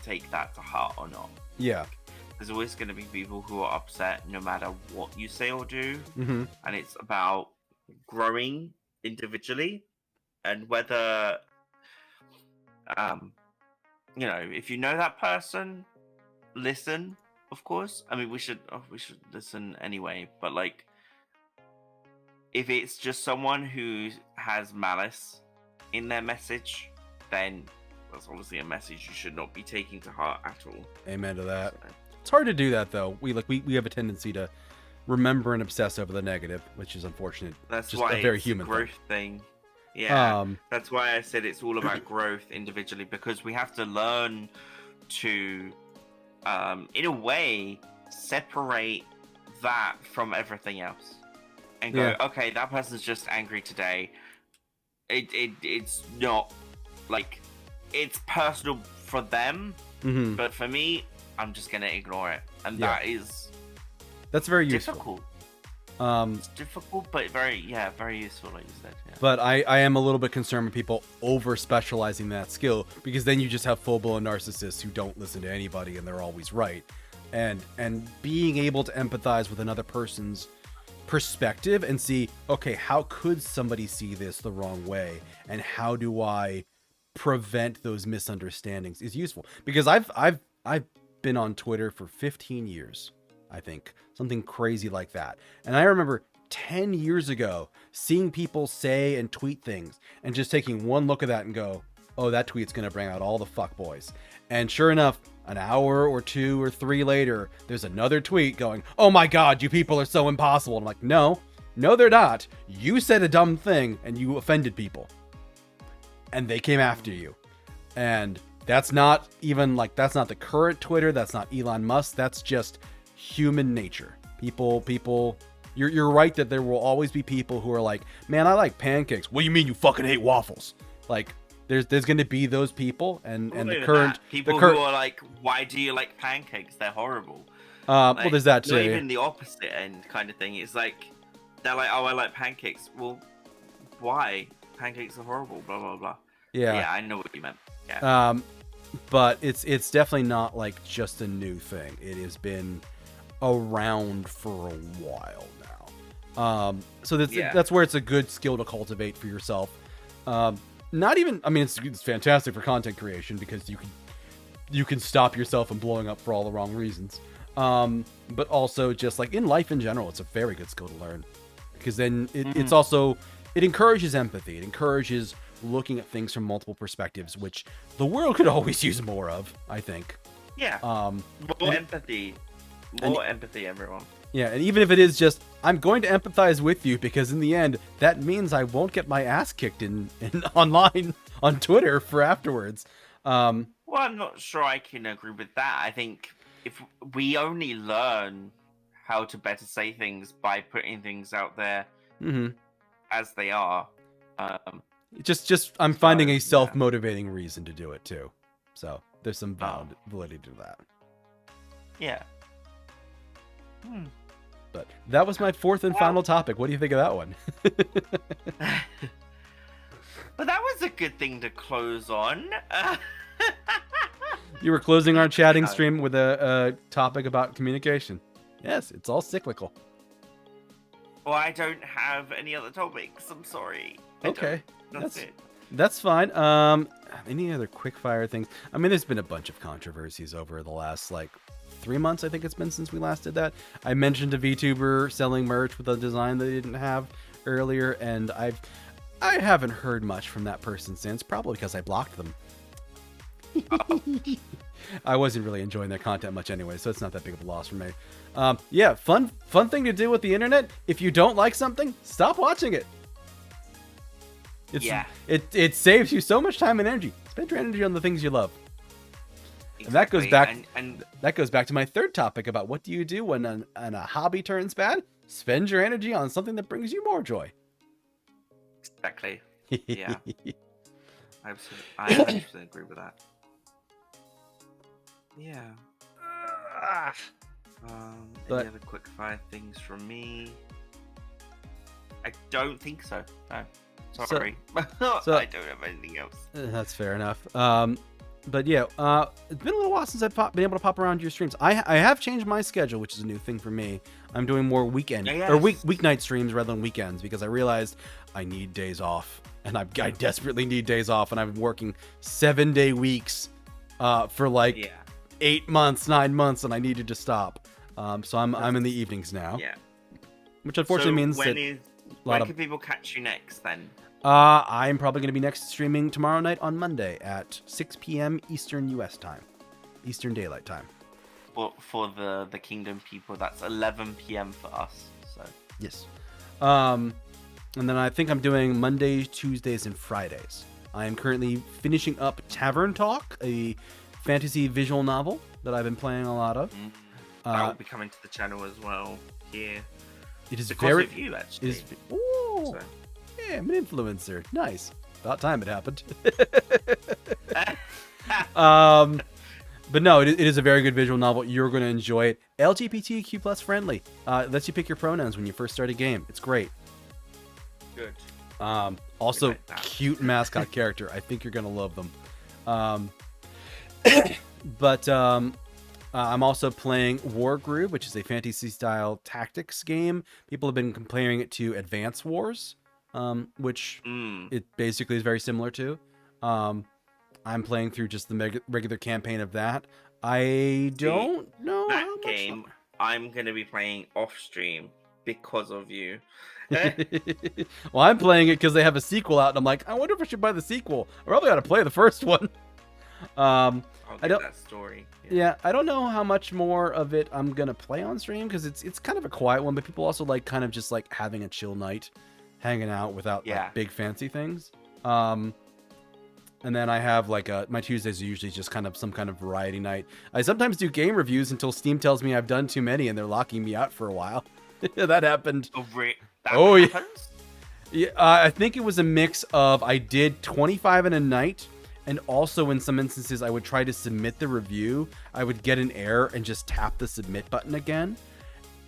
A: take that to heart or not.
B: Yeah.
A: There's always going to be people who are upset no matter what you say or do.
B: Mm-hmm.
A: And it's about growing individually, and whether, if you know that person, listen, of course. I mean, we should listen anyway, but like, if it's just someone who has malice in their message, then that's obviously a message you should not be taking to heart at all.
B: Amen to that. So, it's hard to do that though. We have a tendency to remember and obsess over the negative, which is unfortunate.
A: That's
B: just
A: why
B: a very
A: it's
B: human
A: growth thing. Yeah, that's why I said it's all about growth individually, because we have to learn to, in a way, separate that from everything else, and go, okay, that person's just angry today. It's not like it's personal for them, but for me, I'm just gonna ignore it, and
B: that's very
A: difficult.
B: Useful.
A: It's difficult, but very useful, like you said. Yeah.
B: But I am a little bit concerned with people over specializing that skill, because then you just have full-blown narcissists who don't listen to anybody and they're always right. And being able to empathize with another person's perspective and see, okay, how could somebody see this the wrong way, and how do I prevent those misunderstandings is useful. Because I've been on Twitter for 15 years. I think something crazy like that. And I remember 10 years ago seeing people say and tweet things and just taking one look at that and go, oh, that tweet's going to bring out all the fuckboys. And sure enough, an hour or 2 or 3 later, there's another tweet going, "Oh my god, you people are so impossible." And I'm like, no, they're not. You said a dumb thing and you offended people. And they came after you. And that's not even like, that's not the current Twitter. That's not Elon Musk. That's just human nature. People, you're right that there will always be people who are like, "Man, I like pancakes." "What do you mean you fucking hate waffles?" Like, there's going to be those people, and the current
A: people
B: the current,
A: who are like, "Why do you like pancakes? They're horrible."
B: well, there's that too.
A: Not even the opposite end kind of thing. It's like they're like, "Oh, I like pancakes." Well, why? Pancakes are horrible. Blah blah blah. Yeah, I know what you meant. Yeah.
B: But it's definitely not like just a new thing. It has been around for a while now. So that's where it's a good skill to cultivate for yourself. Not even, I mean, it's fantastic for content creation because you can stop yourself from blowing up for all the wrong reasons. But also just like in life in general, it's a very good skill to learn because then it's also, it encourages empathy. It encourages looking at things from multiple perspectives, which the world could always use more of, I think.
A: Yeah. More empathy. More empathy, everyone.
B: Yeah, and even if it is just, I'm going to empathize with you because in the end, that means I won't get my ass kicked in online on Twitter for afterwards.
A: Well, I'm not sure I can agree with that. I think if we only learn how to better say things by putting things out there as they are.
B: Just I'm finding a self-motivating reason to do it too. So there's some validity to that.
A: Yeah.
B: But that was my fourth and final topic. What do you think of that one?
A: But that was a good thing to close on.
B: You were closing our chatting stream with a topic about communication. Yes, it's all cyclical.
A: Well, I don't have any other topics. I'm sorry.
B: Okay.
A: That's it.
B: That's fine. Any other quick-fire things? I mean, there's been a bunch of controversies over the last, 3 months, I think it's been since we last did that. I mentioned a VTuber selling merch with a design they didn't have earlier, and I haven't heard much from that person since, probably because I blocked them. I wasn't really enjoying their content much anyway, so it's not that big of a loss for me. Yeah, fun thing to do with the internet. If you don't like something, stop watching it. It saves you so much time and energy. Spend your energy on the things you love. Exactly. And that goes back that goes back to my third topic about what do you do when a hobby turns bad? Spend your energy on something that brings you more joy.
A: Exactly. Yeah. I 100% agree with that. Yeah. Any other quick fire things from me? I don't think so. No. Sorry. I don't have anything else.
B: That's fair enough. But yeah, it's been a little while since I've been able to pop around to your streams. I have changed my schedule, which is a new thing for me. I'm doing more weeknight streams rather than weekends because I realized I need days off, and I desperately need days off, and I've been working 7-day weeks for 8 months, 9 months, and I needed to stop. So I'm in the evenings now.
A: Yeah.
B: Which unfortunately means
A: when can people catch you next then?
B: I'm probably going to be next streaming tomorrow night on Monday at 6 p.m. Eastern U.S. time. Eastern Daylight Time.
A: For the Kingdom people, that's 11 p.m. for us. So
B: yes. And then I think I'm doing Mondays, Tuesdays, and Fridays. I am currently finishing up Tavern Talk, a fantasy visual novel that I've been playing a lot of.
A: That will be coming to the channel as well here.
B: It is
A: because of you, actually.
B: So. Yeah, I'm an influencer. Nice. About time it happened. But no, it is a very good visual novel. You're going to enjoy it. LGBTQ plus friendly. Lets you pick your pronouns when you first start a game. It's great.
A: Good.
B: Also, cute mascot character. I think you're going to love them. I'm also playing War Groove, which is a fantasy-style tactics game. People have been comparing it to Advance Wars, which it basically is very similar to. I'm playing through just the regular campaign of that. I don't know
A: that game. I'm going to be playing off-stream because of you.
B: Well, I'm playing it because they have a sequel out, and I'm like, I wonder if I should buy the sequel. I probably ought to play the first one.
A: I'll
B: I
A: get
B: don't.
A: that story.
B: Yeah, I don't know how much more of it I'm gonna play on stream because it's kind of a quiet one, but people also like kind of just like having a chill night, hanging out without
A: Yeah.
B: like big fancy things. And then I have like my Tuesdays are usually just kind of some kind of variety night. I sometimes do game reviews until Steam tells me I've done too many and they're locking me out for a while. That happened.
A: That
B: Oh, yeah.
A: happens?
B: Yeah, I think it was a mix of I did 25 in a night, and also in some instances I would try to submit the review. I would get an error and just tap the submit button again.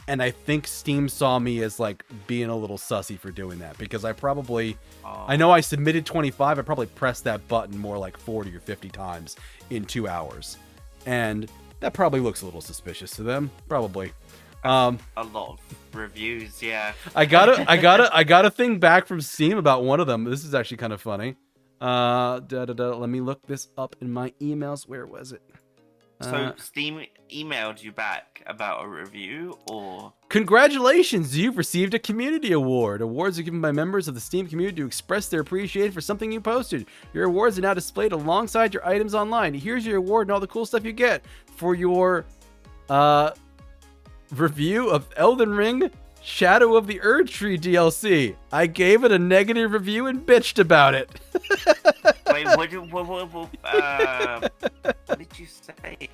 B: And I think Steam saw me as like being a little sussy for doing that because I know I submitted 25. I probably pressed that button more like 40 or 50 times in 2 hours. And that probably looks a little suspicious to them. Probably.
A: A lot of reviews, yeah.
B: I got a thing back from Steam about one of them. This is actually kind of funny. Let me look this up in my emails. Where was it?
A: So Steam emailed you back about a review, or
B: Congratulations, you've received a community award. Awards are given by members of the Steam community to express their appreciation for something you posted. Your awards are now displayed alongside your items online. Here's your award and all the cool stuff you get for your review of Elden Ring Shadow of the Erdtree DLC. I gave it a negative review and bitched about it.
A: wait, what did you say?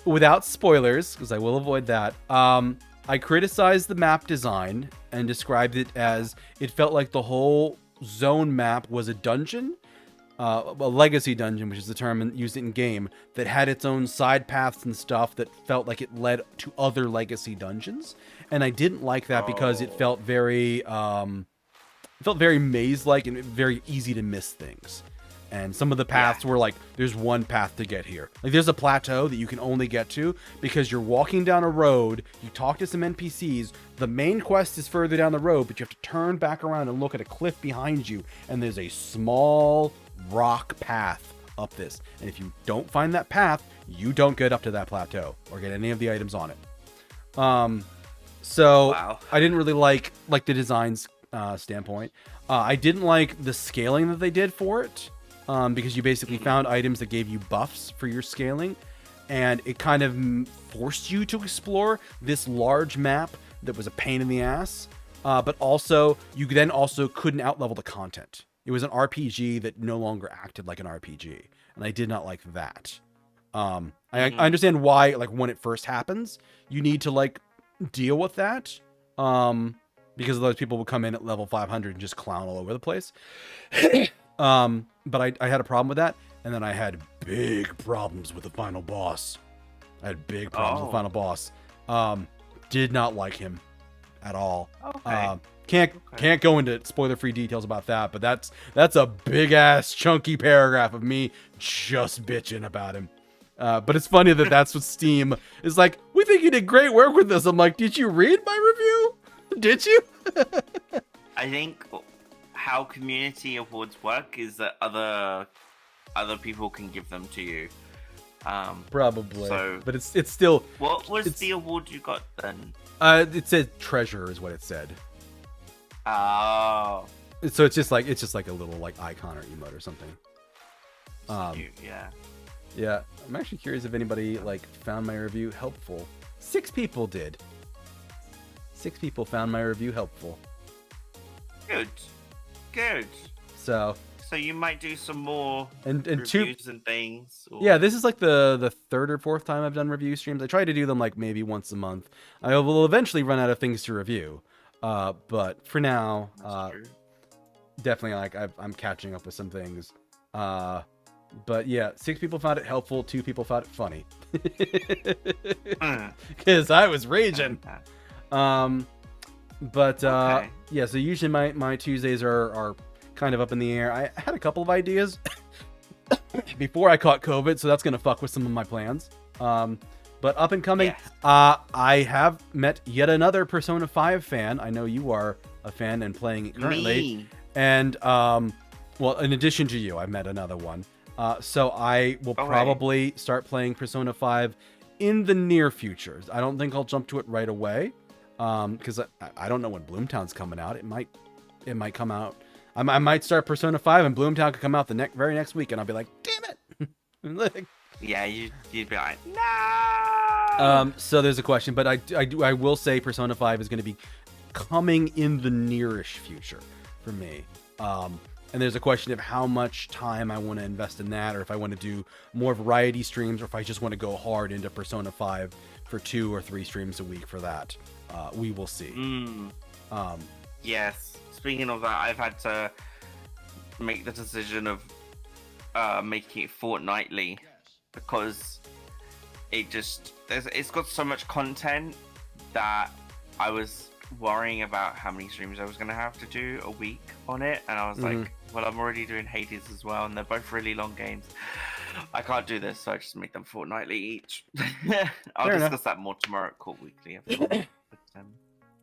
B: Without spoilers, because I will avoid that, I criticized the map design and described it as it felt like the whole zone map was a dungeon, a legacy dungeon, which is the term used in game, that had its own side paths and stuff that felt like it led to other legacy dungeons. And I didn't like that because it felt very maze-like and very easy to miss things. And some of the paths were like, there's one path to get here. Like, there's a plateau that you can only get to because you're walking down a road, you talk to some NPCs, the main quest is further down the road, but you have to turn back around and look at a cliff behind you, and there's a small rock path up this. And if you don't find that path, you don't get up to that plateau or get any of the items on it. So
A: Wow.
B: I didn't really like the design's standpoint. I didn't like the scaling that they did for it. Because you basically found items that gave you buffs for your scaling, and it kind of forced you to explore this large map that was a pain in the ass. But also, you then also couldn't outlevel the content. It was an RPG that no longer acted like an RPG, and I did not like that. I understand why, like, when it first happens, you need to like deal with that. Because those people will come in at level 500 and just clown all over the place. But I had a problem with that, and then I had big problems with the final boss. I had big problems with the final boss. Did not like him at all.
A: Okay.
B: Can't go into spoiler-free details about that, but that's a big-ass chunky paragraph of me just bitching about him. But it's funny that that's what Steam is like, we think you did great work with this. I'm like, did you read my review? Did you?
A: I think how community awards work is that other people can give them to you.
B: Probably.
A: So,
B: but it's still.
A: What was the award you got then?
B: It said treasure is what it said.
A: Oh.
B: So it's just like a little like icon or emote or something.
A: Yeah.
B: Yeah. I'm actually curious if anybody like found my review helpful. 6 people did. 6 people found my review helpful.
A: Good.
B: So
A: you might do some more
B: and
A: reviews and things. Or...
B: Yeah, this is like the 3rd or 4th time I've done review streams. I try to do them like maybe once a month. I will eventually run out of things to review. But for now, definitely like I'm catching up with some things. But yeah, 6 people found it helpful. 2 people found it funny. Because I was raging.
A: Okay.
B: Yeah, so usually my Tuesdays are kind of up in the air. I had a couple of ideas before I caught COVID, so that's gonna fuck with some of my plans. But up and coming, I have met yet another Persona 5 fan. I know you are a fan and playing it currently.
A: Me.
B: And well, in addition to you, I met another one. So I will probably start playing Persona 5 in the near future. I don't think I'll jump to it right away. Because I don't know when Bloomtown's coming out. It might come out I might start Persona 5 and Bloomtown could come out the very next week, and I'll be like, damn it.
A: Yeah, you'd be like, no.
B: So there's a question, but I will say Persona 5 is going to be coming in the nearish future for me. And there's a question of how much time I want to invest in that, or if I want to do more variety streams, or if I just want to go hard into Persona 5 for 2 or 3 streams a week for that. We will see.
A: Yes. Speaking of that, I've had to make the decision of making it fortnightly because it's got so much content that I was worrying about how many streams I was going to have to do a week on it, and I was like, well, I'm already doing Hades as well, and they're both really long games. I can't do this, so I just make them fortnightly each. I'll discuss that more tomorrow at Court Weekly.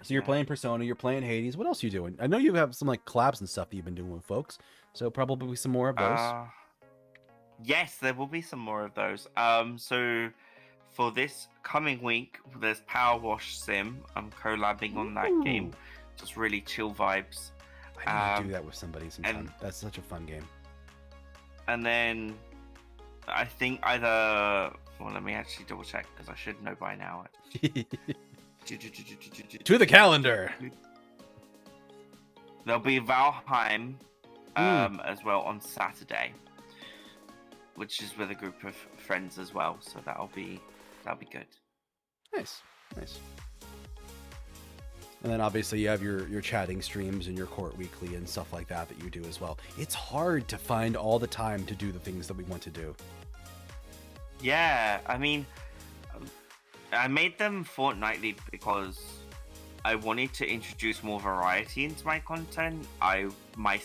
B: So you're playing Persona, you're playing Hades. What else are you doing? I know you have some like collabs and stuff that you've been doing with folks, so probably some more of those.
A: Yes, there will be some more of those. So for this coming week, there's Power Wash Sim. I'm collabing on that game. Just really chill vibes.
B: I need to do that with somebody sometime. That's such a fun game.
A: And then I think either... Well, let me actually double check because I should know by now.
B: To the calendar.
A: There'll be Valheim as well on Saturday, which is with a group of friends as well. So that'll be good.
B: Nice. And then obviously you have your chatting streams and your Court Weekly and stuff like that you do as well. It's hard to find all the time to do the things that we want to do.
A: Yeah, I mean, I made them fortnightly because I wanted to introduce more variety into my content. I'm going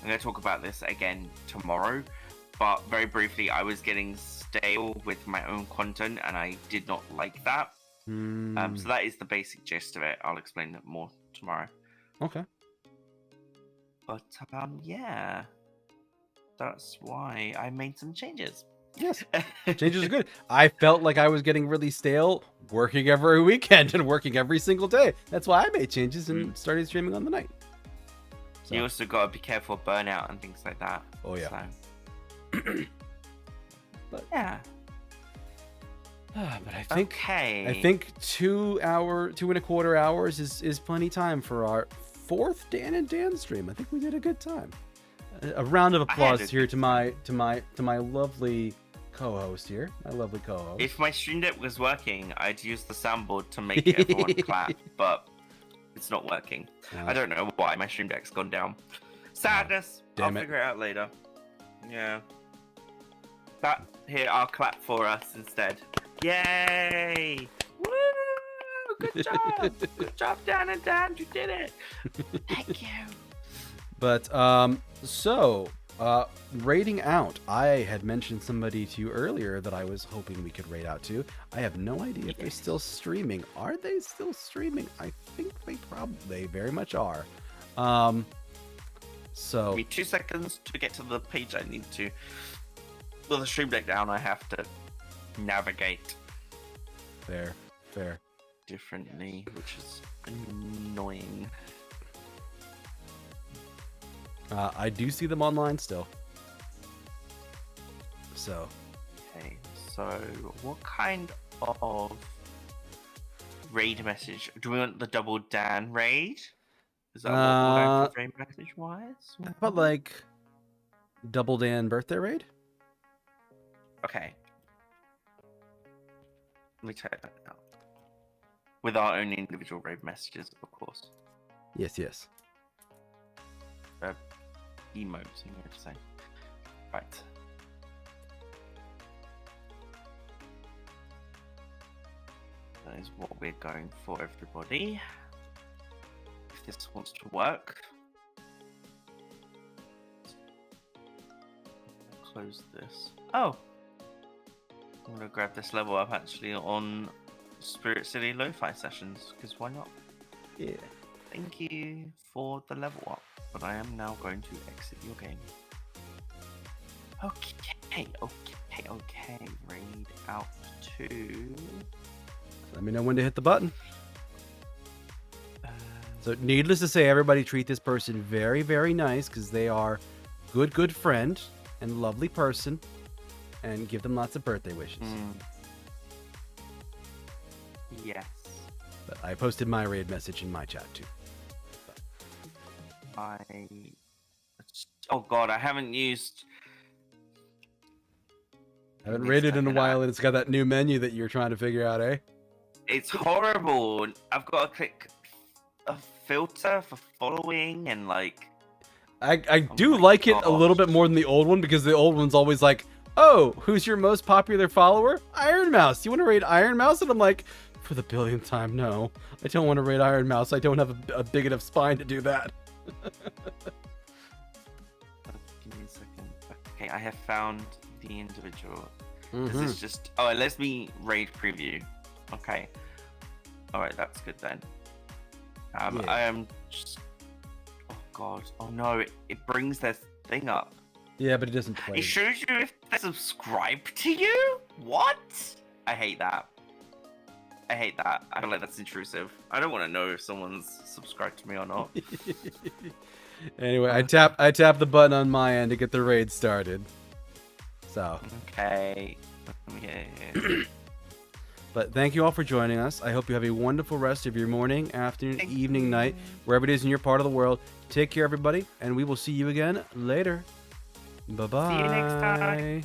A: to talk about this again tomorrow, but very briefly, I was getting stale with my own content and I did not like that. So that is the basic gist of it. I'll explain it more tomorrow.
B: Okay.
A: But yeah, that's why I made some changes.
B: Yes, changes are good. I felt like I was getting really stale working every weekend and working every single day. That's why I made changes and started streaming on the night. So.
A: You also got to be careful of burnout and things like that.
B: Oh yeah.
A: So. But yeah.
B: But I think 2 and a quarter hours is plenty time for our 4th Dan and Dan stream. I think we did a good time. A round of applause here to my lovely co-host here. My lovely co-host.
A: If my stream deck was working, I'd use the soundboard to make everyone clap, but it's not working. I don't know why my stream deck's gone down. Sadness. I'll figure it out later. Yeah. I'll clap for us instead. Yay! Woo! Good job! Good job, Dan and Dan. You did it. Thank you.
B: But raiding out. I had mentioned somebody to you earlier that I was hoping we could raid out to. I have no idea if they're still streaming. Are they still streaming? I think they very much are. So
A: give me 2 seconds to get to the page I need to. With the stream deck down, I have to navigate.
B: Fair.
A: Differently, which is annoying.
B: I do see them online still. So.
A: Okay, so what kind of raid message? Do we want the double Dan raid? Is that what we're going for raid message wise?
B: How about like double Dan birthday raid?
A: Okay. Let me type that out. With our own individual raid messages, of course.
B: Yes.
A: Emotes, I'm going to say. Right. That is what we're going for, everybody. If this wants to work. Close this. Oh! I'm going to grab this level up actually on Spirit City Lo-Fi sessions, because why not?
B: Yeah.
A: Thank you for the level up, but I am now going to exit your game. Okay. Raid out to...
B: Let me know when to hit the button. So needless to say, everybody treat this person very, very nice because they are good friend and lovely person, and give them lots of birthday wishes.
A: Yes.
B: But I posted my raid message in my chat too.
A: Oh god, I haven't used.
B: I haven't raided in a while, and it's got that new menu that you're trying to figure out, eh?
A: It's horrible. I've got to click a filter for following and like.
B: I do like it a little bit more than the old one, because the old one's always like, oh, who's your most popular follower? Iron Mouse. You want to raid Iron Mouse? And I'm like, for the billionth time, no. I don't want to raid Iron Mouse. I don't have a big enough spine to do that.
A: Give me a second. Okay, I have found the individual. This
B: Mhm.
A: is just. Oh, it lets me raid preview. Okay. Alright, that's good then.
B: Yeah.
A: I am just. Oh god. Oh no, it brings their thing up.
B: Yeah, but it doesn't play.
A: It shows you if they subscribe to you? What? I hate that. I hate that. I feel like that's intrusive. I don't want to know if someone's subscribed to me or not.
B: Anyway, I tap the button on my end to get the raid started. So.
A: Okay. Yeah.
B: But thank you all for joining us. I hope you have a wonderful rest of your morning, afternoon, evening, night, wherever it is in your part of the world. Take care, everybody, and we will see you again later. Bye-bye.
A: See you next time.